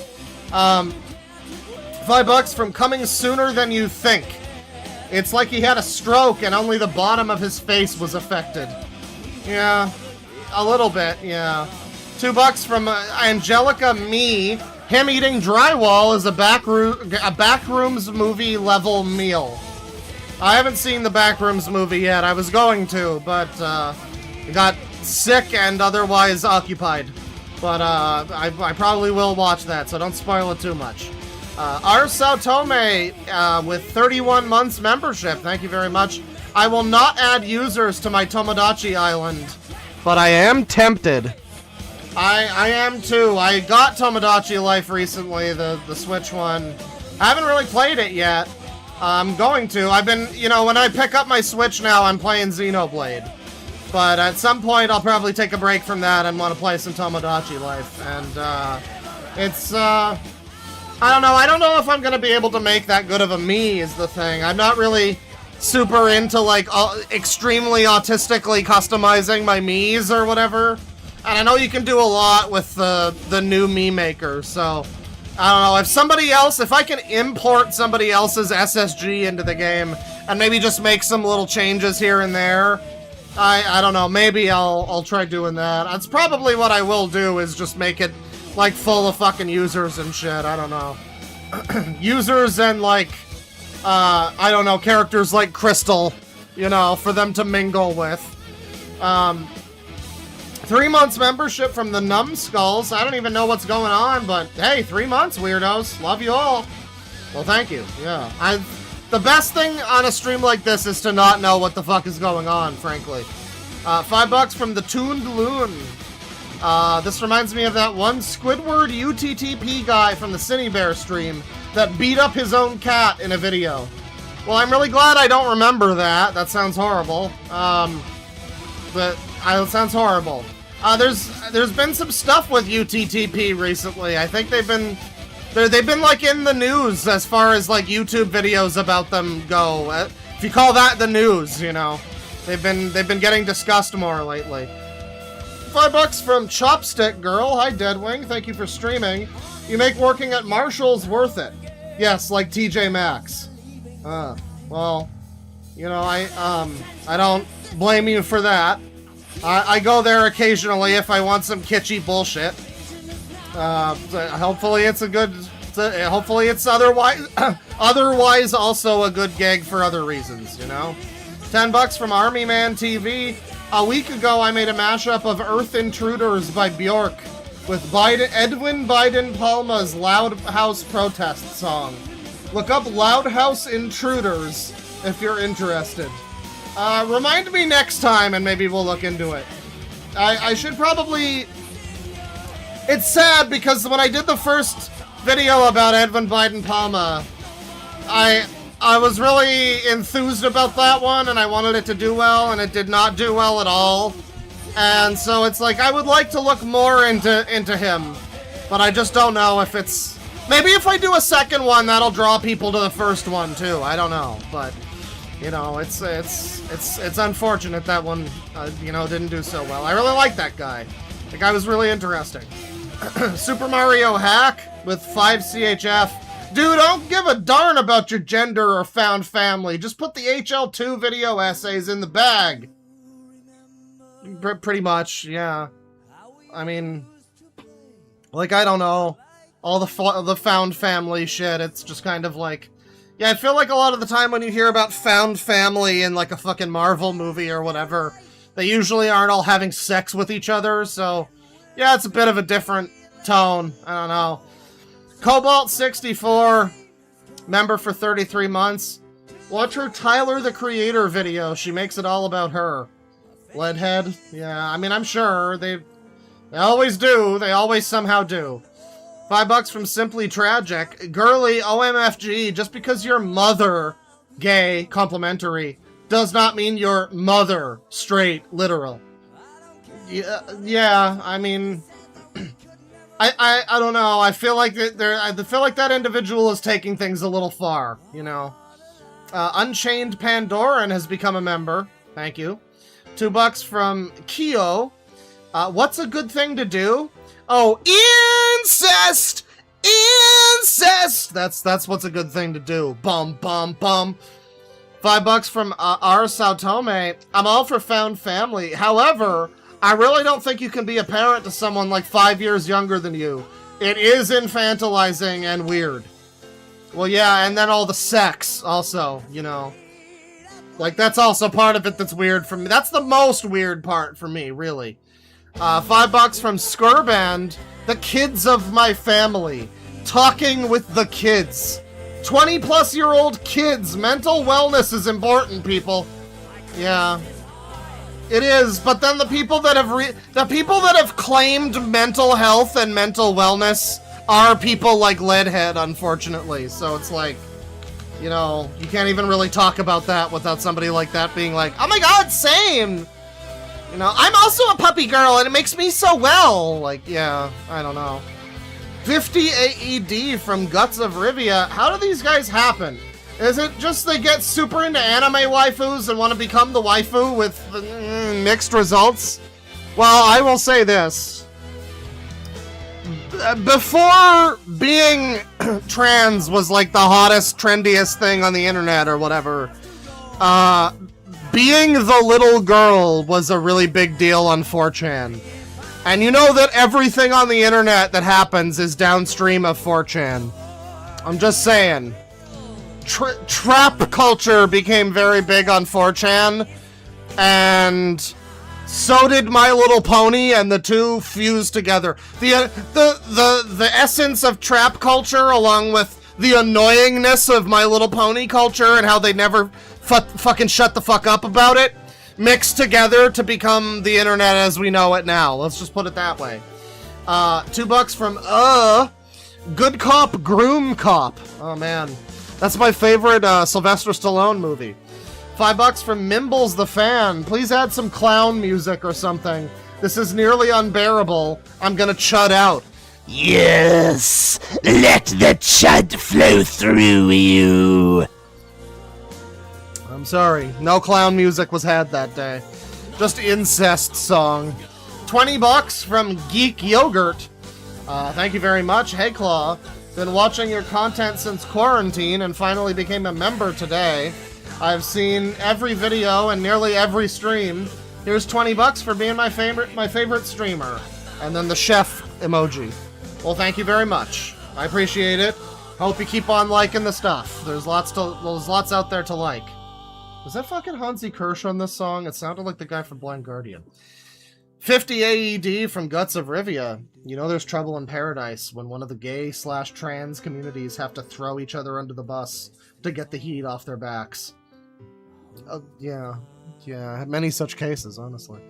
$5 from Coming Sooner Than You Think. It's like he had a stroke and only the bottom of his face was affected. Yeah, a little bit, yeah. $2 from Angelica Me. Him eating drywall is a Backrooms movie level meal. I haven't seen the Backrooms movie yet. I was going to, but got sick and otherwise occupied. But I probably will watch that, so don't spoil it too much. R. Saotome with 31 months membership. Thank you very much. I will not add users to my Tomodachi Island, but I am tempted. I am too. I got Tomodachi Life recently, the Switch one. I haven't really played it yet. I'm going to. I've been, you know, when I pick up my Switch now, I'm playing Xenoblade. But at some point, I'll probably take a break from that and want to play some Tomodachi Life. And, it's, I don't know. I don't know if I'm going to be able to make that good of a me is the thing. I'm not really super into, like, extremely autistically customizing my Miis or whatever. And I know you can do a lot with the new Mii Maker, so I don't know. If I can import somebody else's SSG into the game and maybe just make some little changes here and there, I don't know. Maybe I'll try doing that. That's probably what I will do, is just make it like full of fucking users and shit. I don't know. Users and like I don't know, characters like Crystal, you know, for them to mingle with. 3 months membership from the Numbskulls. I don't even know what's going on, but hey, 3 months, weirdos. Love you all. Well, thank you. Yeah. The best thing on a stream like this is to not know what the fuck is going on, frankly. $5 from the Tuned Loon. This reminds me of that one Squidward UTTP guy from the Cinebear stream that beat up his own cat in a video. Well, I'm really glad I don't remember that. That sounds horrible. It sounds horrible. There's been some stuff with UTTP recently. I think they've been like in the news as far as like YouTube videos about them go. If you call that the news, you know, they've been getting discussed more lately. $5 from Chopstick Girl. Hi Deadwing, thank you for streaming. You make working at Marshall's worth it. Yes, like TJ Maxx. Well, you know, I don't blame you for that. I go there occasionally if I want some kitschy bullshit. Hopefully it's hopefully it's otherwise also a good gig for other reasons, you know? $10 from Army Man TV. A week ago I made a mashup of Earth Intruders by Bjork with Edwin Biden Palma's Loud House protest song. Look up Loud House Intruders if you're interested. Remind me next time and maybe we'll look into it. I should probably... It's sad because when I did the first video about Edwin Biden Palma, I was really enthused about that one and I wanted it to do well, and it did not do well at all. And so it's like, I would like to look more into him, but I just don't know if it's... Maybe if I do a second one, that'll draw people to the first one too. I don't know, but... You know, it's unfortunate that one, you know, didn't do so well. I really like that guy. The guy was really interesting. Super Mario Hack with 5 CHF. Dude, don't give a darn about your gender or found family. Just put the HL2 video essays in the bag. Pretty much, yeah. I mean, like, I don't know. All the found family shit, it's just kind of like... Yeah, I feel like a lot of the time when you hear about found family in like a fucking Marvel movie or whatever, they usually aren't all having sex with each other, so yeah, it's a bit of a different tone. I don't know. Cobalt64, Member for 33 months. Watch her Tyler the Creator video. She makes it all about her. Leadhead. Yeah, I mean, I'm sure. They always do. They always somehow do. $5 from Simply Tragic. Girly, OMFG, just because your mother, gay, complimentary, does not mean your mother, straight, literal. Yeah, I mean... I don't know. I feel like that individual is taking things a little far, you know. Unchained Pandoran has become a member. Thank you. $2 from Kyo. What's a good thing to do? Oh, incest! Incest! That's what's a good thing to do. Bum, bum, bum. $5 from R. Saotome. I'm all for found family. However, I really don't think you can be a parent to someone like 5 years younger than you. It is infantilizing and weird. Well, yeah, and then all the sex also, you know. Like, that's also part of it that's weird for me. That's the most weird part for me, really. $5 from Skurband. The kids of my family. Talking with the kids. 20-plus-year-old kids. Mental wellness is important, people. Yeah. It is, but then the people that have claimed mental health and mental wellness are people like Leadhead, unfortunately. So it's like, you know, you can't even really talk about that without somebody like that being like, oh my god, same! You know, I'm also a puppy girl and it makes me so well! Like, yeah, I don't know. 50 AED from Guts of Rivia. How do these guys happen? Is it just they get super into anime waifus and want to become the waifu with mixed results? Well, I will say this. Before being trans was like the hottest, trendiest thing on the internet or whatever, being the little girl was a really big deal on 4chan. And you know that everything on the internet that happens is downstream of 4chan. I'm just saying. Trap culture became very big on 4chan, and so did My Little Pony, and the two fused together. The essence of trap culture, along with the annoyingness of My Little Pony culture and how they never fucking shut the fuck up about it, mixed together to become the internet as we know it now. Let's just put it that way. $2 from Good Cop, Groom Cop. Oh man. That's my favorite Sylvester Stallone movie. $5 from Mimbles the Fan. Please add some clown music or something. This is nearly unbearable. I'm gonna chud out. Yes, let the chud flow through you. I'm sorry. No clown music was had that day. Just incest song. $20 from Geek Yogurt. Thank you very much. Hey Claw. Been watching your content since quarantine and finally became a member today. I've seen every video and nearly every stream. Here's $20 for being my favorite streamer. And then the chef emoji. Well, thank you very much. I appreciate it. Hope you keep on liking the stuff. There's lots out there to like. Was that fucking Hansi Kirsch on this song? It sounded like the guy from Blind Guardian. 50 AED from Guts of Rivia. You know there's trouble in paradise when one of the gay/trans communities have to throw each other under the bus to get the heat off their backs. Yeah, many such cases, honestly.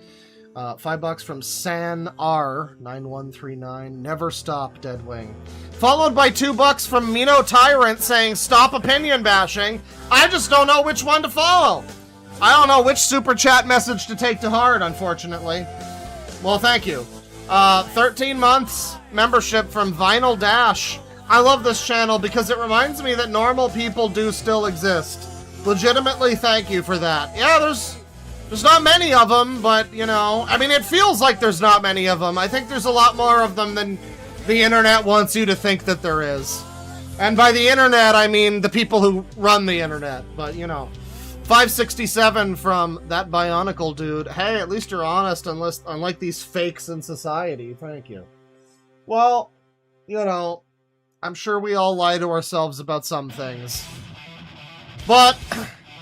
$5 from San R 9139. Never stop, Deadwing. Followed by $2 from Mino Tyrant saying stop opinion bashing. I just don't know which one to follow. I don't know which super chat message to take to heart, unfortunately. Well, thank you. 13 months membership from Vinyl Dash. I love this channel because it reminds me that normal people do still exist. Legitimately, thank you for that. Yeah, there's not many of them, but, you know, I mean, it feels like there's not many of them. I think there's a lot more of them than the internet wants you to think that there is. And by the internet, I mean the people who run the internet, but, you know. 567 from That Bionicle Dude. Hey, at least you're honest, unlike these fakes in society. Thank you. Well, you know, I'm sure we all lie to ourselves about some things. But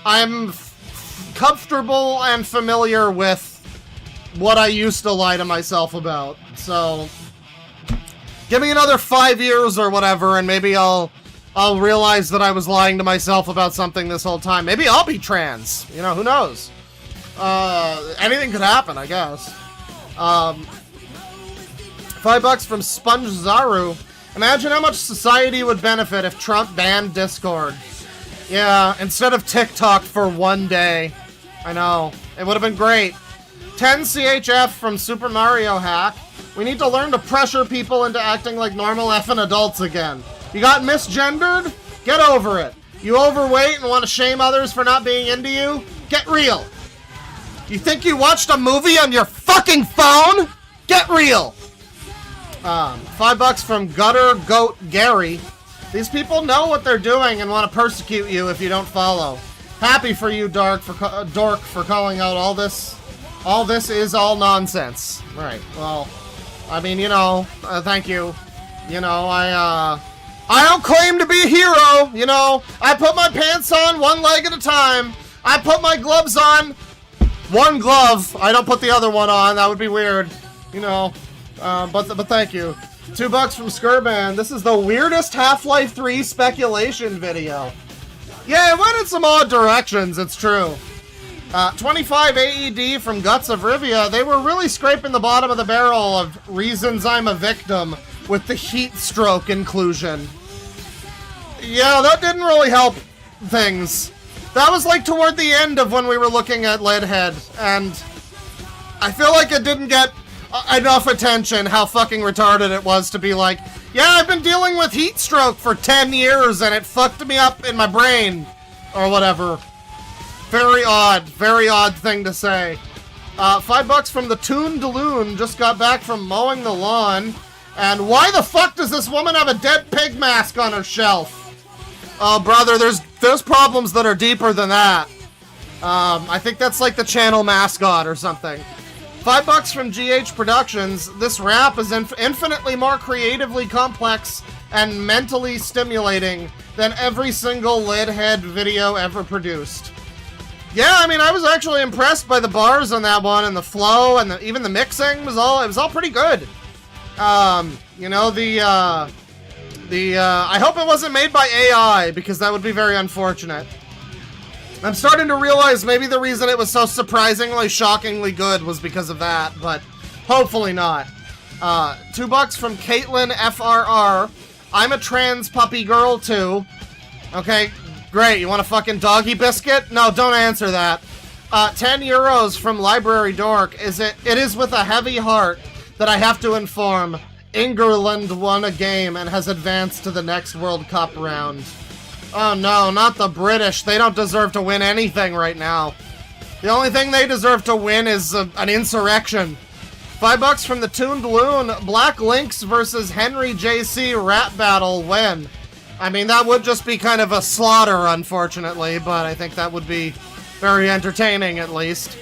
I'm comfortable and familiar with what I used to lie to myself about. So, give me another 5 years or whatever, and maybe I'll I'll realize that I was lying to myself about something this whole time. Maybe I'll be trans. You know, who knows? Anything could happen, I guess. $5 from Sponge Zaru. Imagine how much society would benefit if Trump banned Discord. Yeah, instead of TikTok for one day. I know. It would have been great. 10 CHF from Super Mario Hack. We need to learn to pressure people into acting like normal effing adults again. You got misgendered? Get over it. You overweight and want to shame others for not being into you? Get real. You think you watched a movie on your fucking phone? Get real. $5 from Gutter Goat Gary. These people know what they're doing and want to persecute you if you don't follow. Happy for you, Dork, for calling out all this. All this is all nonsense. Right. Well, I mean, you know, thank you. You know, I don't claim to be a hero. You know, I put my pants on one leg at a time. I put my gloves on one glove. I don't put the other one on. That would be weird. You know. But thank you. $2 from Skirban. This is the weirdest Half-Life 3 speculation video. Yeah, it went in some odd directions, it's true. 25 AED from Guts of Rivia. They were really scraping the bottom of the barrel of reasons I'm a victim with the heat stroke inclusion. Yeah, that didn't really help things. That was like toward the end of when we were looking at Leadhead, and I feel like it didn't get enough attention how fucking retarded it was to be like, yeah, I've been dealing with heat stroke for 10 years and it fucked me up in my brain, or whatever. Very odd thing to say. $5 from the Toon Daloon. Just got back from mowing the lawn, and why the fuck does this woman have a dead pig mask on her shelf? Oh, brother, there's problems that are deeper than that. I think that's like the channel mascot or something. $5 from GH Productions. This rap is infinitely more creatively complex and mentally stimulating than every single Leadhead video ever produced. Yeah, I mean, I was actually impressed by the bars on that one and the flow and even the mixing was all pretty good. You know, I hope it wasn't made by AI because that would be very unfortunate. I'm starting to realize maybe the reason it was so surprisingly, shockingly good was because of that, but hopefully not. $2 from Caitlin FRR. I'm a trans puppy girl too. Okay, great. You want a fucking doggy biscuit? No, don't answer that. 10 euros from Library Dork. It is with a heavy heart that I have to inform England won a game and has advanced to the next World Cup round. Oh no, not the British. They don't deserve to win anything right now. The only thing they deserve to win is an insurrection. $5 from the Toon Daloon. Black Lynx versus Henry JC rap battle win. I mean, that would just be kind of a slaughter, unfortunately, but I think that would be very entertaining, at least.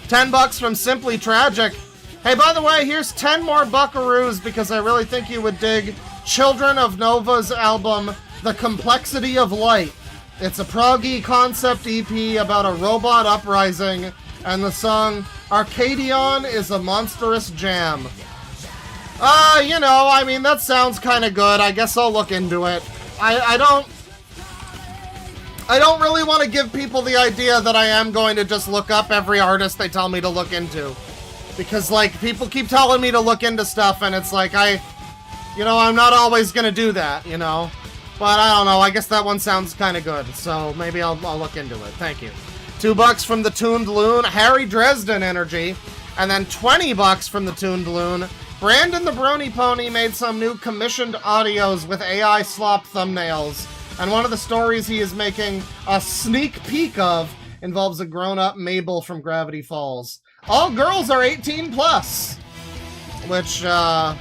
$10 from Simply Tragic. Hey, by the way, here's 10 more buckaroos because I really think you would dig Children of Nova's album, The Complexity of Light. It's a proggy concept EP about a robot uprising, and the song Arcadion is a monstrous jam. You know, I mean, that sounds kind of good. I guess I'll look into it. I don't really want to give people the idea that I am going to just look up every artist they tell me to look into. Because, like, people keep telling me to look into stuff, and it's like, I'm not always gonna do that, you know? But I don't know, I guess that one sounds kind of good, so maybe I'll look into it. Thank you. $2 from the Toon Daloon, Harry Dresden energy, and then $20 from the Toon Daloon. Brandon the Brony Pony made some new commissioned audios with AI slop thumbnails, and one of the stories he is making a sneak peek of involves a grown-up Mabel from Gravity Falls. All girls are 18 plus, which, yeah.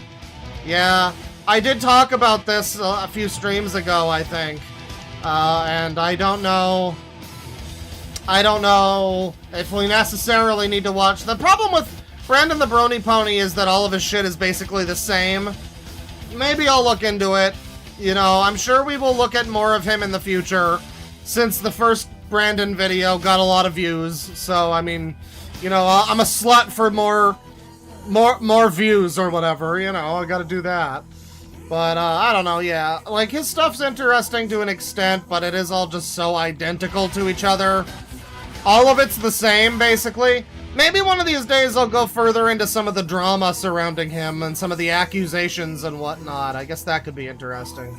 I did talk about this a few streams ago, I think, and I don't know if we necessarily need to watch. The problem with Brandon the Brony Pony is that all of his shit is basically the same. Maybe I'll look into it. You know, I'm sure we will look at more of him in the future, since the first Brandon video got a lot of views, so, I mean, you know, I'm a slut for more views or whatever, you know, I gotta do that. But, I don't know, yeah. Like, his stuff's interesting to an extent, but it is all just so identical to each other. All of it's the same, basically. Maybe one of these days I'll go further into some of the drama surrounding him and some of the accusations and whatnot. I guess that could be interesting.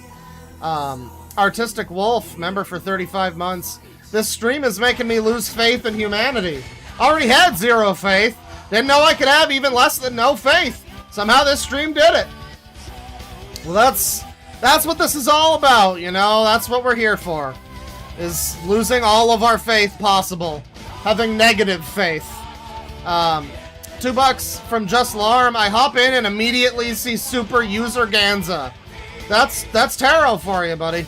Artistic Wolf, member for 35 months. This stream is making me lose faith in humanity. Already had zero faith. Didn't know I could have even less than no faith. Somehow this stream did it. Well, that's what this is all about, you know? That's what we're here for. Is losing all of our faith possible. Having negative faith. $2 from Just Larm. I hop in and immediately see Super User Ganza. That's tarot for you, buddy.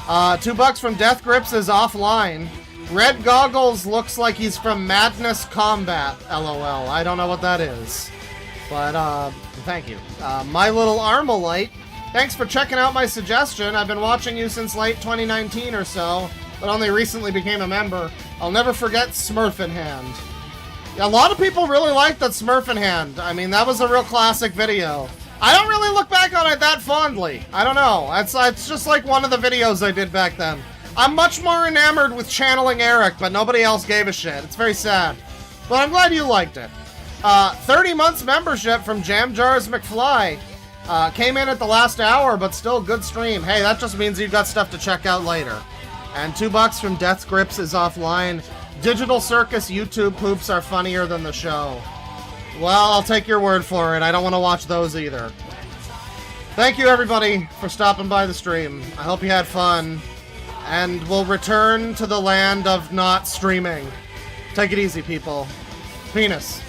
$2 from Death Grips is offline. Red Goggles looks like he's from Madness Combat, LOL. I don't know what that is. But, thank you. My Little Armalite. Thanks for checking out my suggestion. I've been watching you since late 2019 or so, but only recently became a member. I'll never forget Smurf in Hand. Yeah, a lot of people really like that Smurf in Hand. I mean, that was a real classic video. I don't really look back on it that fondly. I don't know. It's just like one of the videos I did back then. I'm much more enamored with channeling Eric, but nobody else gave a shit. It's very sad. But I'm glad you liked it. 30 months membership from Jam Jars McFly. Came in at the last hour, but still good stream. Hey, that just means you've got stuff to check out later. And $2 from Death Grips is offline. Digital Circus YouTube poops are funnier than the show. Well, I'll take your word for it. I don't want to watch those either. Thank you, everybody, for stopping by the stream. I hope you had fun. And we'll return to the land of not streaming. Take it easy, people. Penis.